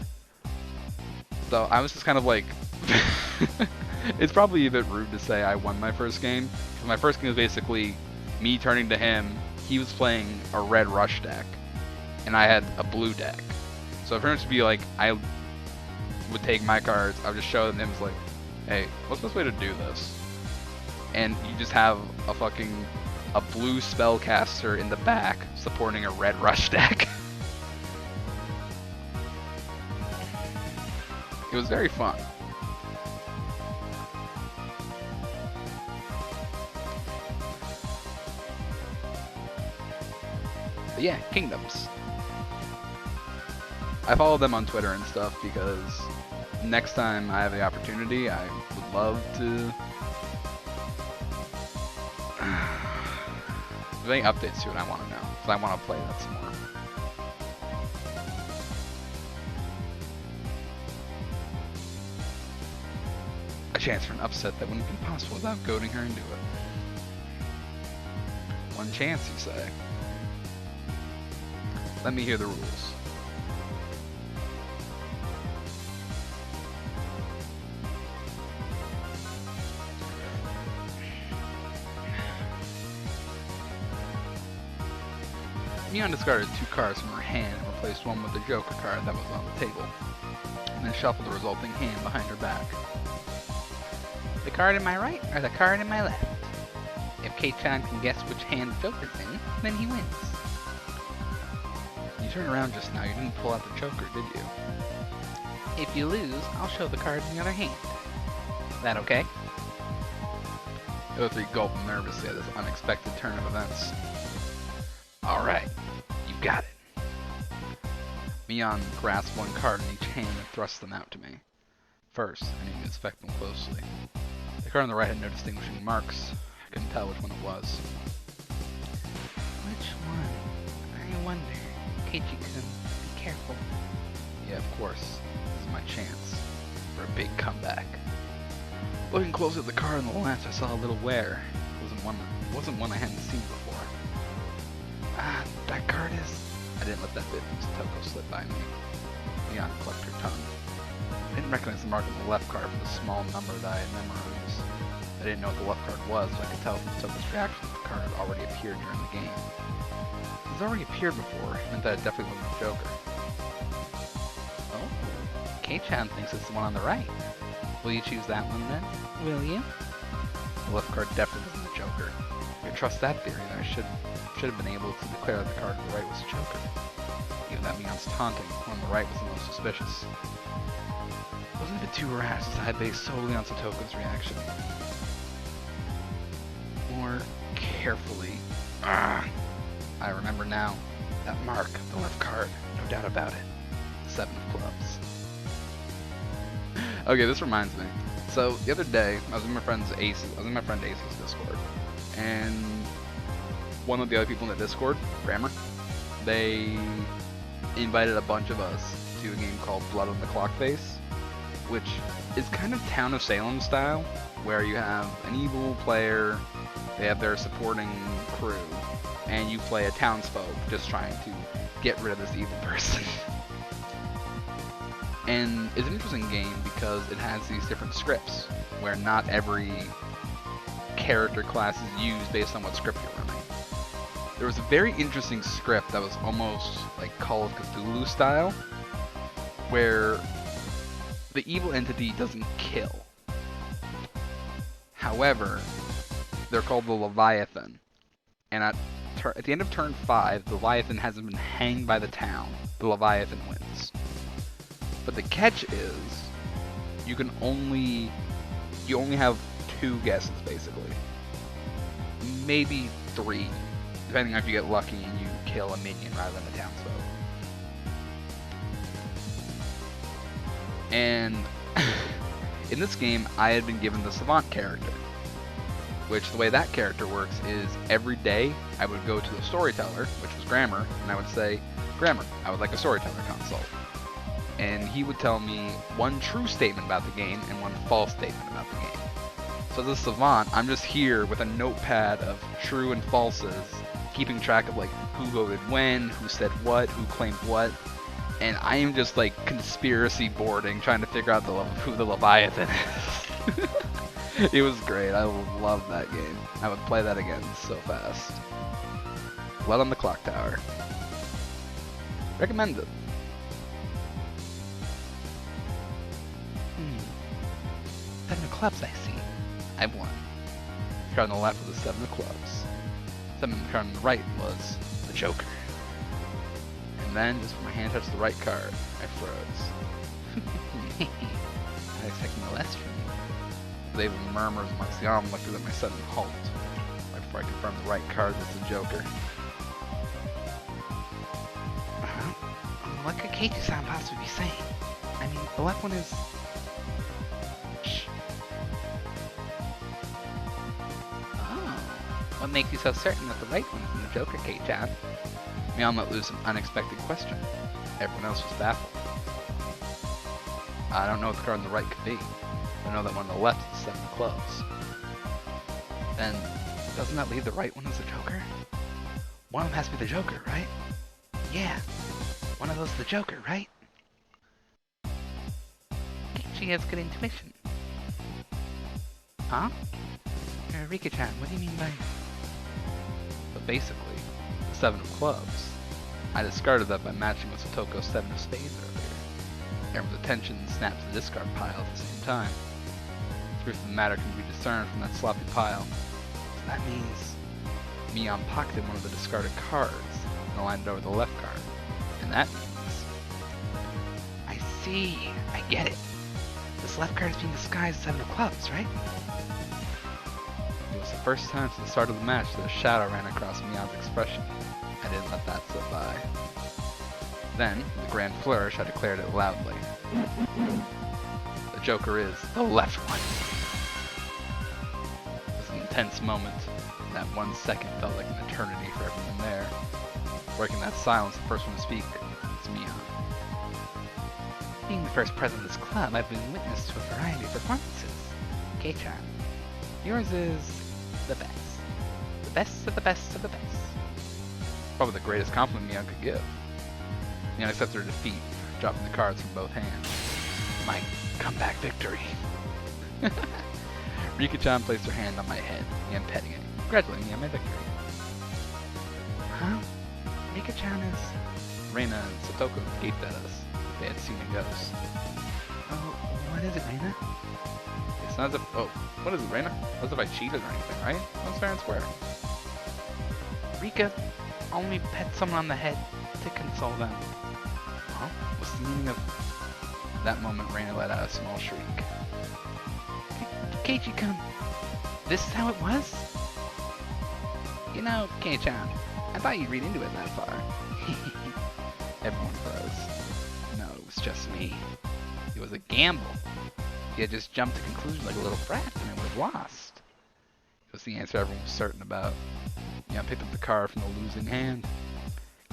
So I was just kind of like, it's probably a bit rude to say I won my first game. My first game was basically me turning to him. He was playing a red rush deck, and I had a blue deck. So for him to be like, I would take my cards, I would just show them, and it was like, hey, what's the best way to do this? And you just have a blue spellcaster in the back supporting a red rush deck. It was very fun. But yeah, Kingdoms. I follow them on Twitter and stuff because next time I have the opportunity, I would love to... If any updates to it, I want to know, because I want to play that some more. A chance for an upset that wouldn't be possible without goading her into it. One chance, you say? Let me hear the rules. Mion discarded 2 cards from her hand and replaced one with the Joker card that was on the table, and then shuffled the resulting hand behind her back. The card in my right or the card in my left? If Kei-chan can guess which hand the Joker's in, then he wins. You turned around just now, you didn't pull out the Joker, did you? If you lose, I'll show the card in the other hand. That okay? The other 3 gulped nervously at this unexpected turn of events. Alright, you got it. Mion grasped 1 card in each hand and thrust them out to me. First, I need to inspect them closely. The card on the right had no distinguishing marks. I couldn't tell which one it was. Which one? I wonder. Keiichi-kun, be careful. Yeah, of course. This is my chance for a big comeback. Looking closely at the card on the left, I saw a little wear. It wasn't one I hadn't seen before. Ah, that card is... I didn't let that bit from Satoko slip by me. Mion clucked her tongue. I didn't recognize the mark on the left card for the small number that I had memorized. I didn't know what the left card was, but I could tell from Satoko's reaction that the card had already appeared during the game. It's already appeared before, it meant that it definitely wasn't the Joker. Oh, Kei-chan thinks it's the one on the right. Will you choose that one then? Will you? The left card definitely wasn't the Joker. If I trust that theory, then I should have been able to declare that the card on the right was the Joker. Even that Mion's taunting, the one on the right was the most suspicious. It wasn't a bit too rash as I based solely on Satoko's reaction. More carefully. I remember now. That mark, the left card, no doubt about it. 7 of clubs. Okay, this reminds me. So the other day, I was in my friend Ace's Discord, and one of the other people in the Discord, Grammar, they invited a bunch of us to a game called Blood on the Clockface, which is kind of Town of Salem style, where you have an evil player, they have their supporting crew, and you play a townsfolk just trying to get rid of this evil person. And it's an interesting game because it has these different scripts, where not every character class is used based on what script you're running. There was a very interesting script that was almost like Call of Cthulhu style, where the evil entity doesn't kill. However, they're called the Leviathan, and at the end of turn 5, the Leviathan hasn't been hanged by the town. The Leviathan wins. But the catch is, you only have 2 guesses basically. Maybe 3, depending on if you get lucky and you kill a minion rather than a townsfolk. And in this game, I had been given the Savant character, which the way that character works is every day I would go to the storyteller, which was Grammar, and I would say, Grammar, I would like a storyteller consult. And he would tell me 1 true statement about the game and 1 false statement about the game. So as a savant, I'm just here with a notepad of true and falses, keeping track of like who voted when, who said what, who claimed what, and I am just like conspiracy boarding, trying to figure out who the Leviathan is. It was great. I loved that game. I would play that again so fast. Blood on the Clock Tower. Recommend it. 7 of clubs, I see. I won. The card on the left was the 7 of clubs. The card on the right was the Joker. And then, just when my hand touched the right card, I froze. Not expecting no less from you. They have murmurs amongst the onlookers at my sudden halt, right before I confirmed the right card was the Joker. What could Keiichi-san possibly be saying? I mean, the left one is... What makes you so certain that the right one is in the Joker, Kei-chan? Mion let loose an unexpected question. Everyone else was baffled. I don't know what the card on the right could be. I know that one on the left is the 7 of clubs. Then, doesn't that leave the right one as the Joker? One of them has to be the Joker, right? Yeah, one of those is the Joker, right? Keiichi has good intuition. Huh? Rika-chan, what do you mean by... But basically, the 7 of clubs I discarded that by matching with Sotoko's 7 of spades earlier. Everyone's attention snapped to the discard pile at the same time. The truth of the matter can be discerned from that sloppy pile. So that means Mion pocketed one of the discarded cards and aligned it over the left card. And that means... I see. I get it. This left card is being disguised as 7 of clubs, right? It was the first time since the start of the match that a shadow ran across Mion's expression. I didn't let that slip by. Then, with a grand flourish, I declared it loudly. The Joker is the left one. It was an intense moment. That 1 second felt like an eternity for everyone there. Breaking that silence, the first one to speak was Mion. Being the first president of this club, I've been witness to a variety of performances. Kei-chan, yours is the best. The best of the best of the best. Probably the greatest compliment Mion could give. Mion accepted her defeat, dropping the cards from both hands. My comeback victory. Rika-chan placed her hand on my head, and petting it, congratulating me on my victory. Huh? Rika-chan is... Reina and Satoko gaped at us. They had seen a ghost. Oh, what is it, Reina? It's not as if... Oh, what is it, Reina? Not as if I cheated or anything, right? That's fair and square. Rika only pet someone on the head to console them. Huh? What's the meaning of... That moment, Reina let out a small shriek. Keiichi-kun, this is how it was? You know, Kei-chan, I thought you'd read into it that far. Everyone froze. No, it was just me. It was a gamble. He had just jumped to conclusions like a little brat and I would have lost. It was the answer everyone was certain about. I picked up the card from the losing hand.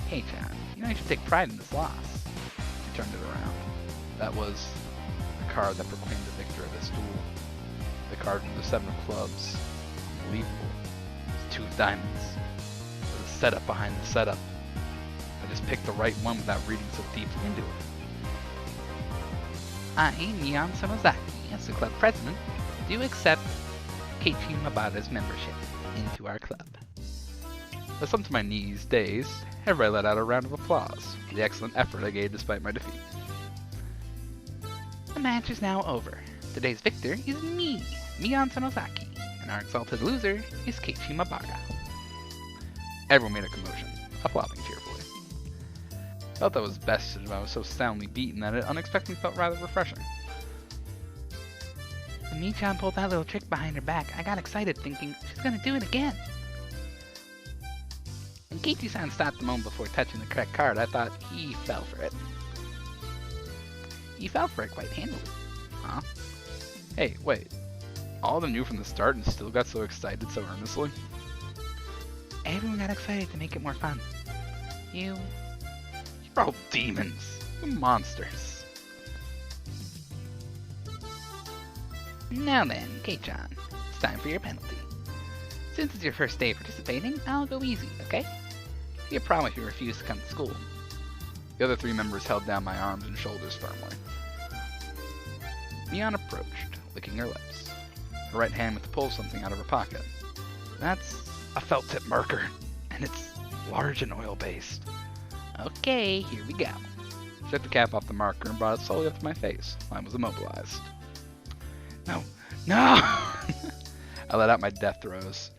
Kei-chan, you know you should take pride in this loss. She turned it around. That was the card that proclaimed the victor of this duel. The card from the 7 of clubs. Unbelievable. It was 2 of diamonds. There was a setup behind the setup. I just picked the right one without reading so deeply into it. I, Mion Sonozaki, as the club president, do accept Keiichi Mabata's membership into our club. I slumped to my knees, dazed. Everybody let out a round of applause for the excellent effort I gave despite my defeat. The match is now over. Today's victor is me, Mion Sonozaki, and our exalted loser is Keiichi Mabata. Everyone made a commotion, applauding cheerfully. I felt I was bested, but I was so soundly beaten that it unexpectedly felt rather refreshing. When Mi-chan pulled that little trick behind her back, I got excited thinking she's gonna do it again. When Keiichi-san stopped a moment before touching the correct card, I thought he fell for it. He fell for it quite handily. Huh? Hey, wait. All of them knew from the start and still got so excited so earnestly? Everyone got excited to make it more fun. You're all demons. You're monsters. Now then, Kei-chan, it's time for your penalty. Since it's your first day participating, I'll go easy, okay? You promise you refuse to come to school. The other 3 members held down my arms and shoulders firmly. Mion approached, licking her lips. Her right hand went to pull something out of her pocket. That's a felt tip marker, and it's large and oil-based. Okay, here we go. She took the cap off the marker and brought it slowly up to my face. Mine was immobilized. No! No! I let out my death throes.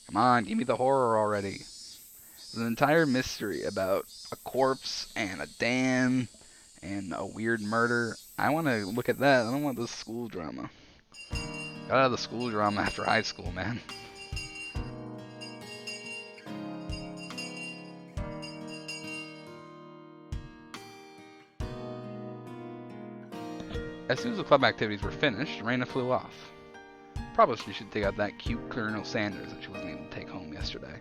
Come on, give me the horror already. There's an entire mystery about a corpse and a dam and a weird murder. I want to look at that. I don't want this school drama. Got out of the school drama after high school, man. As soon as the club activities were finished, Reina flew off. Probably she should dig out that cute Colonel Sanders that she wasn't able to take home yesterday.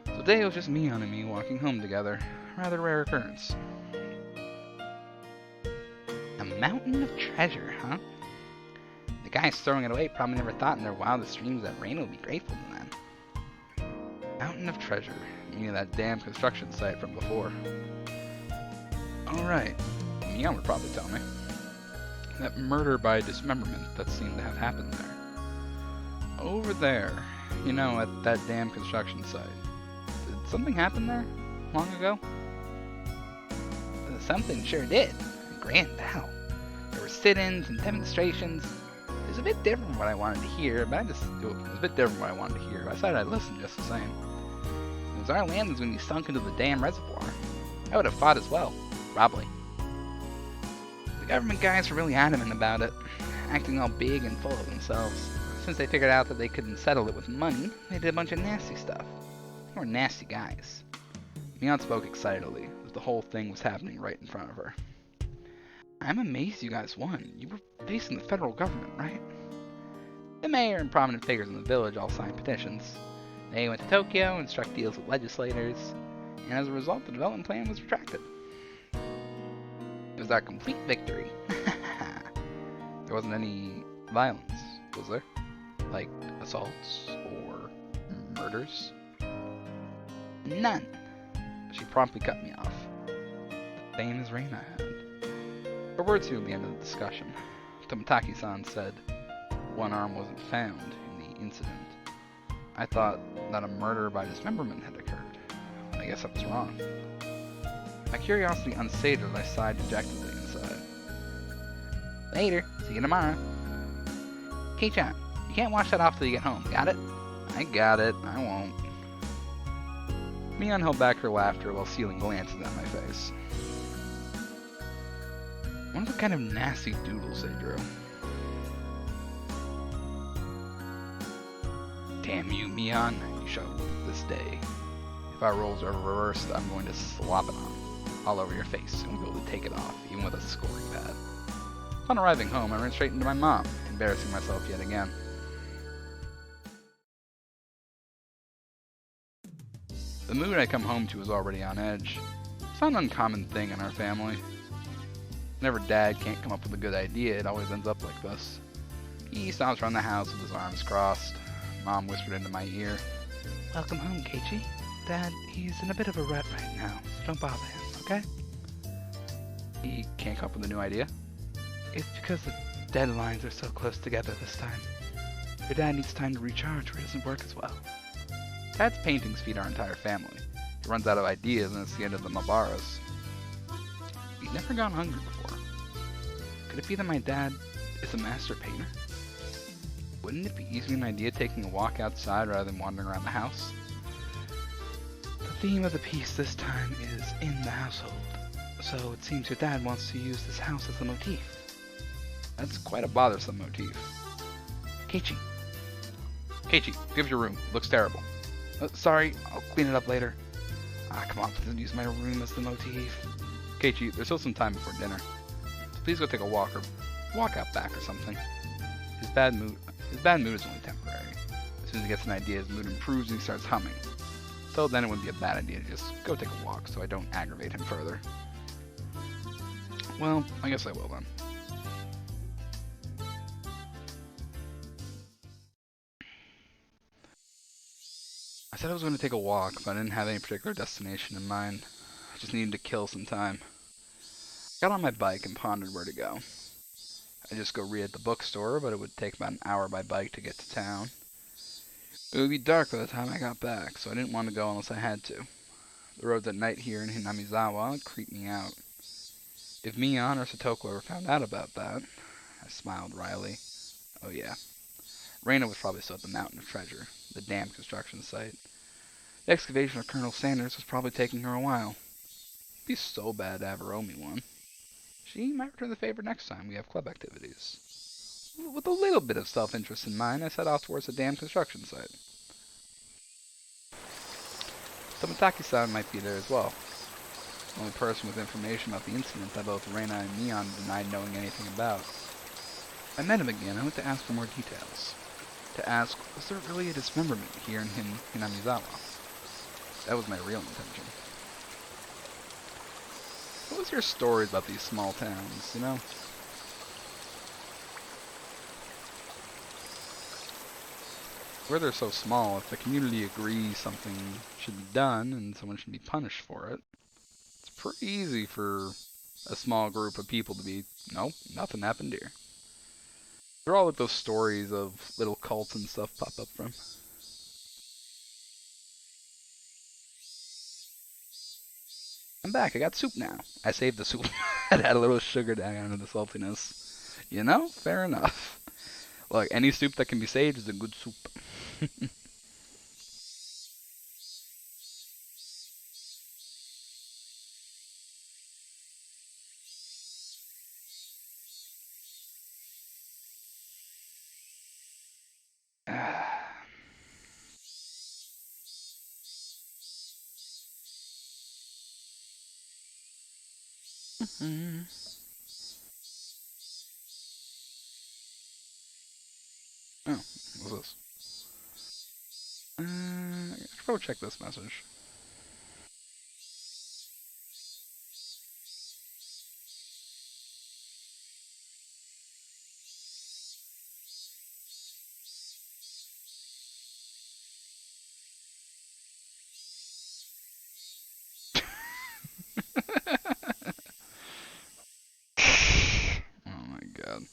So today it was just Mion and me walking home together. Rather rare occurrence. A mountain of treasure, huh? The guys throwing it away probably never thought in their wildest dreams that Reina would be grateful to them. Mountain of treasure, meaning that damn construction site from before. Alright, Mion would probably tell me. That murder by dismemberment that seemed to have happened there. Over there, you know, at that damn construction site. Did something happen there long ago? Something sure did. A grand battle. There were sit-ins and demonstrations. It was a bit different from what I wanted to hear, but it was a bit different from what I wanted to hear. I decided I'd listen just the same. It was our land was going to be sunk into the damn reservoir. I would have fought as well, probably. The government guys were really adamant about it, acting all big and full of themselves. Since they figured out that they couldn't settle it with money, they did a bunch of nasty stuff. They were nasty guys. Mion spoke excitedly, as the whole thing was happening right in front of her. I'm amazed you guys won. You were facing the federal government, right? The mayor and prominent figures in the village all signed petitions. They went to Tokyo and struck deals with legislators, and as a result, the development plan was retracted. It was our complete victory. There wasn't any violence, was there? Like assaults or murders? None. She promptly cut me off. The famous Reina had. Her words sealed the end of the discussion. Toмотaki-san said one arm wasn't found in the incident. I thought that a murder by dismemberment had occurred. I guess I was wrong. My curiosity unsated, I sighed dejectedly inside. Later. See you tomorrow. Kei-chan, you can't wash that off till you get home. Got it? I got it. I won't. Mion held back her laughter while stealing glances at my face. I wonder what kind of nasty doodles they drew. Damn you, Mion. You shall rue this day. If our roles are reversed, I'm going to slop it on. All over your face. You won't be able to take it off, even with a scoring pad. Upon arriving home, I ran straight into my mom, embarrassing myself yet again. The mood I come home to is already on edge. It's not an uncommon thing in our family. Whenever Dad can't come up with a good idea, it always ends up like this. He stomps around the house with his arms crossed. Mom whispered into my ear, Welcome home, Keiichi. Dad, he's in a bit of a rut right now, so don't bother him, okay? He can't come up with a new idea? It's because the deadlines are so close together this time. Your dad needs time to recharge or it doesn't work as well. Dad's paintings feed our entire family. He runs out of ideas and it's the end of the Mabaras. He's never gone hungry before. Could it be that my dad is a master painter? Wouldn't it be easier an idea taking a walk outside rather than wandering around the house? The theme of the piece this time is in the household, so it seems your dad wants to use this house as a motif. That's quite a bothersome motif. Keiichi, give your room. Looks terrible. Sorry, I'll clean it up later. Come on, please use my room as the motif. Keiichi, there's still some time before dinner. So please go take a walk or walk out back or something. His bad mood is only temporary. As soon as he gets an idea, his mood improves and he starts humming. Till then, it wouldn't be a bad idea to just go take a walk so I don't aggravate him further. Well, I guess I will then. I said I was going to take a walk, but I didn't have any particular destination in mind. I just needed to kill some time. I got on my bike and pondered where to go. I'd just go read at the bookstore, but it would take about an hour by bike to get to town. It would be dark by the time I got back, so I didn't want to go unless I had to. The roads at night here in Hinamizawa creep me out. If Mion or Satoko ever found out about that, I smiled wryly. Oh yeah. Reina was probably still at the Mountain of Treasure, the damn construction site. The excavation of Colonel Sanders was probably taking her a while. It'd be so bad to have her owe me one. She might return the favor next time we have club activities. With a little bit of self-interest in mind, I set off towards the damn construction site. Toмотaki-san might be there as well. The only person with information about the incident that both Reina and Mion denied knowing anything about. I met him again. I went to ask for more details. To ask, was there really a dismemberment here in Hinamizawa? That was my real intention. What was your story about these small towns, you know? Where they're so small, if the community agrees something should be done and someone should be punished for it, it's pretty easy for a small group of people to be, no, nothing happened here. They're all like those stories of little cults and stuff pop up from. I'm back. I got soup now. I saved the soup. I'd add a little sugar to add into the saltiness. You know, fair enough. Look, any soup that can be saved is a good soup. Oh, what's this? I should probably check this message. Oh my god.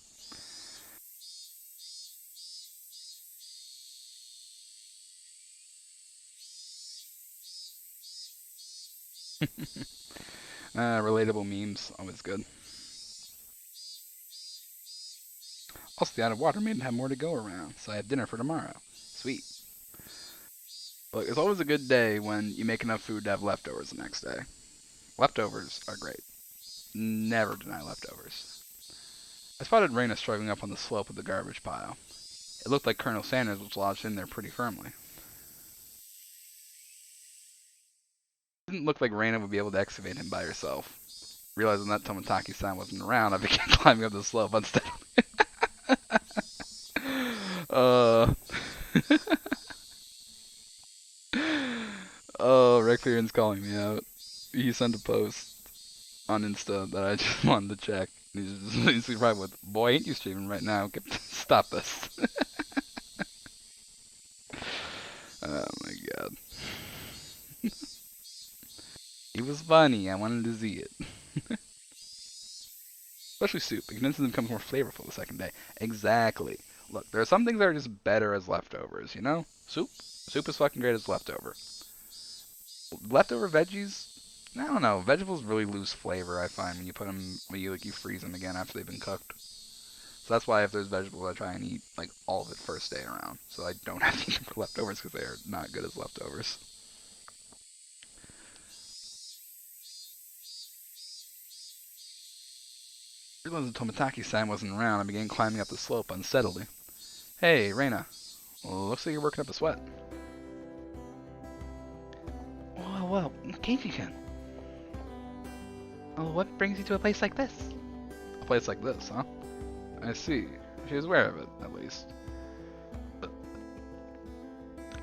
Relatable memes, always good. Also, the out of water made it have more to go around, so I have dinner for tomorrow. Sweet. Look, it's always a good day when you make enough food to have leftovers the next day. Leftovers are great. Never deny leftovers. I spotted Raina struggling up on the slope of the garbage pile. It looked like Colonel Sanders was lodged in there pretty firmly. It didn't look like Raina would be able to excavate him by herself. Realizing that Tomotaki-san wasn't around, I began climbing up the slope unsteadily. uh... Oh, Recrean's calling me out. He sent a post on Insta that I just wanted to check. He's right with, boy, ain't you streaming right now? Stop this. Oh my god. It was funny. I wanted to see it. Especially soup. It instantly becomes more flavorful the second day. Exactly. Look, there are some things that are just better as leftovers, you know? Soup? Soup is fucking great as leftover. Leftover veggies? I don't know. Vegetables really lose flavor, I find, when you put them, when you freeze them again after they've been cooked. So that's why if there's vegetables, I try and eat like all of it first day around, so I don't have to eat them for leftovers because they are not good as leftovers. Realizing Tomotaki-san wasn't around, I began climbing up the slope unsteadily. Hey, Reina. Well, looks like you're working up a sweat. Well, Keiji-kun. Well, what brings you to a place like this? A place like this, huh? I see. She was aware of it, at least.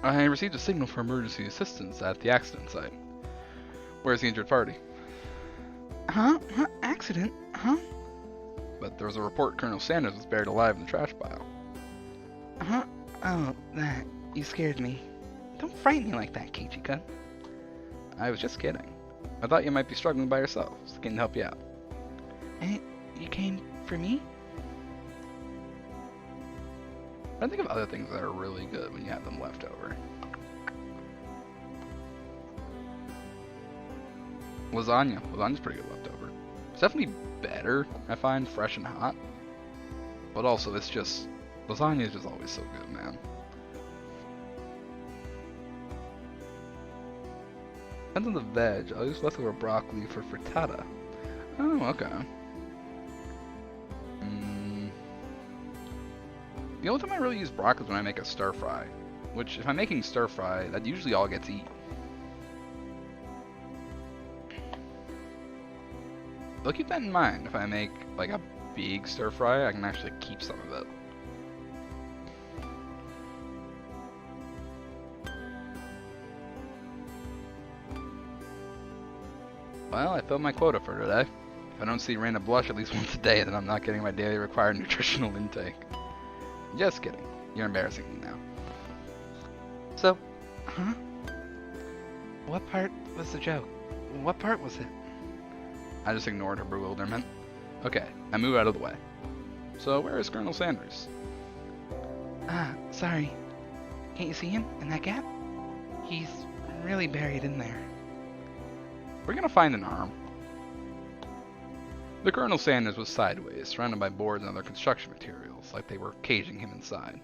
I received a signal for emergency assistance at the accident site. Where's the injured party? Huh? Accident? Huh? But there was a report Colonel Sanders was buried alive in the trash pile. Huh? Oh, that. You scared me. Don't frighten me like that, Keiji-kun. I was just kidding. I thought you might be struggling by yourself, so I can help you out. And you came for me? I think of other things that are really good when you have them left over. Lasagna. Lasagna's pretty good leftover. It's definitely better, I find, fresh and hot. But also, it's just... lasagna is just always so good, man. Depends on the veg. I'll use leftover broccoli for frittata. Oh, okay. The only time I really use broccoli is when I make a stir fry. Which, if I'm making stir fry, that usually all gets eaten. I'll keep that in mind. If I make like a big stir fry, I can actually keep some of it. Well, I filled my quota for today. If I don't see Raina blush at least once a day, then I'm not getting my daily required nutritional intake. Just kidding. You're embarrassing me now. So, huh? What part was the joke? What part was it? I just ignored her bewilderment. Okay, I move out of the way. So where is Colonel Sanders? Sorry. Can't you see him in that gap? He's really buried in there. We're gonna find an arm. The Colonel Sanders was sideways, surrounded by boards and other construction materials, like they were caging him inside.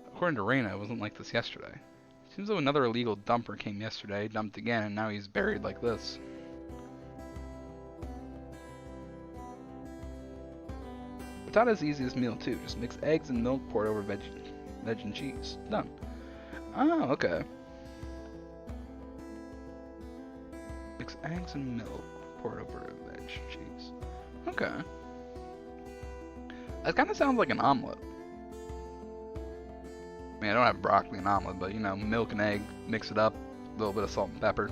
According to Reina, it wasn't like this yesterday. Seems though another illegal dumper came yesterday, dumped again, and now he's buried like this. Potato's the easiest meal too. Just mix eggs and milk, pour it over veg and cheese. Done. Oh, okay. Mix eggs and milk, pour it over veg cheese. Okay. That kind of sounds like an omelet. I mean, I don't have broccoli and omelet, but you know, milk and egg, mix it up, a little bit of salt and pepper.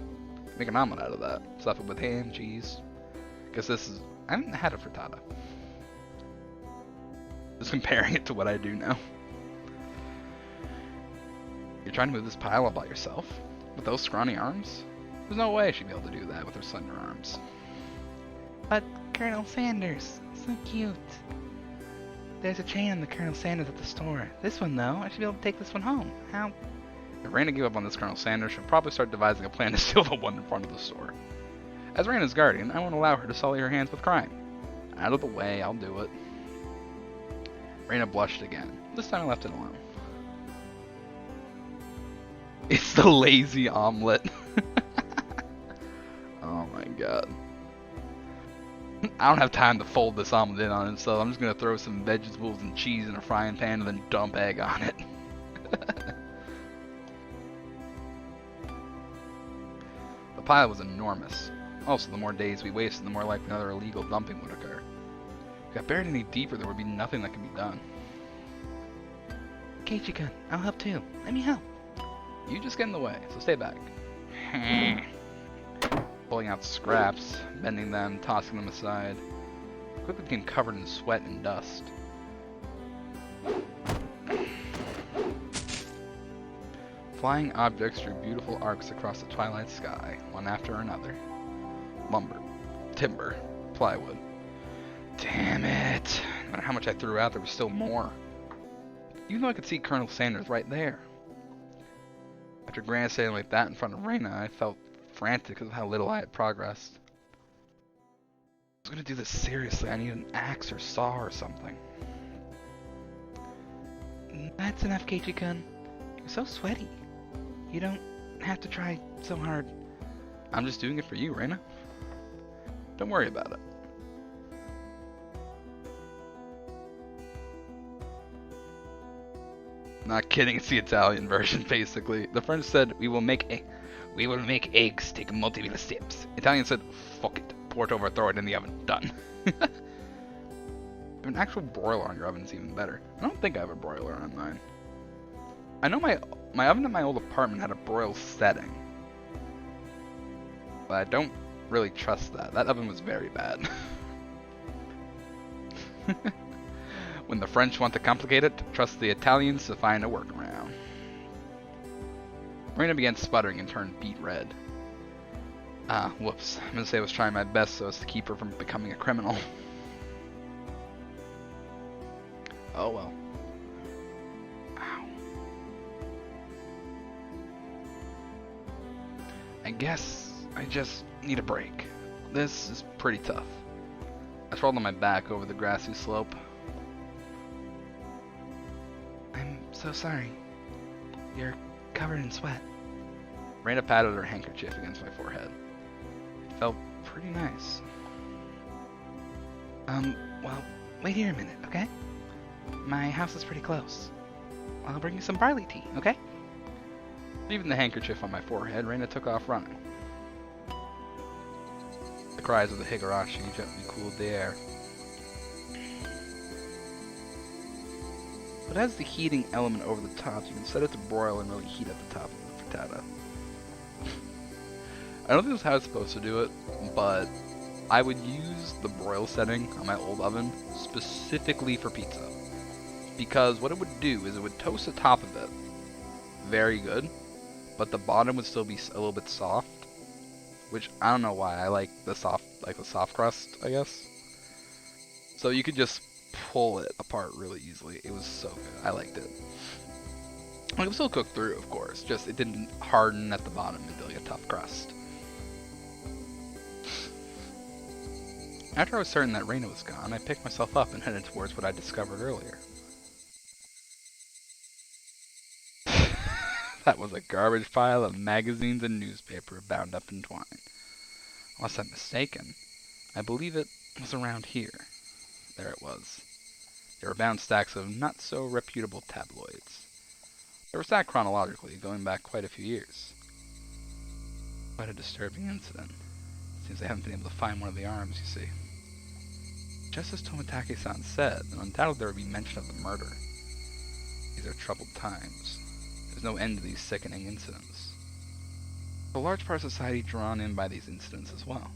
Make an omelet out of that. Stuff it with ham, cheese. Because this is... I haven't had a frittata. Just comparing it to what I do now. You're trying to move this pile all by yourself? With those scrawny arms? There's no way she'd be able to do that with her slender arms. But Colonel Sanders, so cute. There's a chain on the Colonel Sanders at the store. This one, though, I should be able to take this one home. How? If Raina gave up on this Colonel Sanders, she'll probably start devising a plan to steal the one in front of the store. As Raina's guardian, I won't allow her to sully her hands with crime. Out of the way, I'll do it. Raina blushed again. This time I left it alone. It's the lazy omelet. Oh my god. I don't have time to fold this omelet in on it, so I'm just going to throw some vegetables and cheese in a frying pan and then dump egg on it. The pile was enormous. Also, the more days we wasted, the more likely another illegal dumping would occur. If we got buried any deeper, there would be nothing that could be done. Keiichi-kun, I'll help too. Let me help. You just get in the way, so stay back. Pulling out scraps, bending them, tossing them aside. Quickly became covered in sweat and dust. Flying objects drew beautiful arcs across the twilight sky, one after another. Lumber, timber, plywood. Damn it! No matter how much I threw out, there was still more. Even though I could see Colonel Sanders right there. After grandstanding like that in front of Reina, I felt frantic because of how little I had progressed. I was going to do this seriously. I need an axe or saw or something. That's enough, Keiichi-kun. You're so sweaty. You don't have to try so hard. I'm just doing it for you, Reina. Don't worry about it. Not kidding, it's the Italian version, basically. The French said, we will make eggs take multiple steps. Italian said, fuck it, pour it over, throw it in the oven, done. An actual broiler on your oven is even better. I don't think I have a broiler on mine. I know my oven in my old apartment had a broil setting. But I don't really trust that. That oven was very bad. When the French want to complicate it, trust the Italians to find a workaround. Reina began sputtering and turned beet red. Ah, whoops. I'm gonna say I was trying my best so as to keep her from becoming a criminal. Oh well. Ow. I guess I just need a break. This is pretty tough. I crawled on my back over the grassy slope. I'm so sorry. You're covered in sweat. Reina patted her handkerchief against my forehead. It felt pretty nice. Well, wait here a minute, okay? My house is pretty close. I'll bring you some barley tea, okay? Leaving the handkerchief on my forehead, Reina took off running. The cries of the Higurashi gently cooled the air. But as the heating element over the top, you can set it to broil and really heat at the top of the frittata. I don't think that's how it's supposed to do it, but I would use the broil setting on my old oven specifically for pizza. Because what it would do is it would toast the top of it very good, but the bottom would still be a little bit soft, which I don't know why. I like the soft crust, I guess. So you could just pull it apart really easily. It was so good. I liked it. Like, it was still cooked through, of course. Just it didn't harden at the bottom into like a tough crust. After I was certain that Reina was gone, I picked myself up and headed towards what I discovered earlier. That was a garbage pile of magazines and newspaper bound up in twine. Unless I'm mistaken, I believe it was around here. There it was. They were bound stacks of not-so-reputable tabloids. They were stacked chronologically, going back quite a few years. Quite a disturbing incident. Seems they haven't been able to find one of the arms, you see. Just as Tomitake-san said, then undoubtedly there would be mention of the murder. These are troubled times. There's no end to these sickening incidents. A large part of society drawn in by these incidents as well.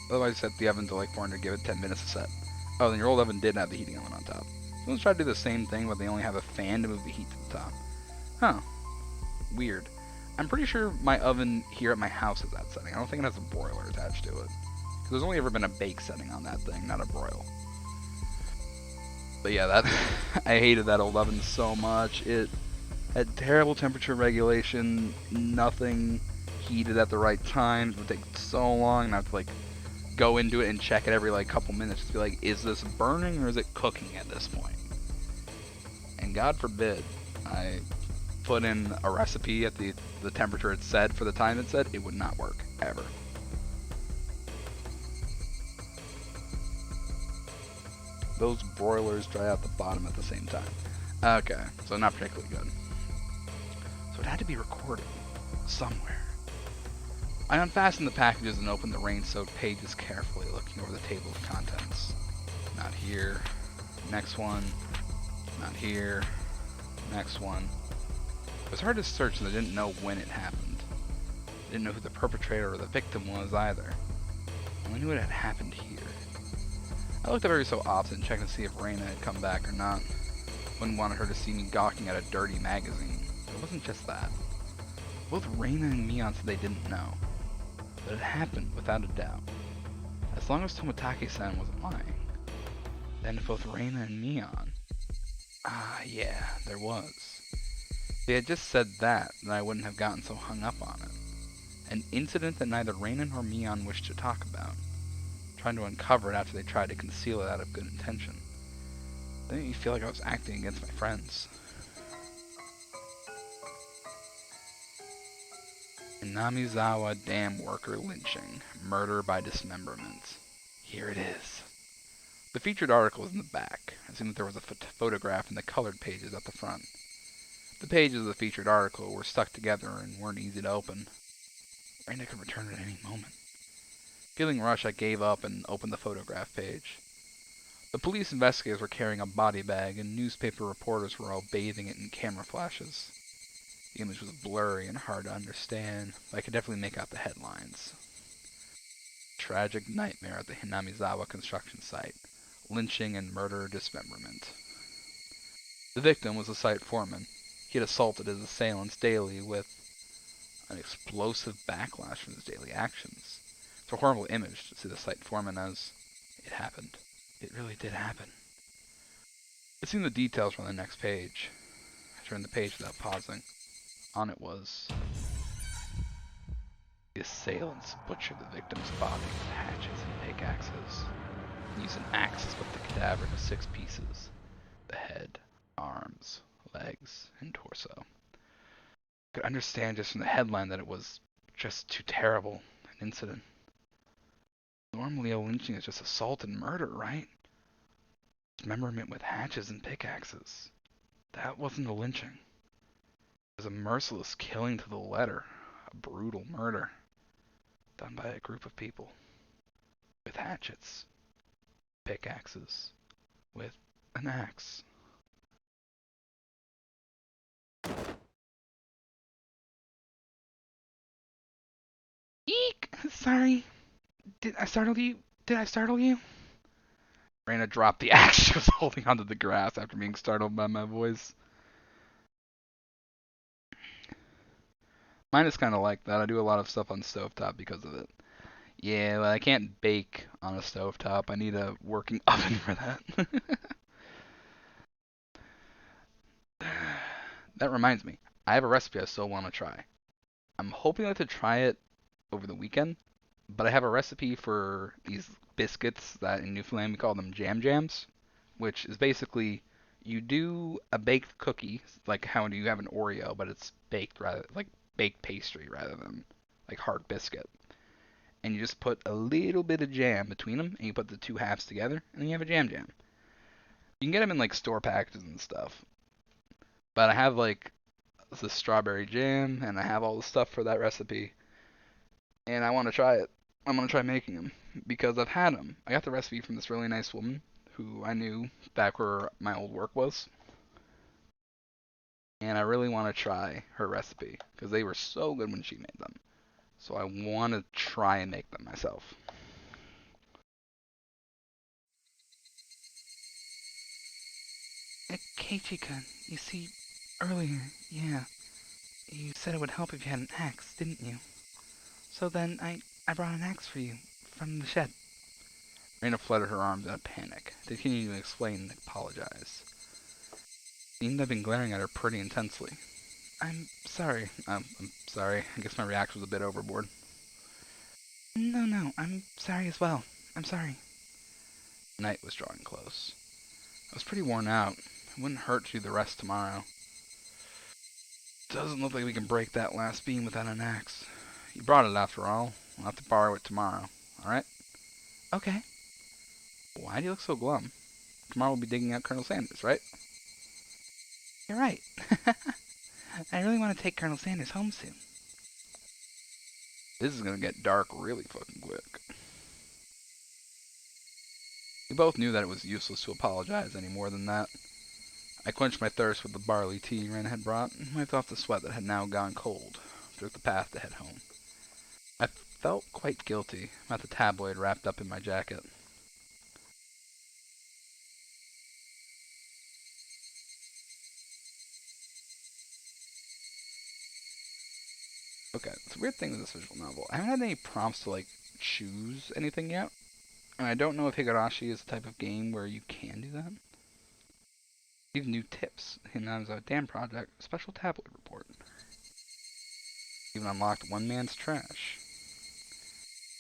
Otherwise, set the oven to like 400, give it 10 minutes to set. Oh, then your old oven did have the heating element on top. So let's try to do the same thing, but they only have a fan to move the heat to the top. Huh. Weird. I'm pretty sure my oven here at my house is that setting. I don't think it has a broiler attached to it. Because there's only ever been a bake setting on that thing, not a broil. But yeah, that I hated that old oven so much. It had terrible temperature regulation, nothing heated at the right time. It would take so long, and I have to like go into it and check it every like couple minutes to be like, is this burning or is it cooking at this point? And God forbid I put in a recipe at the temperature it said for the time it said, it would not work ever. Those broilers dry out the bottom at the same time. Okay, so not particularly good. So it had to be recorded somewhere. I unfastened the packages and opened the rain-soaked pages carefully, looking over the table of contents. Not here. Next one. Not here. Next one. It was hard to search, and I didn't know when it happened. I didn't know who the perpetrator or the victim was either. I only knew it had happened here. I looked up every so often, checking to see if Reina had come back or not. Wouldn't want her to see me gawking at a dirty magazine. But it wasn't just that. Both Reina and Mion said they didn't know. But it happened without a doubt. As long as Tomitake-san wasn't lying. Then if both Reina and Mion... Ah, yeah, there was. If they had just said that, then I wouldn't have gotten so hung up on it. An incident that neither Reina nor Mion wished to talk about. Trying to uncover it after they tried to conceal it out of good intention. It made me feel like I was acting against my friends. Inamizawa dam worker lynching. Murder by dismemberment. Here it is. The featured article is in the back. I assume that there was a photograph in the colored pages at the front. The pages of the featured article were stuck together and weren't easy to open. Reina could return at any moment. Feeling rushed, I gave up and opened the photograph page. The police investigators were carrying a body bag, and newspaper reporters were all bathing it in camera flashes. The image was blurry and hard to understand, but I could definitely make out the headlines. Tragic nightmare at the Hinamizawa construction site. Lynching and murder dismemberment. The victim was a site foreman. He had assaulted his assailants daily with an explosive backlash from his daily actions. It's a horrible image to see the site foreman as it happened. It really did happen. I seen the details from the next page. I turned the page without pausing. On it was... The assailants butchered the victim's body with hatchets and pickaxes. Used an axe to split the cadaver into 6 pieces. The head, arms, legs, and torso. I could understand just from the headline that it was just too terrible an incident. Normally a lynching is just assault and murder, right? Dismemberment with hatchets and pickaxes. That wasn't a lynching. It was a merciless killing to the letter. A brutal murder. Done by a group of people. With hatchets. Pickaxes. With an axe. Eek! Sorry. Did I startle you? Did I startle you? Reina dropped the axe she was holding onto the grass after being startled by my voice. Mine is kind of like that. I do a lot of stuff on stovetop because of it. Yeah, well, I can't bake on a stovetop. I need a working oven for that. That reminds me. I have a recipe I still want to try. I'm hoping to try it over the weekend, but I have a recipe for these biscuits that in Newfoundland we call them jam jams, which is basically you do a baked cookie, like how do you have an Oreo, but it's baked rather like baked pastry rather than like hard biscuit. And you just put a little bit of jam between them, and you put the two halves together, and then you have a jam jam. You can get them in like store packages and stuff, but I have like the strawberry jam, and I have all the stuff for that recipe, and I want to try it. I'm gonna try making them because I've had them. I got the recipe from this really nice woman who I knew back where my old work was, and I really want to try her recipe because they were so good when she made them. So I want to try and make them myself. Keiichi-kun, you see, earlier, yeah, you said it would help if you had an axe, didn't you? So then I brought an axe for you from the shed. Raina fluttered her arms in a panic, continuing to explain and apologize. Seemed to have been glaring at her pretty intensely. I'm sorry. I'm sorry. I guess my reaction was a bit overboard. No, no, I'm sorry as well. I'm sorry. Night was drawing close. I was pretty worn out. It wouldn't hurt to do the rest tomorrow. Doesn't look like we can break that last beam without an axe. You brought it after all. We'll have to borrow it tomorrow. Alright? Okay. Why do you look so glum? Tomorrow we'll be digging out Colonel Sanders, right? You're right. I really want to take Colonel Sanders home soon. This is gonna get dark really fucking quick. We both knew that it was useless to apologize any more than that. I quenched my thirst with the barley tea Ren had brought, and wiped off the sweat that had now gone cold, took the path to head home. I felt quite guilty about the tabloid wrapped up in my jacket. Okay, it's a weird thing with this visual novel. I haven't had any prompts to, like, choose anything yet, and I don't know if Higurashi is the type of game where you can do that. Give new tips. Hinam's Dam Project, special tabloid report. Even unlocked one man's trash.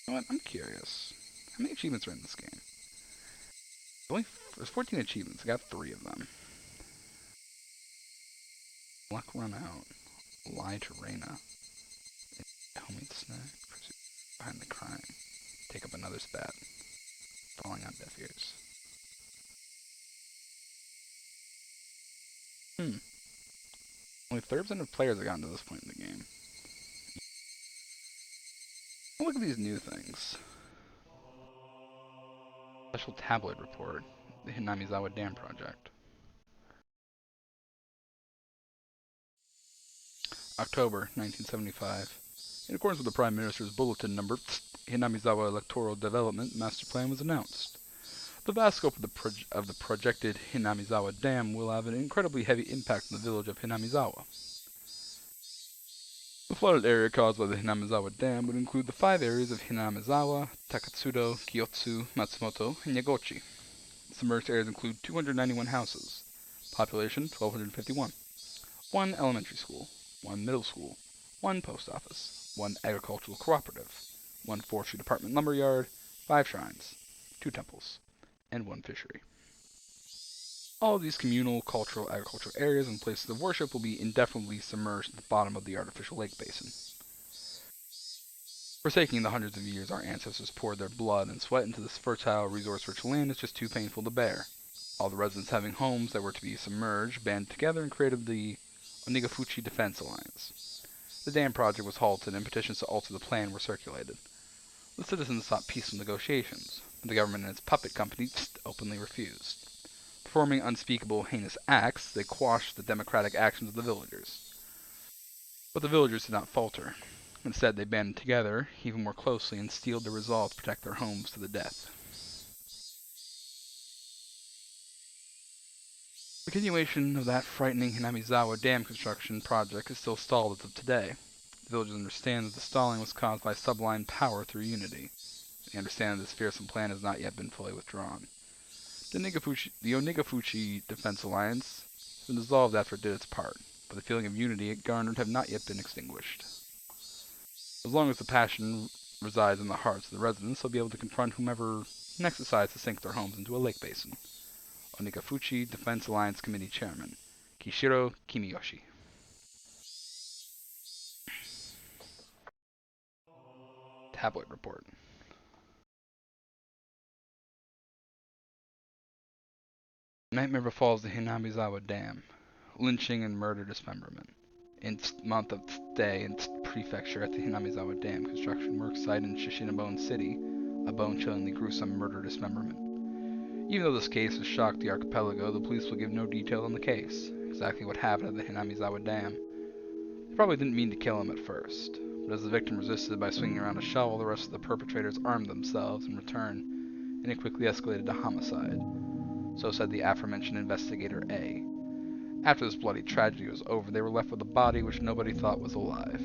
You know what? I'm curious. How many achievements are in this game? There's 14 achievements. I got 3 of them. Luck run out. Lie to Reina. Homemade snack. Pursue behind the crime. Take up another spat. Falling on deaf ears. Only 30% of players have gotten to this point in the game. Look at these new things. Special tabloid report. The Hinamizawa Dam Project. October 1975. In accordance with the Prime Minister's Bulletin Number, Hinamizawa Electoral Development Master Plan was announced. The vast scope of the projected Hinamizawa Dam will have an incredibly heavy impact on the village of Hinamizawa. The flooded area caused by the Hinamizawa Dam would include the 5 areas of Hinamizawa, Takatsudo, Kyotsu, Matsumoto, and Yagochi. The submerged areas include 291 houses, population 1,251, 1 elementary school, 1 middle school, 1 post office, 1 agricultural cooperative, 1 forestry department lumber yard, 5 shrines, 2 temples, and 1 fishery. All of these communal, cultural, agricultural areas and places of worship will be indefinitely submerged at the bottom of the artificial lake basin. Forsaking the hundreds of years our ancestors poured their blood and sweat into this fertile, resource-rich land is just too painful to bear. All the residents having homes that were to be submerged banded together and created the Onigafuchi Defense Alliance. The dam project was halted and petitions to alter the plan were circulated. The citizens sought peaceful negotiations, but the government and its puppet company openly refused. Performing unspeakable, heinous acts, they quashed the democratic actions of the villagers. But the villagers did not falter. Instead, they banded together even more closely and steeled their resolve to protect their homes to the death. The continuation of that frightening Hinamizawa Dam construction project is still stalled as of today. The villagers understand that the stalling was caused by sublime power through unity. They understand that this fearsome plan has not yet been fully withdrawn. The Onigafuchi Defense Alliance has been dissolved after it did its part, but the feeling of unity it garnered have not yet been extinguished. As long as the passion resides in the hearts of the residents, they'll be able to confront whomever next decides to sink their homes into a lake basin. Onigafuchi Defense Alliance Committee Chairman, Kishiro Kimiyoshi. Tabloid report. Nightmare befalls the Hinamizawa Dam. Lynching and murder dismemberment. In month of stay in prefecture at the Hinamizawa Dam construction work site in Shishinabone City, a bone-chillingly gruesome murder dismemberment. Even though this case has shocked the archipelago, the police will give no detail on the case, exactly what happened at the Hinamizawa Dam. They probably didn't mean to kill him at first, but as the victim resisted by swinging around a shovel, the rest of the perpetrators armed themselves in return, and it quickly escalated to homicide. So said the aforementioned investigator A. After this bloody tragedy was over, they were left with a body which nobody thought was alive.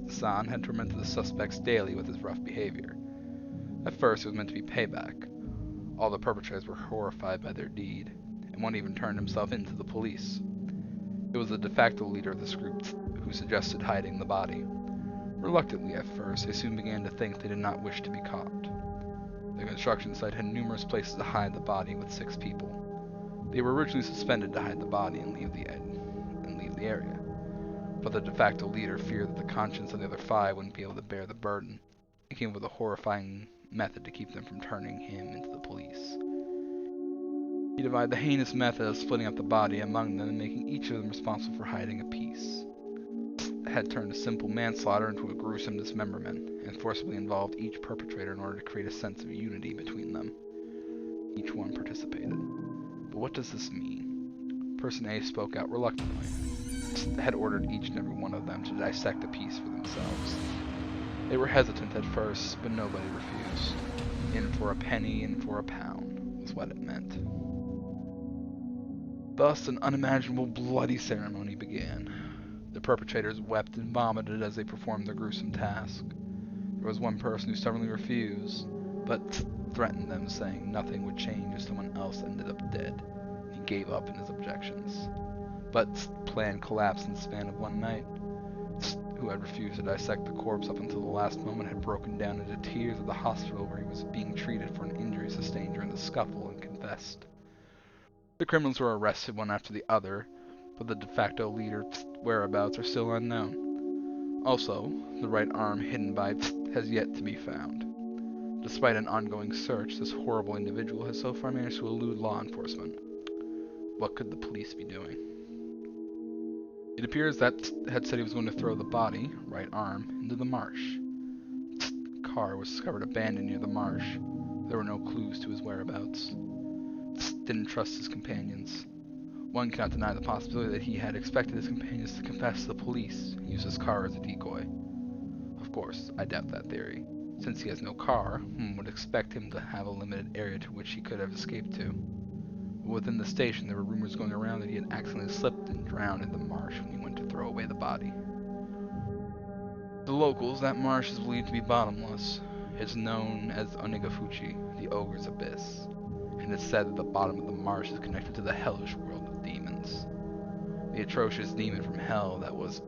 San had tormented the suspects daily with his rough behavior. At first, it was meant to be payback. All the perpetrators were horrified by their deed, and one even turned himself in to the police. It was the de facto leader of this group who suggested hiding the body. Reluctantly at first, they soon began to think they did not wish to be caught. The construction site had numerous places to hide the body with 6 people. They were originally suspended to hide the body and leave the area, but the de facto leader feared that the conscience of the other 5 wouldn't be able to bear the burden, and came up with a horrifying method to keep them from turning him into the police. He devised the heinous method of splitting up the body among them and making each of them responsible for hiding a piece. Had turned a simple manslaughter into a gruesome dismemberment, and forcibly involved each perpetrator in order to create a sense of unity between them. Each one participated. But what does this mean? Person A spoke out reluctantly. Had ordered each and every one of them to dissect a piece for themselves. They were hesitant at first, but nobody refused. In for a penny, in for a pound, was what it meant. Thus, an unimaginable bloody ceremony began. The perpetrators wept and vomited as they performed their gruesome task. There was one person who stubbornly refused, but threatened them, saying nothing would change if someone else ended up dead. He gave up in his objections. But the plan collapsed in the span of one night. Who had refused to dissect the corpse up until the last moment had broken down into tears at the hospital where he was being treated for an injury sustained during the scuffle and confessed. The criminals were arrested one after the other, but the de facto leader's whereabouts are still unknown. Also, the right arm hidden by has yet to be found. Despite an ongoing search, this horrible individual has so far managed to elude law enforcement. What could the police be doing? It appears that had said he was going to throw the body, right arm, into the marsh. Car was discovered abandoned near the marsh. There were no clues to his whereabouts. Didn't trust his companions. One cannot deny the possibility that he had expected his companions to confess to the police and use his car as a decoy. Of course, I doubt that theory. Since he has no car, one would expect him to have a limited area to which he could have escaped to. But within the station, there were rumors going around that he had accidentally slipped and drowned in the marsh when he went to throw away the body. The locals, that marsh is believed to be bottomless. It's known as Onigafuchi, the Ogre's Abyss, and it's said that the bottom of the marsh is connected to the hellish world of demons. The atrocious demon from hell that was...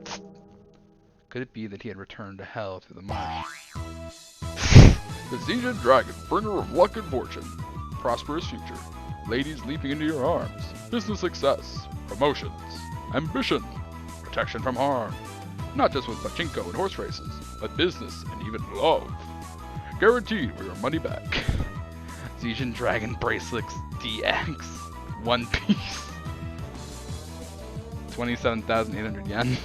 Could it be that he had returned to hell through the marsh? The Zijin Dragon, bringer of luck and fortune. Prosperous future. Ladies leaping into your arms. Business success. Promotions. Ambition. Protection from harm. Not just with pachinko and horse races, but business and even love. Guaranteed for your money back. Zijin Dragon Bracelets DX. One piece. 27,800 yen.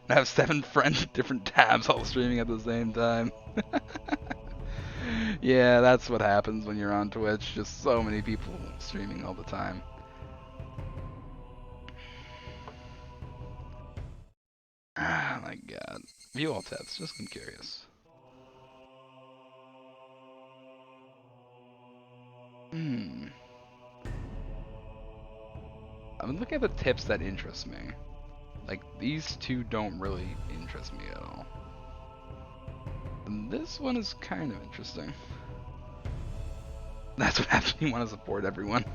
I have 7 friends with different tabs all streaming at the same time. Yeah, that's what happens when you're on Twitch. Just so many people streaming all the time. Oh my god. View all tabs, just I'm curious. I'm looking at the tips that interest me. Like, these two don't really interest me at all. And this one is kind of interesting. That's what happens when you want to support everyone.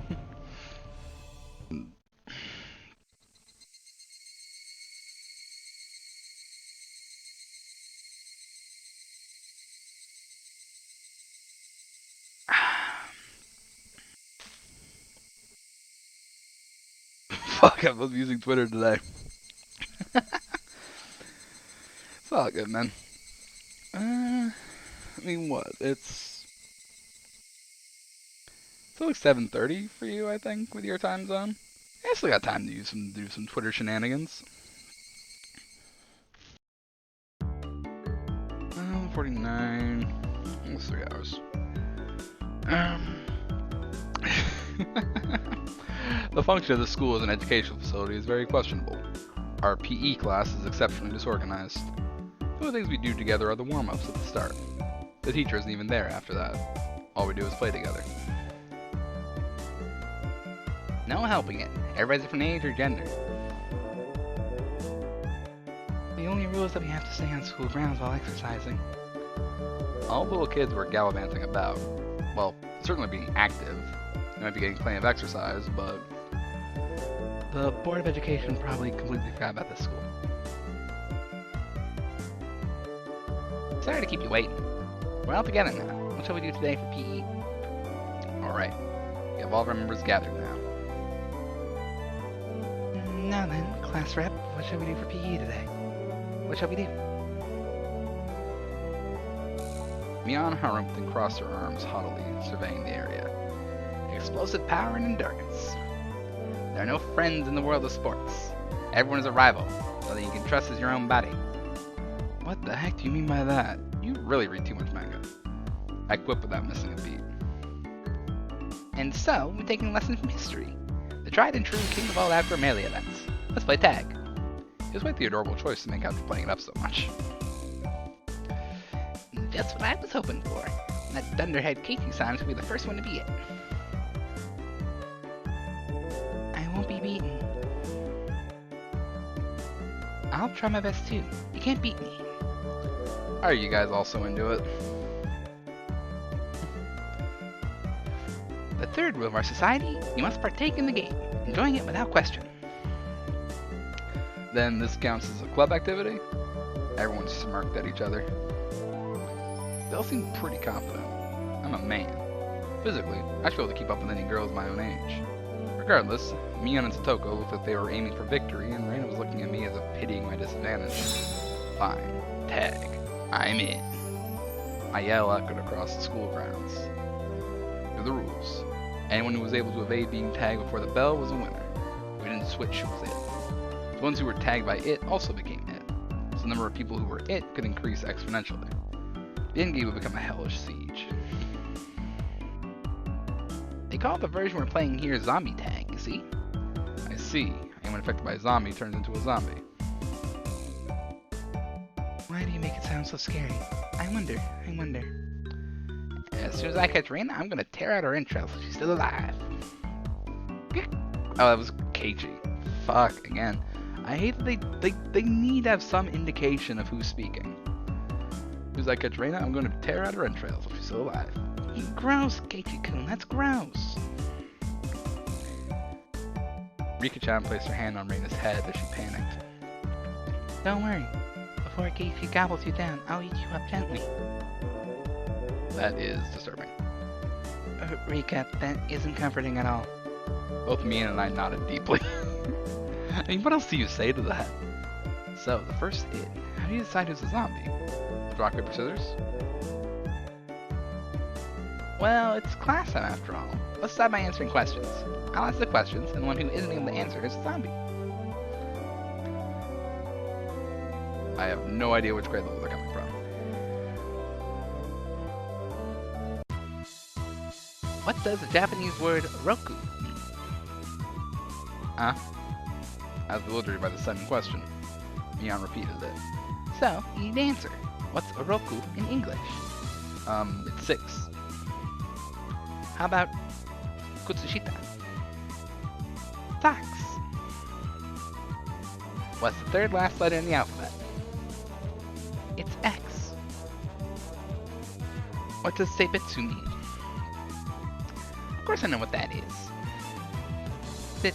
Fuck, I was using Twitter today. It's all good, man. I mean, what? It's like 7:30 for you, I think, with your time zone. I still got time to do some Twitter shenanigans. 49. Almost 3 hours. The function of the school as an educational facility is very questionable. Our PE class is exceptionally disorganized. The only things we do together are the warm-ups at the start. The teacher isn't even there after that. All we do is play together. No helping it. Everybody's different age or gender. The only rule is that we have to stay on school grounds while exercising. All the little kids were gallivanting about. Well, certainly being active. They might be getting plenty of exercise, but The Board of Education probably completely forgot about this school. Sorry to keep you waiting. We're all together now. What shall we do today for PE? alright. We have all of our members gathered now. Now then, class rep, what shall we do for PE today? What shall we do? Mian harumphed and crossed her arms haughtily, surveying the area. Explosive power and endurance. There are no friends in the world of sports. Everyone is a rival, so that you can trust as your own body. What the heck do you mean by that? You really read too much manga. I quip without missing a beat. And so, we're taking lessons from history. The tried and true king of all outdoor melee events. Let's play tag. It was quite the adorable choice to make after playing it up so much. Just what I was hoping for. That Thunderhead Casey-san should be the first one to be it. I won't be beaten. I'll try my best too. You can't beat me. Are you guys also into it? The third rule of our society, you must partake in the game, enjoying it without question. Then this counts as a club activity? Everyone smirked at each other. They all seemed pretty confident. I'm a man. Physically, I should be able to keep up with any girls my own age. Regardless, Mion and Satoko looked like they were aiming for victory, and Reina was looking at me as if pitying my disadvantage. Fine. Tag. I'm in. My yell echoed across the school grounds. Here are the rules. Anyone who was able to evade being tagged before the bell was a winner. We didn't switch who was it. The ones who were tagged by it also became it, so the number of people who were it could increase exponentially. The endgame would become a hellish siege. They call the version we're playing here zombie tag, you see? I see. Anyone affected by a zombie turns into a zombie. Why do you make it sound so scary? I wonder. As soon as I catch Reina, I'm gonna tear out her entrails if she's still alive. Oh, that was cagey. Fuck, again. I hate that they need to have some indication of who's speaking. As soon as I catch Reina, I'm gonna tear out her entrails if she's still alive. Gross, Keiichi-kun, that's gross. Rika-chan placed her hand on Reina's head as she panicked. Don't worry. Before Keiichi gobbles you down, I'll eat you up gently. That is disturbing. Rika, that isn't comforting at all. Both Mian and I nodded deeply. I mean, what else do you say to that? So, the first it. How do you decide who's a zombie? Rock, paper, scissors? Well, it's class time after all. Let's start by answering questions. I'll answer the questions, and the one who isn't able to answer is a zombie. I have no idea which grade level they're coming from. What does the Japanese word roku mean? Huh? I was bewildered by the sudden question. Mian repeated it. So, you need to answer. What's a roku in English? It's 6. How about Kutsushita? Socks. What's the third last letter in the alphabet? It's X. What does Seibetsu mean? Of course I know what that is. It...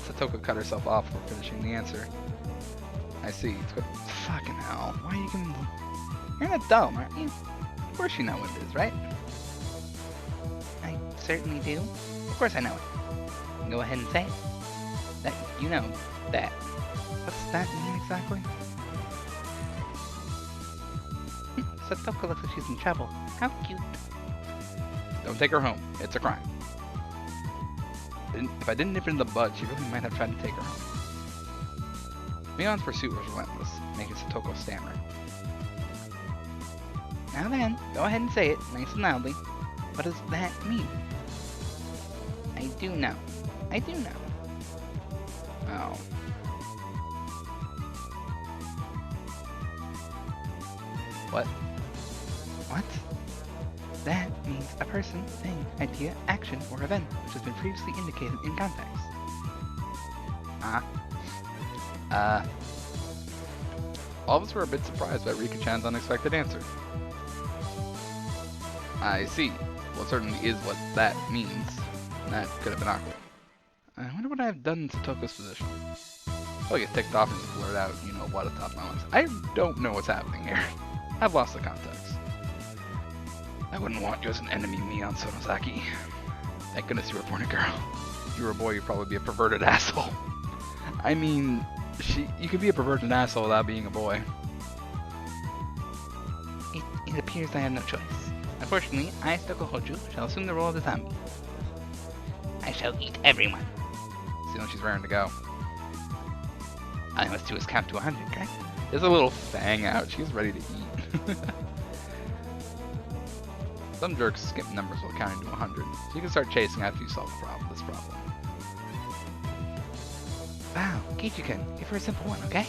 Satoko cut herself off for finishing the answer. I see. It's good. Fucking hell. Why are you giving the... You're an adult, aren't you? Of course you know what it is, right? I certainly do. Of course I know it. Go ahead and say it. That you know that. What's that mean exactly? Satoko looks like she's in trouble. How cute. Don't take her home. It's a crime. If I didn't nip her in the bud, she really might have tried to take her home. Mion's pursuit was relentless, making Satoko stammer. Now then, go ahead and say it, nice and loudly. What does that mean? I do know. I do know. Oh. What? What? That means a person, thing, idea, action, or event which has been previously indicated in context. All of us were a bit surprised by Rika-chan's unexpected answer. I see. Well, it certainly is what that means. That could have been awkward. I wonder what I have done in Satoko's position. I'll get ticked off and just blurt out, you know what, at the top of my lungs. I don't know what's happening here. I've lost the context. I wouldn't want you as an enemy, Mion Sonozaki. Thank goodness you were born a girl. If you were a boy, you'd probably be a perverted asshole. I mean, you could be a perverted asshole without being a boy. It appears I have no choice. Unfortunately, I, Satoko Hoju, shall assume the role of the zombie. I shall eat everyone. See when she's raring to go. All I must do is count to 100, correct? There's a little fang out. She's ready to eat. Some jerks skip numbers while counting to 100, so you can start chasing after you solve this problem. Wow, Kichi-kun, give her a simple one, okay?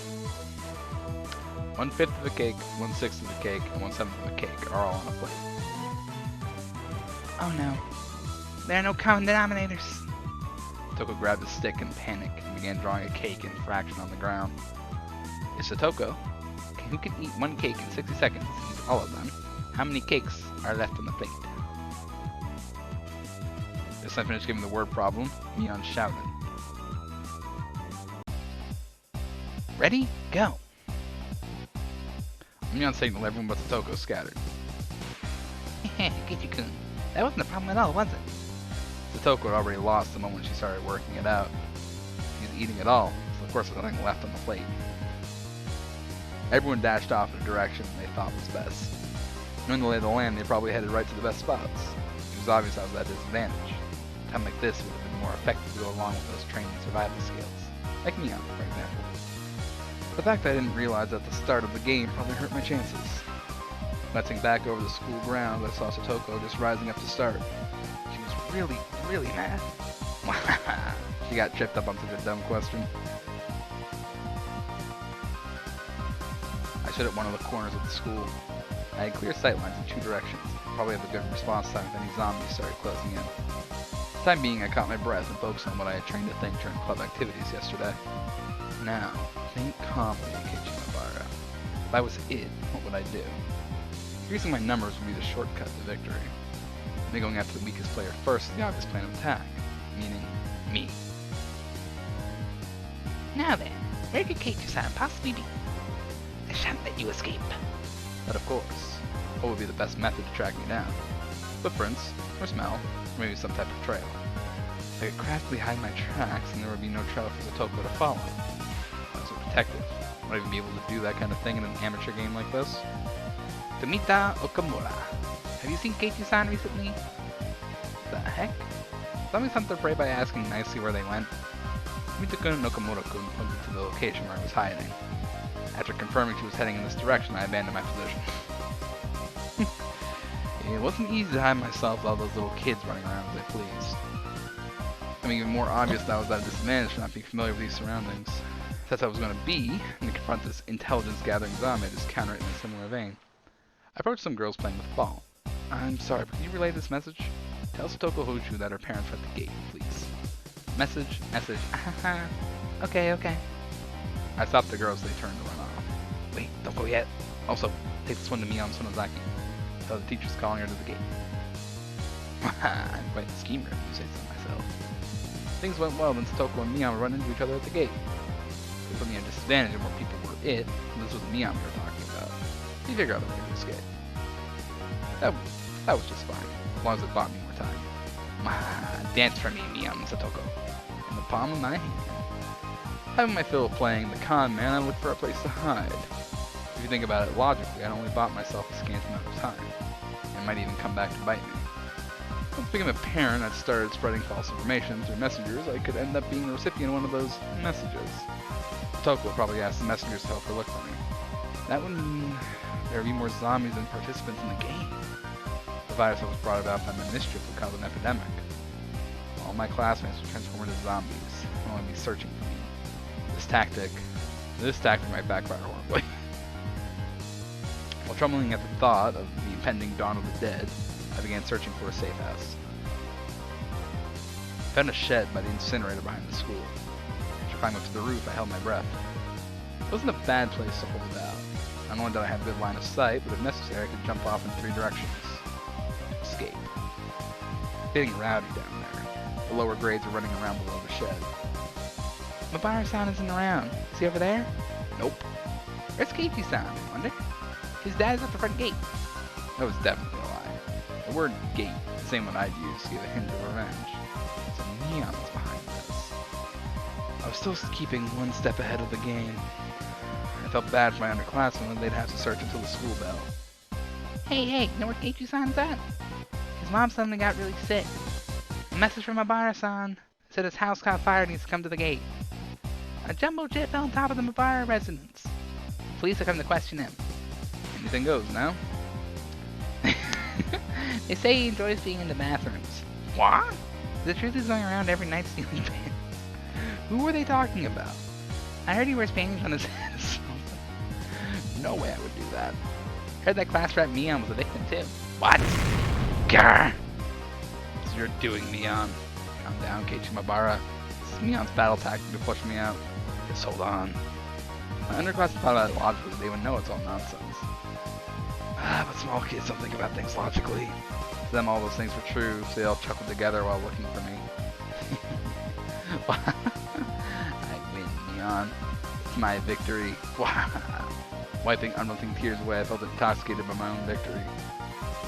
1/5 of a cake, 1/6 of a cake, and 1/7 of a cake are all on a plate. Oh no. There are no common denominators. Toko grabbed a stick in panic and began drawing a cake in fraction on the ground. If Satoko, who can eat one cake in 60 seconds, eats all of them, how many cakes are left on the plate? Just I finished giving the word problem, Mion shouted. Ready? Go. Mion signaled everyone but Satoko scattered. Kichi-kun, that wasn't a problem at all, was it? Satoko had already lost the moment she started working it out. He's eating it all, so of course there's nothing left on the plate. Everyone dashed off in a direction they thought was best. Knowing the lay of the land, they probably headed right to the best spots. It was obvious I was at a disadvantage. A time like this would have been more effective to go along with those training survival skills. Like Mion, for example. The fact that I didn't realize at the start of the game probably hurt my chances. Glancing back over the school grounds, I saw Satoko just rising up to start. She was really, really mad. She got tripped up on such a dumb question. I stood at one of the corners of the school. I had clear sightlines in two directions. Probably have a good response time if any zombies started closing in. For the time being, I caught my breath and focused on what I had trained to think during club activities yesterday. Now, think calmly, Kichimabara. If I was it, what would I do? Increasing my numbers would be the shortcut to victory. Me going after the weakest player first is the obvious plan of attack, meaning me. Now then, where could Keiichi-san possibly be? I shan't let you escape. But of course, what would be the best method to track me down? Footprints, or smell, or maybe some type of trail. I could craftily hide my tracks and there would be no trail for Satoko to follow. I was a detective. Would I even be able to do that kind of thing in an amateur game like this? Tomita Okamura. Have you seen Keiichi-san recently? The heck? Zombies hunt their prey by asking nicely where they went. Tomita-kun and Okamura-kun pointed to the location where I was hiding. After confirming she was heading in this direction, I abandoned my position. It wasn't easy to hide myself with all those little kids running around as they pleased. I mean, even more obvious that I was at a disadvantage for not being familiar with these surroundings. If that's how I was going to be, and to confront this intelligence-gathering zombie, I just counter it in a similar vein. I approached some girls playing with the ball. I'm sorry, but can you relay this message? Tell Satoko Hoju that her parents are at the gate, please. Message. Okay. I stopped the girls, they turned to run off. Wait, don't go yet. Also, take this one to Mion Sonozaki. Tell the teacher's calling her to the gate. I'm quite the schemer, if you say so myself. Things went well when Satoko and Mion run into each other at the gate. It put me at a disadvantage and more people were it, and this was Mion we were talking about. You figure out a way to escape. That was just fine, as long as it bought me more time. Dance for me, Mion Satoko. In the palm of my hand. Having my fill of playing the con man, I looked for a place to hide. If you think about it logically, I'd only bought myself a scant amount of time. It might even come back to bite me. Once I became a parent, I started spreading false information through messengers. I could end up being the recipient of one of those messages. Toko would probably ask the messengers to help her look for me. That would mean there would be more zombies than participants in the game. The virus that was brought about by my mischief would cause an epidemic. All my classmates would transform into zombies. I'll only be searching for me. This tactic might backfire horribly. While trembling at the thought of the impending dawn of the dead, I began searching for a safe house. I found a shed by the incinerator behind the school. As I climbed up to the roof, I held my breath. It wasn't a bad place to hold out. Not only did I have good line of sight, but if necessary, I could jump off in 3 directions. Escape. It's getting rowdy down there. The lower grades are running around below the shed. Mabara-san isn't around. Is he over there? Nope. Where's Keiichi-san, I wonder? His dad is at the front gate. That was definitely a lie. The word gate, the same one I'd use, gave a hint of revenge. So Mion was behind this. I was still keeping one step ahead of the game. I felt bad for my underclassmen that they'd have to search until the school bell. Hey, you know where Keiichi-san's at? His mom suddenly got really sick. A message from Mabara-san said his house caught fire and needs to come to the gate. A jumbo jet fell on top of the Mabara residence. Police have come to question him. Anything goes now. They say he enjoys being in the bathrooms. What? The truth is going around every night stealing pants. Who were they talking about? I heard he wears paintings on his head or something. No way I would do that. Heard that class rep Mion was a victim too. What? Grr! So you're doing, Mion. Calm down, Keiichi Mabara. This is Mion's battle tactic to push me out. Just hold on. My underclass thought about it logically, they would know it's all nonsense. But small kids don't think about things logically. To them, all those things were true, so they all chuckled together while looking for me. I win, Mion. It's my victory. Wiping unrelenting tears away, I felt intoxicated by my own victory.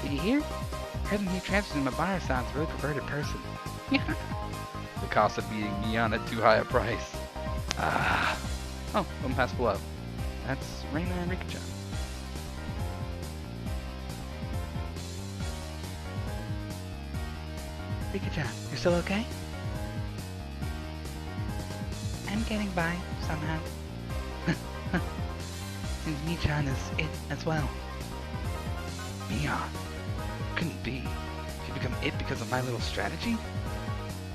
Did you hear? I heard the new transfer in Mabara-san's a really perverted person. The cost of beating Mion at too high a price. Oh, one pass below. That's Reina and Rika-chan. Rika-chan, you're still okay? I'm getting by, somehow. Seems Mi-chan is it as well. Mion. Couldn't be. She become it because of my little strategy?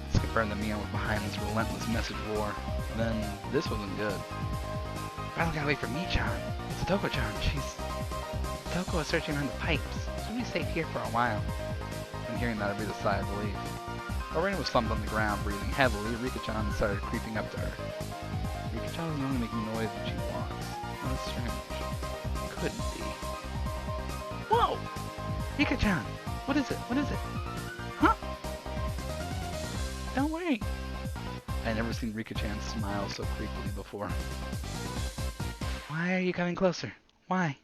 Let's confirm that Mion was behind this relentless message war. Then, this wasn't good. Rather gotta wait for Mi-chan. It's Toko-chan. Toko is searching around the pipes. She'll be safe here for a while. And hearing that, I breathed a sigh of relief. While Reina was slumped on the ground, breathing heavily, Rika-chan started creeping up to her. Rika-chan was only making noise when she walks. That's strange. Couldn't be. Whoa! Rika-chan! What is it? Huh? Don't worry. I had never seen Rika-chan smile so creepily before. Why are you coming closer? Why?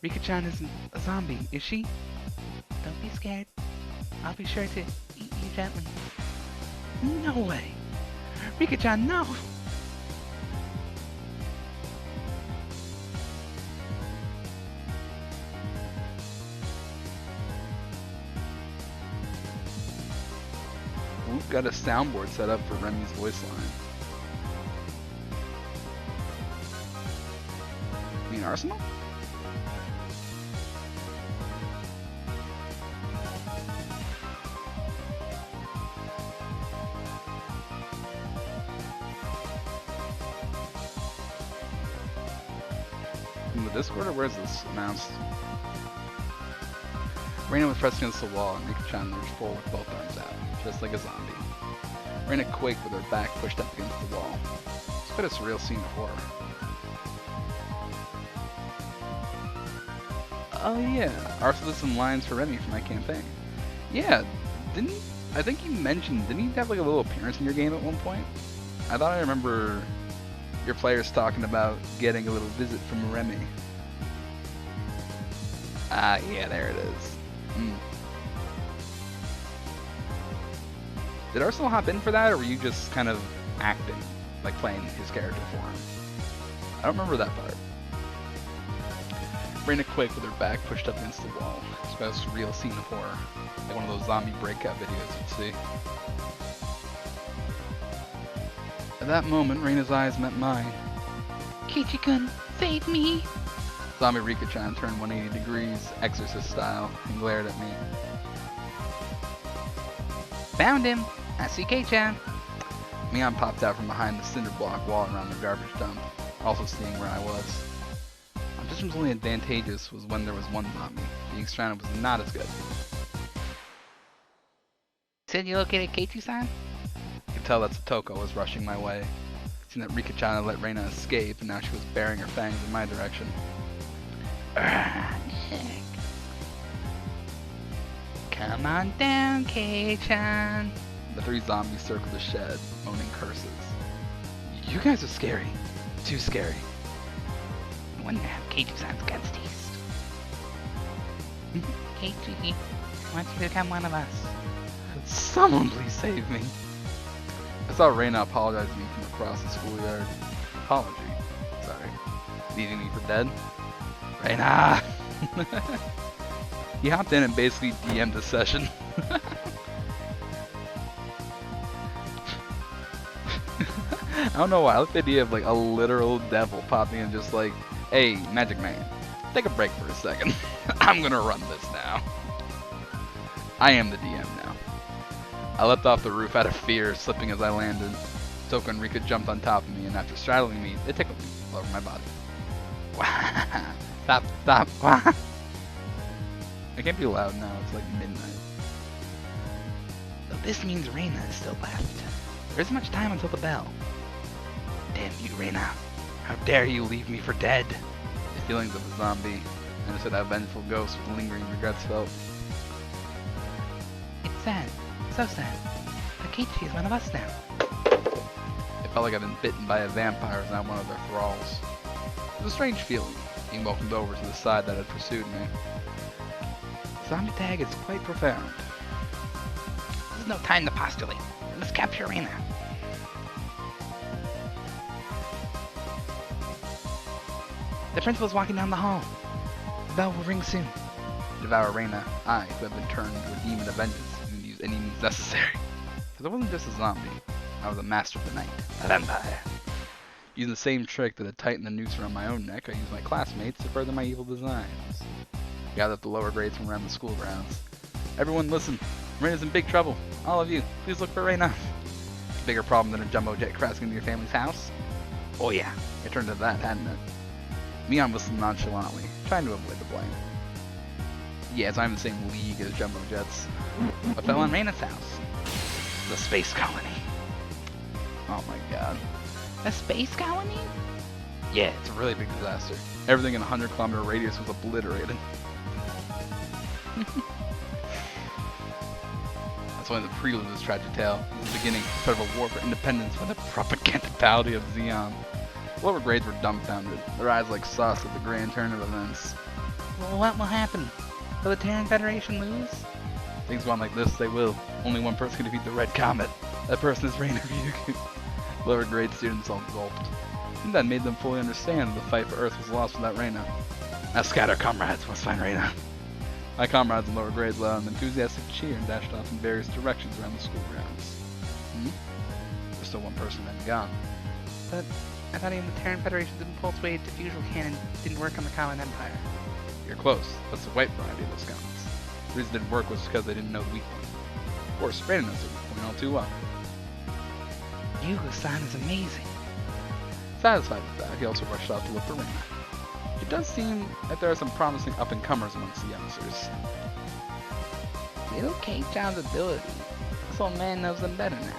Rika-chan isn't a zombie, is she? Don't be scared. I'll be sure to eat you gently. No way! Rika-chan, no! We've got a soundboard set up for Remy's voice line. You mean Arsenal? In the Discord, or where's this announced? Reina was pressed against the wall and Rika-chan lurched forward with both arms out, just like a zombie. Reina quaked with her back pushed up against the wall. at a surreal scene of horror. Oh yeah, Arthur did some lines for Remy for my campaign. Yeah, didn't he? I think you mentioned, didn't he have like a little appearance in your game at one point? I thought I remember your players talking about getting a little visit from Remy. Ah, yeah, there it is. Did Arsenal hop in for that, or were you just kind of acting, like playing his character for him? I don't remember that part. Raina quaked with her back pushed up against the wall. It's about a surreal scene of horror, like one of those zombie breakout videos you'd see. At that moment, Raina's eyes met mine. Keiichi-kun, save me! Zombie Rika-chan turned 180 degrees, exorcist style, and glared at me. Found him! I see Kei-chan! Mion popped out from behind the cinder block wall around the garbage dump, also seeing where I was. What just was only advantageous was when there was one zombie. Being stranded was not as good. Said you located Keiichi-san? I could tell that Satoko was rushing my way. Seen that Rika-chan had let Reina escape, and now she was baring her fangs in my direction. Come on down, Kei-chan. The three zombies circled the shed, moaning curses. You guys are scary. Too scary. I wonder how Keiichi-san's guts taste. Keiichi, I want you to become one of us. Someone please save me. I saw Reina apologize to me from across the schoolyard. Apology. Sorry. Leaving me for dead? Reina! He hopped in and basically DM'd the session. I don't know why. I like the idea of like a literal devil popping in just like, hey, Magic Man, take a break for a second. I'm gonna run this now. I am the DM now. I leapt off the roof out of fear, slipping as I landed. Toko and Rika jumped on top of me, and after straddling me, they tickled me all over my body. Stop, stop. I can't be loud now, it's like midnight. So this means Reina is still left. There isn't much time until the bell. Damn you, Reina. How dare you leave me for dead? The feelings of a zombie, and I said that vengeful ghost with lingering regrets felt. It's sad. So sad. Takechi is one of us now. It felt like I'd been bitten by a vampire and I'm one of their thralls. It was a strange feeling, being welcomed over to the side that had pursued me. Zombie tag is quite profound. There's no time to postulate. Let's capture Reina. The principal's walking down the hall. The bell will ring soon. To devour Reina, I, who have been turned into a demon of vengeance, and use any means necessary. Because I wasn't just a zombie, I was a master of the night, a vampire. Using the same trick that had tightened the noose around my own neck, I used my classmates to further my evil designs. Gathered up the lower grades from around the school grounds. Everyone listen, Reina's in big trouble. All of you, please look for Reina. Bigger problem than a jumbo jet crashing into your family's house? Oh yeah, it turned into that, hadn't it? Mion whistled nonchalantly, trying to avoid the blame. Yeah, so I'm in the same league as jumbo jets. What fell on Reina's house? The space colony. Oh my god. A space colony? Yeah, it's a really big disaster. Everything in a 100-kilometer radius was obliterated. That's only the prelude of this tragic tale. It was the beginning of a war for independence by the propagandality of Xeon. The lower grades were dumbfounded, their eyes like sauce at the grand turn of events. Well, what will happen? Will the Terran Federation lose? Things go on like this, they will. Only one person can defeat the Red Comet. That person is Reina Ryugu. Lower grade students all gulped. I think that made them fully understand that the fight for Earth was lost without Reina. Now scatter, comrades, must find Reina. My comrades in lower grades let out an enthusiastic cheer and dashed off in various directions around the school grounds. There's still one person that had gone. But I thought even the Terran Federation's impulse-wave diffusion cannon didn't work on the Common Empire. You're close. That's the white variety of those comments. The reason it didn't work was because they didn't know the weak point. Of course, Reina knows the weak point all too well. Yugo-san is amazing. Satisfied with that, he also rushed off to look for Reina. It does seem that there are some promising up-and-comers amongst the youngsters. Little Kei-chan's ability. This old man knows them better now.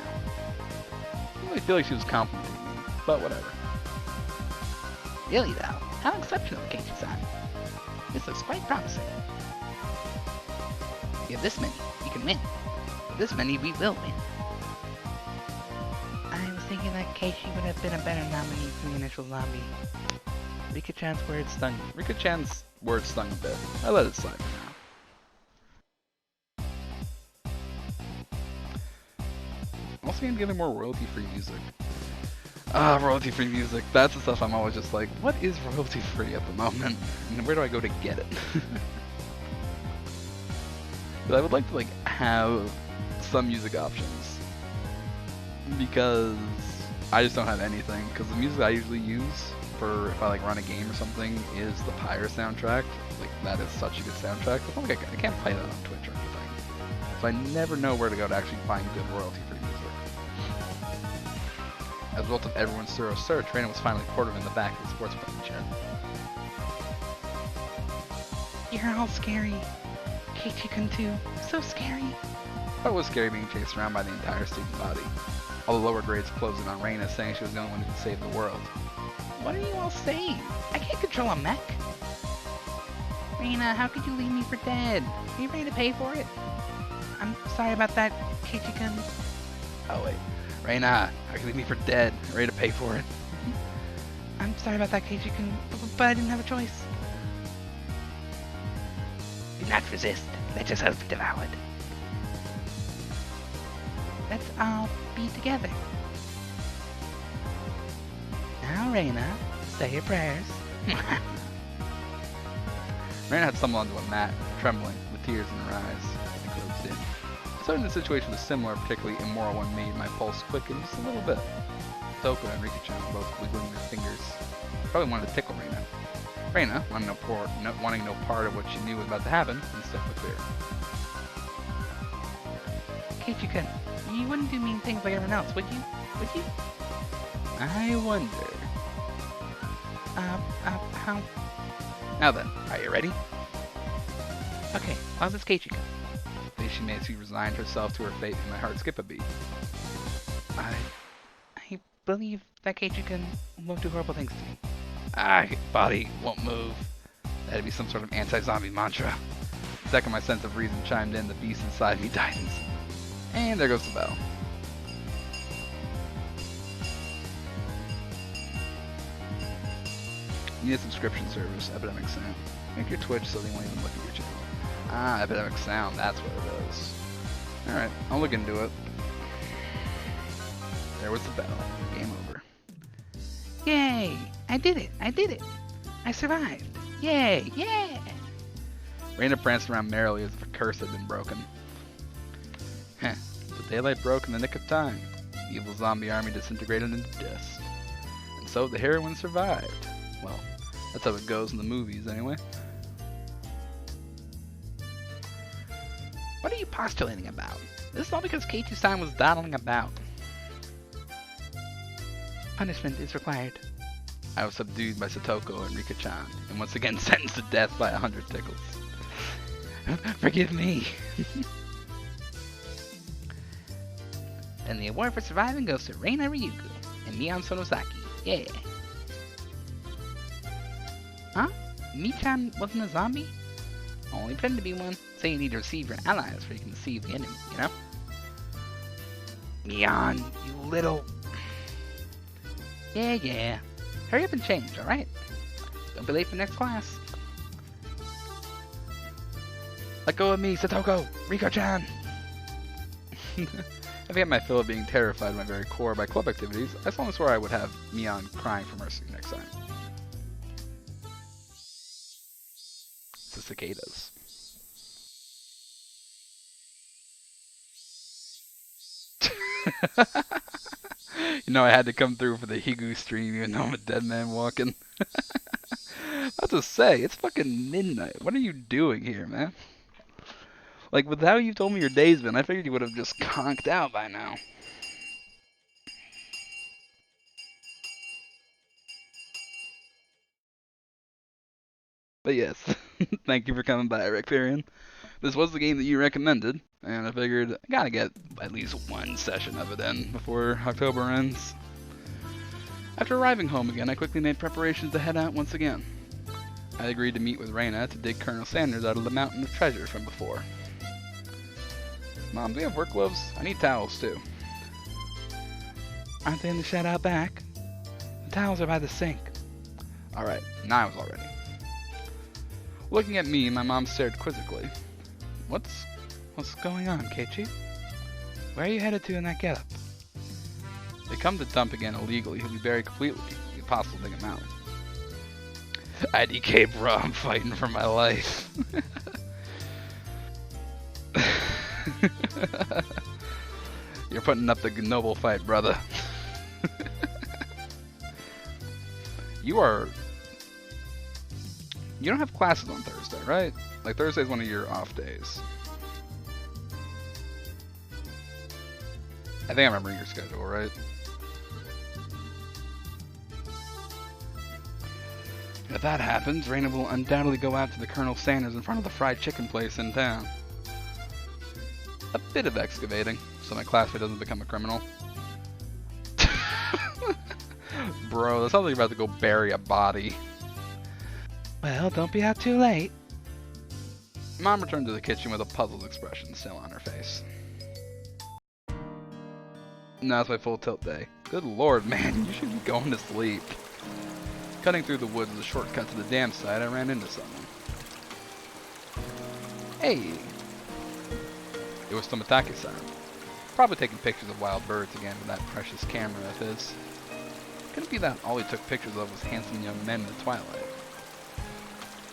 I didn't really feel like she was complimenting me. but whatever. Really though, how exceptional, Keiichi-san. This looks quite promising. You have this many, you can win. With this many, we will win. I was thinking that Keiichi would have been a better nominee for the initial zombie. Rika-chan's words stung me. Rika-chan's words stung a bit. I let it slide for now. Also, I'm getting more royalty-free music. Royalty-free music. That's the stuff I'm always just like, what is royalty-free at the moment? And where do I go to get it? But I would like to like have some music options. Because I just don't have anything. Because the music I usually use for if I like run a game or something is the Pyre soundtrack. Like that is such a good soundtrack. It's not like I can't play that on Twitch or anything. So I never know where to go to actually find good royalty-free music. As a result of everyone's thorough search, Raina was finally quartered in the back of the sports betting chair. You're all scary. Keiichi-kun too. So scary. It was scary being chased around by the entire student body. All the lower grades closed in on Raina, saying she was the only one who could save the world. What are you all saying? I can't control a mech. Raina, how could you leave me for dead? Are you ready to pay for it? I'm sorry about that, Keiichi-kun. Oh wait. Raina, how can you leave me for dead? Ready to pay for it? I'm sorry about that, Keiichi-kun, but I didn't have a choice. Do not resist. Let yourself be devoured. Let's all be together. Now, Raina, say your prayers. Raina had stumbled onto a mat, trembling, with tears in her eyes, and closed in. Suddenly the situation was similar, particularly immoral one made my pulse quicken just a little bit. Toko and Rika-chan were both wiggling their fingers. Probably wanted to tickle Raina. Raina, wanting no part of what she knew was about to happen, instead was clear. Keiichi-kun, you wouldn't do mean things like everyone else, would you? Would you? I wonder. How? Now then, are you ready? Okay, how's this Keiichi-kun? She made she resigned herself to her fate, and my heart skipped a beat. I believe that Keiichi-kun won't do horrible things to me. Body won't move. That'd be some sort of anti-zombie mantra. The second my sense of reason chimed in, the beast inside me tightens. And there goes the bell. Need a subscription service, Epidemic Sound. Make your Twitch so they won't even look at your channel. Epidemic Sound, that's what it is. Alright, I'll look into it. There was the bell. Game over. Yay! I did it! I did it! I survived! Yay! Yeah! Raina pranced around merrily as if a curse had been broken. Heh, the daylight broke in the nick of time. The evil zombie army disintegrated into dust. And so the heroine survived. Well, that's how it goes in the movies, anyway. What are you postulating about? This is all because Keiichi-san was dawdling about. Punishment is required. I was subdued by Satoko and Rika-chan, and once again sentenced to death by 100 tickles. Forgive me. And the award for surviving goes to Reina Ryugu and Mion Sonosaki. Yeah. Huh? Mi-chan wasn't a zombie? Only pretend to be one, so you need to receive your allies before you can deceive the enemy, you know? Mion, you little... Yeah. Hurry up and change, alright? Don't be late for next class. Let go of me, Satoko! Rika-chan! I forget my fill of being terrified at my very core by club activities. I solemnly swore I would have Mion crying for mercy next time. It's the cicadas. You know I had to come through for the Higu stream even though I'm a dead man walking. What to say? It's fucking midnight. What are you doing here, man? Like, with how you told me your day's been, I figured you would have just conked out by now. But yes, thank you for coming by, Recparian. This was the game that you recommended, and I figured I gotta get at least one session of it in before October ends. After arriving home again, I quickly made preparations to head out once again. I agreed to meet with Reyna to dig Colonel Sanders out of the mountain of treasure from before. Mom, do we have work gloves? I need towels too. Aren't they in the shed out back? The towels are by the sink. Alright, now I was all ready. Looking at me, my mom stared quizzically. What's going on, Keiichi? Where are you headed to in that getup? They come to dump again illegally, he'll be buried completely. It's impossible to dig him out. IDK, bro, I'm fighting for my life. You're putting up the noble fight, brother. You don't have classes on Thursday, right? Like Thursday's one of your off days. I think I remember your schedule, right? If that happens, Reyna will undoubtedly go out to the Colonel Sanders in front of the fried chicken place in town. A bit of excavating, so my classmate doesn't become a criminal. Bro, that sounds like you're about to go bury a body. Well, don't be out too late. Mom returned to the kitchen with a puzzled expression still on her face. Now it's my full tilt day. Good lord, man, you should be going to sleep. Cutting through the woods is a shortcut to the dam site. I ran into someone. Hey! It was Tomitake-san. Probably taking pictures of wild birds again with that precious camera of his. Couldn't be that all he took pictures of was handsome young men in the twilight.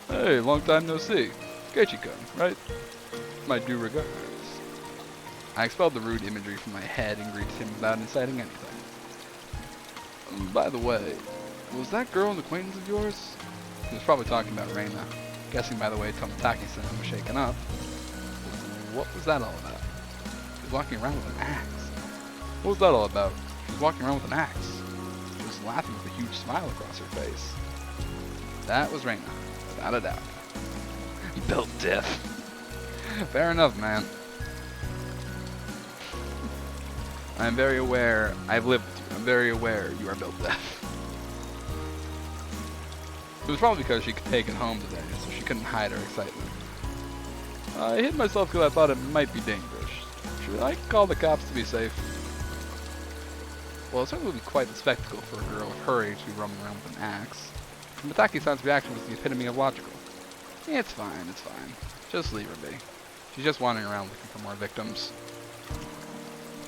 Hey, long time no see. Keiichi-kun, right? My due regards. I expelled the rude imagery from my head and greeted him without inciting anything. By the way, was that girl an acquaintance of yours? He was probably talking about Reyna. Guessing by the way Tomitake-san was shaken up. What was that all about? She was walking around with an axe. What was that all about? She was walking around with an axe. She was laughing with a huge smile across her face. That was Reyna, without a doubt. Built diff. Fair enough, man. I'm very aware, I've lived with you, I'm very aware you are built deaf. It was probably because she could take it home today, so she couldn't hide her excitement. I hid myself because I thought it might be dangerous. Should I call the cops to be safe? Well, it certainly would be quite the spectacle for a girl of her age to be roaming around with an axe. Mitake-san's reaction was the epitome of logical. Yeah, it's fine, it's fine. Just leave her be. She's just wandering around looking for more victims.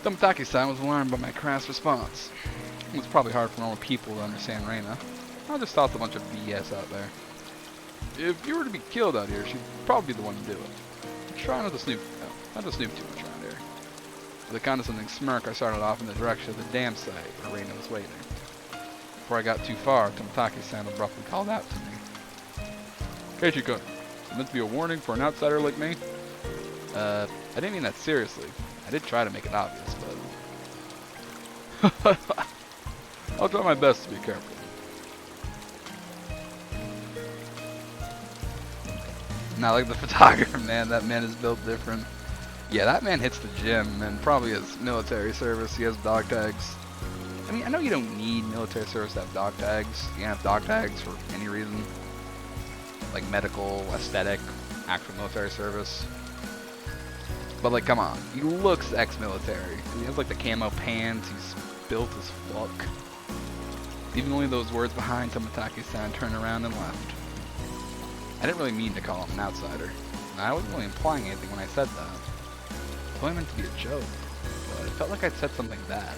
Tomitake-san was alarmed by my crass response. It was probably hard for normal people to understand Reyna. I just tossed a bunch of BS out there. If you were to be killed out here, she'd probably be the one to do it. Try not to snoop too much around here. With a condescending smirk, I started off in the direction of the dam site where Reyna was waiting. Before I got too far, Tomitake-san abruptly called out to me. Keiichi-kun, is it meant to be a warning for an outsider like me? I didn't mean that seriously. I did try to make it obvious, but... I'll try my best to be careful. Not like the photographer, man. That man is built different. Yeah, that man hits the gym and probably has military service. He has dog tags. I mean, I know you don't need military service to have dog tags. You can have dog tags for any reason. Like medical, aesthetic, actual military service. But like, come on. He looks ex-military. He has like the camo pants. He's built as fuck. Leaving only those words behind, Tomitake-san turned around and left. I didn't really mean to call him an outsider. And I wasn't really implying anything when I said that. It was only meant to be a joke. But it felt like I'd said something bad.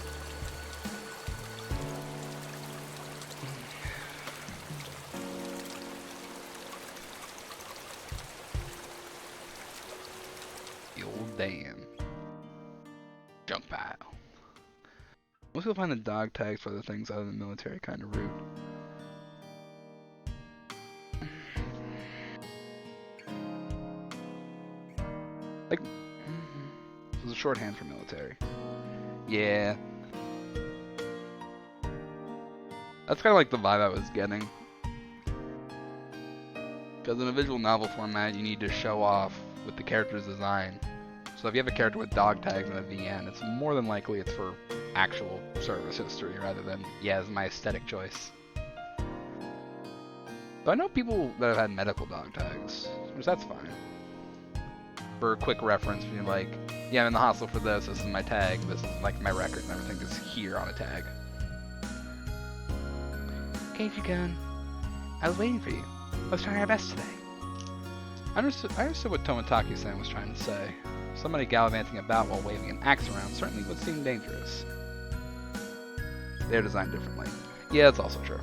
The old dam. Junk pile. Most people find the dog tags for other things other than military kind of rude. Like, this is a shorthand for military. Yeah. That's kind of like the vibe I was getting. Because in a visual novel format, you need to show off with the character's design. So if you have a character with dog tags and a VN, it's more than likely it's for actual service history rather than, yeah, it's my aesthetic choice. But I know people that have had medical dog tags, which that's fine. For a quick reference, being like, yeah, I'm in the hospital for this is my tag, this is like my record and everything is here on a tag. Keiji-kun, I was waiting for you. Let's try our best today. I understood what Tomotaki-san was trying to say. Somebody gallivanting about while waving an axe around certainly would seem dangerous. They're designed differently. Yeah, that's also true.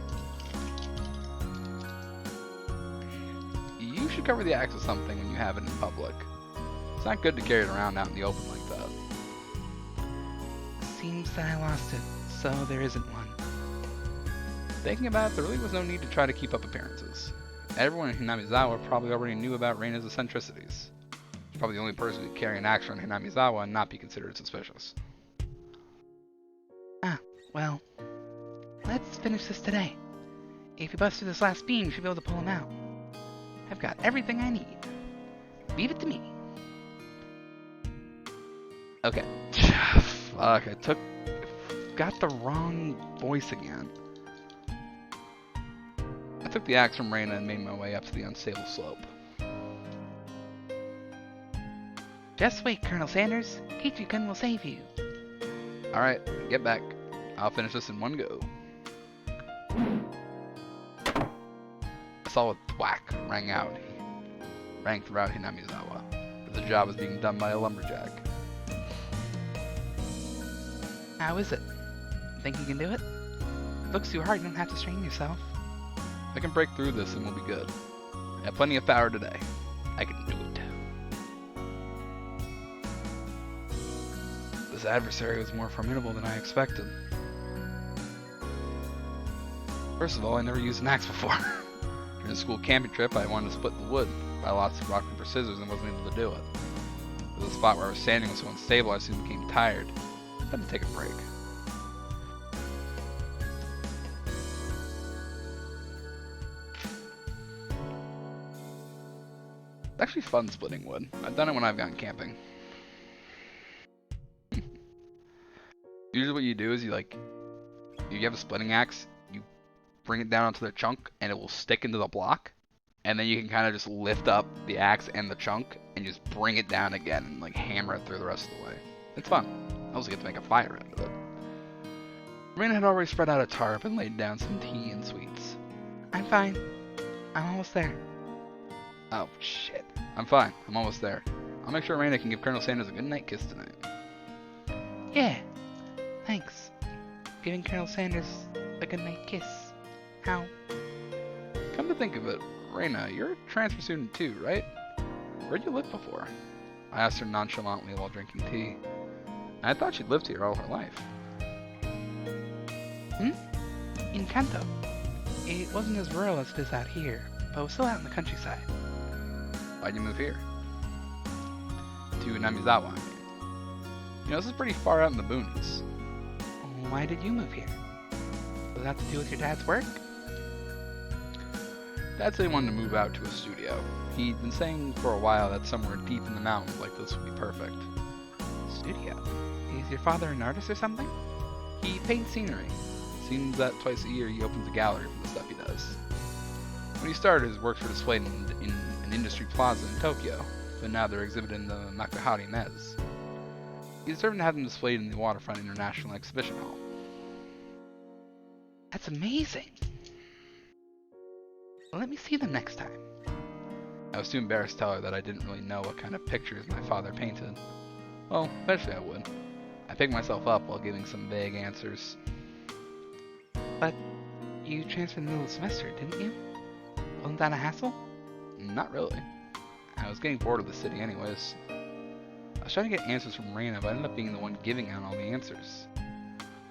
You should cover the axe with something when you have it in public. It's not good to carry it around out in the open like that. Seems that I lost it, so there isn't one. Thinking about it, there really was no need to try to keep up appearances. Everyone in Hinamizawa probably already knew about Reina's eccentricities. She's probably the only person who could carry an axe around Hinamizawa and not be considered suspicious. Well, let's finish this today. If you bust through this last beam, you should be able to pull him out. I've got everything I need. Leave it to me. Okay. Fuck, got the wrong voice again. I took the axe from Reina and made my way up to the unstable slope. Just wait, Colonel Sanders. Keiji-kun will save you. Alright, get back. I'll finish this in one go. A solid thwack rang throughout Hinamizawa, but the job was being done by a lumberjack. How is it? Think you can do it? Looks too hard, you don't have to strain yourself. If I can break through this, then we'll be good. I have plenty of power today. I can do it. This adversary was more formidable than I expected. First of all, I never used an axe before. During the school camping trip, I wanted to split the wood, but I lost rock, paper, scissors and wasn't able to do it. The spot where I was standing was so unstable I soon became tired. I had to take a break. It's actually fun splitting wood. I've done it when I've gone camping. Usually what you do is you have a splitting axe, you bring it down onto the chunk and it will stick into the block, and then you can kind of just lift up the axe and the chunk and just bring it down again and like hammer it through the rest of the way. It's fun. I also get to make a fire out of it. Reina had already spread out a tarp and laid down some tea and sweets. I'm fine. I'm almost there. Oh shit. I'm fine. I'm almost there. I'll make sure Reina can give Colonel Sanders a good night kiss tonight. Yeah. Thanks. Giving Colonel Sanders a goodnight kiss. How? Come to think of it, Reina, you're a transfer student too, right? Where'd you live before? I asked her nonchalantly while drinking tea. I thought she'd lived here all her life. In Kanto. It wasn't as rural as it is out here, but it was still out in the countryside. Why'd you move here? To Namizawa, I mean. You know, this is pretty far out in the boonies. Why did you move here? Does that have to do with your dad's work? Dad said he wanted to move out to a studio. He'd been saying for a while that somewhere deep in the mountains like this would be perfect. Studio? Is your father an artist or something? He paints scenery. Seems that twice a year he opens a gallery for the stuff he does. When he started, his works were displayed in an industry plaza in Tokyo, but now they're exhibited in the Makuhari Mez. He's determined to have them displayed in the Waterfront International Exhibition Hall. That's amazing! Well, let me see them next time. I was too embarrassed to tell her that I didn't really know what kind of pictures my father painted. Well, eventually I would. I picked myself up while giving some vague answers. But you transferred in the middle of the semester, didn't you? Wasn't that a hassle? Not really. I was getting bored of the city anyways. I was trying to get answers from Reina, but I ended up being the one giving out all the answers.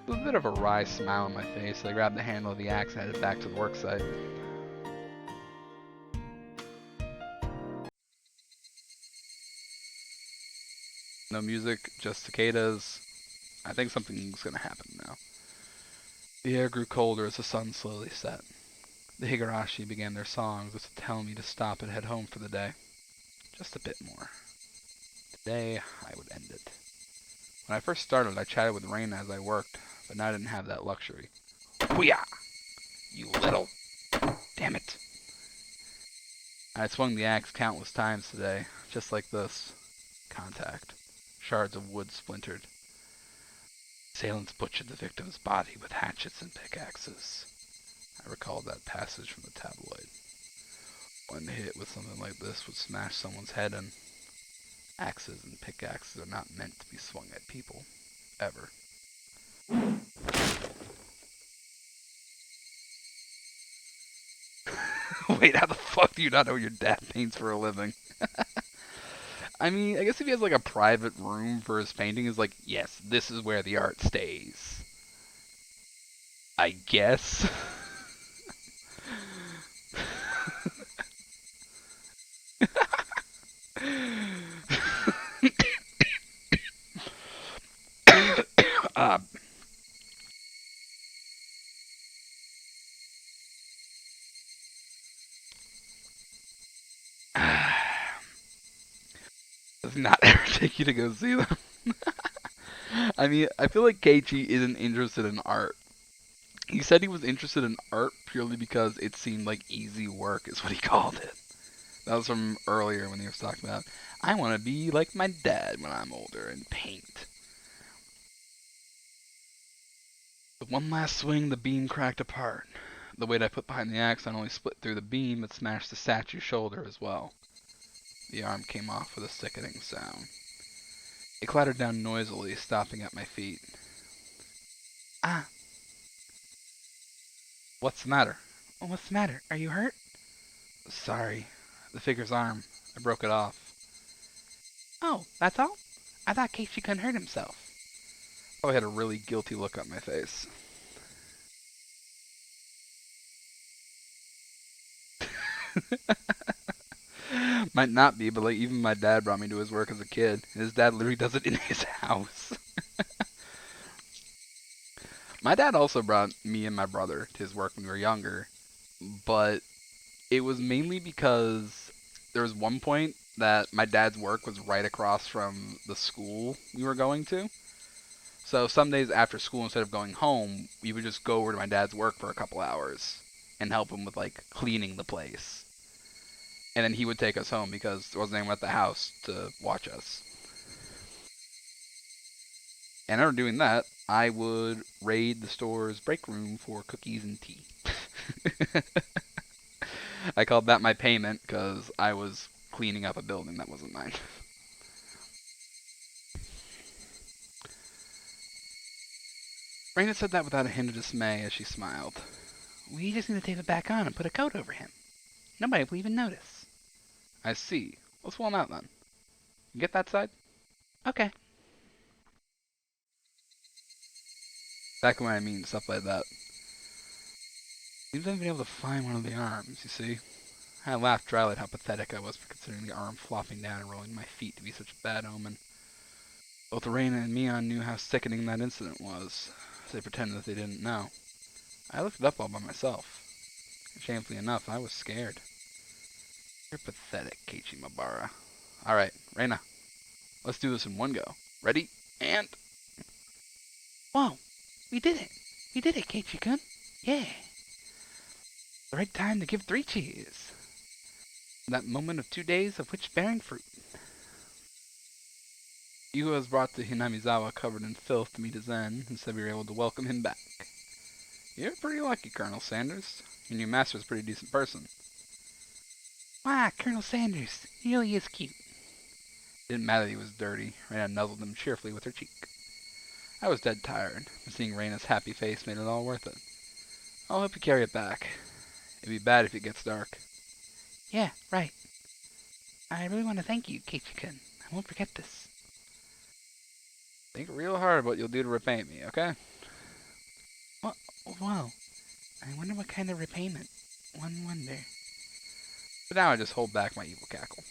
With a bit of a wry smile on my face, I grabbed the handle of the axe and headed back to the worksite. No music, just cicadas. I think something's gonna happen now. The air grew colder as the sun slowly set. The Higurashi began their songs as to tell me to stop and head home for the day. Just a bit more. Today, I would end it. When I first started, I chatted with Raina as I worked, but now I didn't have that luxury. Hoo-yah! You little... Damn it. I swung the axe countless times today, just like this. Contact. Shards of wood splintered. Assailants butchered the victim's body with hatchets and pickaxes. I recalled that passage from the tabloid. One hit with something like this would smash someone's head in. Axes and pickaxes are not meant to be swung at people. Ever. Wait, how the fuck do you not know your dad paints for a living? I mean, I guess if he has like a private room for his painting, is like, yes, this is where the art stays. I guess. uh, does not ever take you to go see them. I mean, I feel like Keiichi isn't interested in art. He said he was interested in art purely because it seemed like easy work, is what he called it. That was from earlier when he was talking about, I want to be like my dad when I'm older and paint. With one last swing, the beam cracked apart. The weight I put behind the axe not only split through the beam, but smashed the statue's shoulder as well. The arm came off with a sickening sound. It clattered down noisily, stopping at my feet. Ah! What's the matter? What's the matter? Are you hurt? Sorry. The figure's arm. I broke it off. Oh, that's all? I thought Keiichi couldn't hurt himself. Oh, I had a really guilty look on my face. Might not be, but like even my dad brought me to his work as a kid. His dad literally does it in his house. My dad also brought me and my brother to his work when we were younger, but it was mainly because there was one point that my dad's work was right across from the school we were going to. So some days after school, instead of going home, we would just go over to my dad's work for a couple hours and help him with like cleaning the place. And then he would take us home because there wasn't anyone at the house to watch us. And after doing that, I would raid the store's break room for cookies and tea. I called that my payment because I was cleaning up a building that wasn't mine. Raina said that without a hint of dismay as she smiled. We just need to tape it back on and put a coat over him. Nobody will even notice. I see. Let's swell him out then. You get that side? Okay. Exactly what I mean, stuff like that. We've never been able to find one of the arms, you see. I laughed dryly at how pathetic I was for considering the arm flopping down and rolling my feet to be such a bad omen. Both Raina and Mion knew how sickening that incident was, so they pretended that they didn't know. I looked it up all by myself. And shamefully enough, I was scared. You're pathetic, Keiichi Mabara. Alright, Raina. Let's do this in one go. Ready? And... Whoa! We did it! We did it, Keiichi-kun! Yeah! The right time to give 3 cheers! That moment of 2 days of which bearing fruit. Yuho was brought to Hinamizawa covered in filth to meet his end, and said we were able to welcome him back. You're pretty lucky, Colonel Sanders. Your new master's a pretty decent person. Wow, Colonel Sanders, he really is cute. It didn't matter that he was dirty. Raina nuzzled him cheerfully with her cheek. I was dead tired, but seeing Raina's happy face made it all worth it. I'll help you carry it back. It'd be bad if it gets dark. Yeah, right. I really want to thank you, Keiichi-kun. I won't forget this. Think real hard about what you'll do to repay me, okay? Whoa. I wonder what kind of repayment. One wonder. But now I just hold back my evil cackle.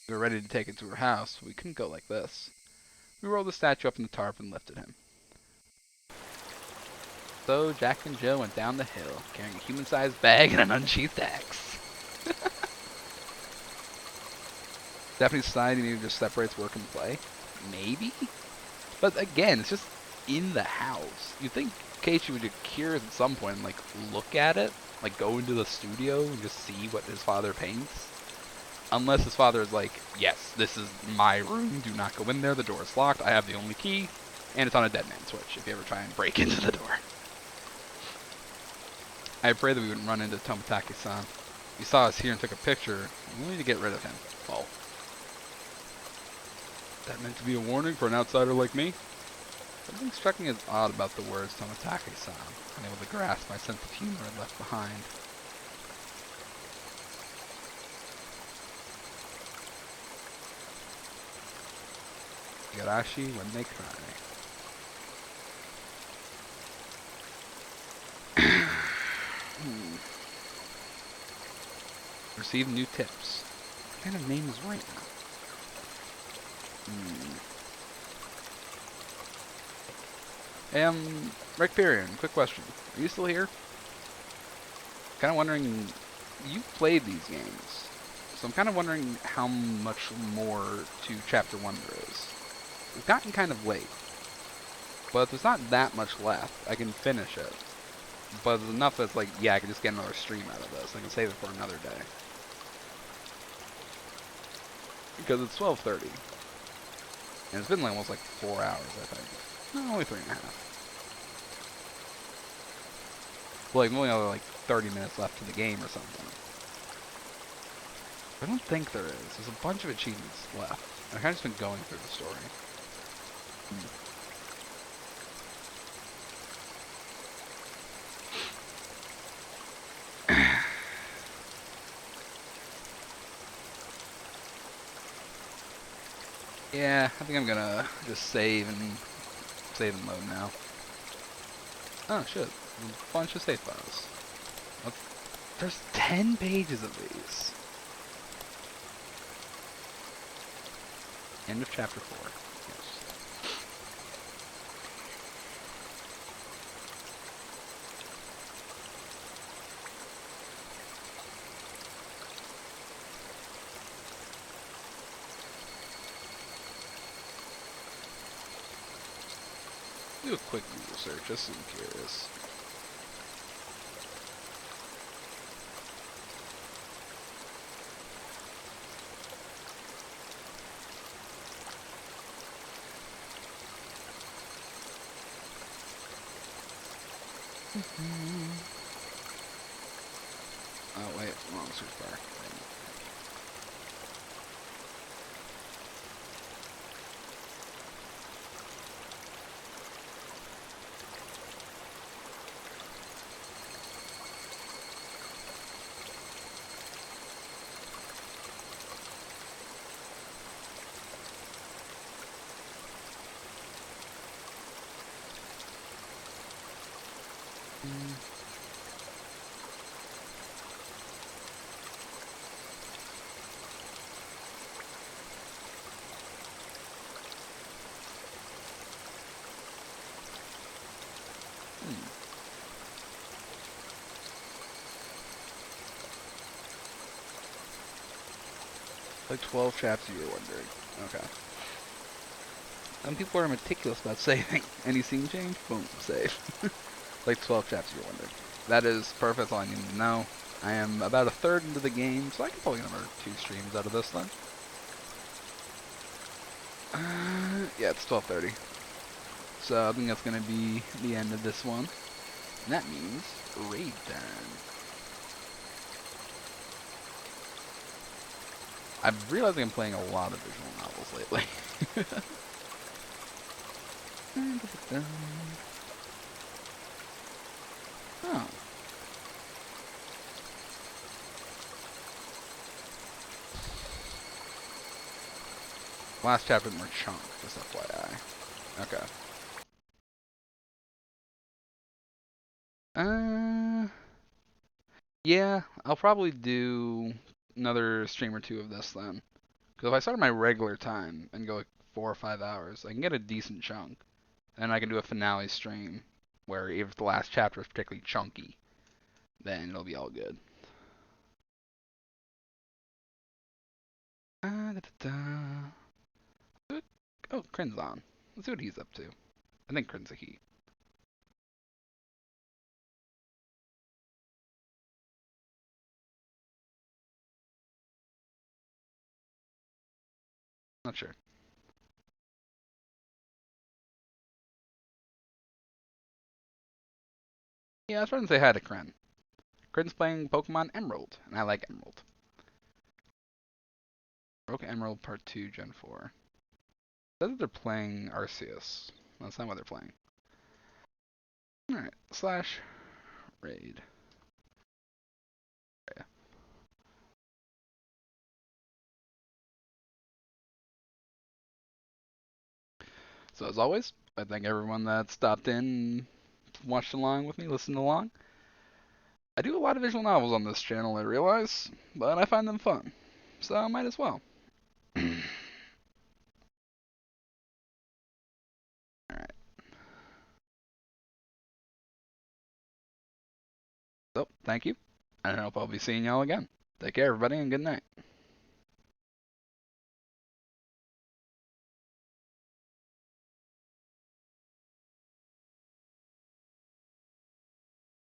We were ready to take it to her house, but we couldn't go like this. We rolled the statue up in the tarp and lifted him. So Jack and Jill went down the hill, carrying a human-sized bag and an unsheathed axe. Japanese society maybe just separates work and play. maybe. But again, it's just in the house. You'd think Keiichi would get curious at some point and like look at it, like go into the studio and just see what his father paints. Unless his father is like, yes, this is my room, do not go in there, the door is locked, I have the only key, and it's on a dead man switch if you ever try and break into the door. I pray that we wouldn't run into Tomitake-san. He saw us here and took a picture. We need to get rid of him. Oh. That meant to be a warning for an outsider like me? Something struck me as odd about the words Tomitake-san, unable to grasp my sense of humor I left behind. Higurashi when they cry. Receive new tips. What kind of name is right now? Hey, Recperion, quick question. Are you still here? Kind of wondering, you played these games, so I'm kind of wondering how much more to Chapter 1 there is. We've gotten kind of late, but there's not that much left. I can finish it, but there's enough that's like, yeah, I can just get another stream out of this. I can save it for another day. Because it's 12:30, and it's been like almost like 4 hours, I think. No, only 3.5. Well, like, only like 30 minutes left to the game or something. I don't think there is. There's a bunch of achievements left. I've kind of just been going through the story. Yeah, I think I'm gonna just save and load now. Oh shit, a bunch of save files. There's 10 pages of these. End of chapter 4. Do a quick Google search, just so I'm curious. Oh wait, wrong search bar. Like 12 chapters you're wondering. Okay. Some people are meticulous about saving. Any scene change? Boom, save. Like 12 chapters you're wondering. That is perfect, all I need to know. I am about a third into the game, so I can probably get another 2 streams out of this then. Yeah, it's 12:30. So I think that's going to be the end of this one. And that means raid time. I'm realizing I'm playing a lot of visual novels lately. Oh. Last chapter more chunk, just FYI. Okay. Yeah, I'll probably do another stream or 2 of this then. Because if I start my regular time and go like 4 or 5 hours, I can get a decent chunk. And I can do a finale stream where if the last chapter is particularly chunky, then it'll be all good. Oh, Crin's on. Let's see what he's up to. I think Crin's a he. Not sure. Yeah, I was trying to say hi to Crin. Crin's playing Pokemon Emerald, and I like Emerald. Broke Emerald Part 2, Gen 4. Says that they're playing Arceus. That's not what they're playing. Alright, slash raid. Okay. So as always, I thank everyone that stopped in, watched along with me, listened along. I do a lot of visual novels on this channel, I realize, but I find them fun, so I might as well. Alright, so thank you, and I hope I'll be seeing y'all again. Take care, everybody, and good night.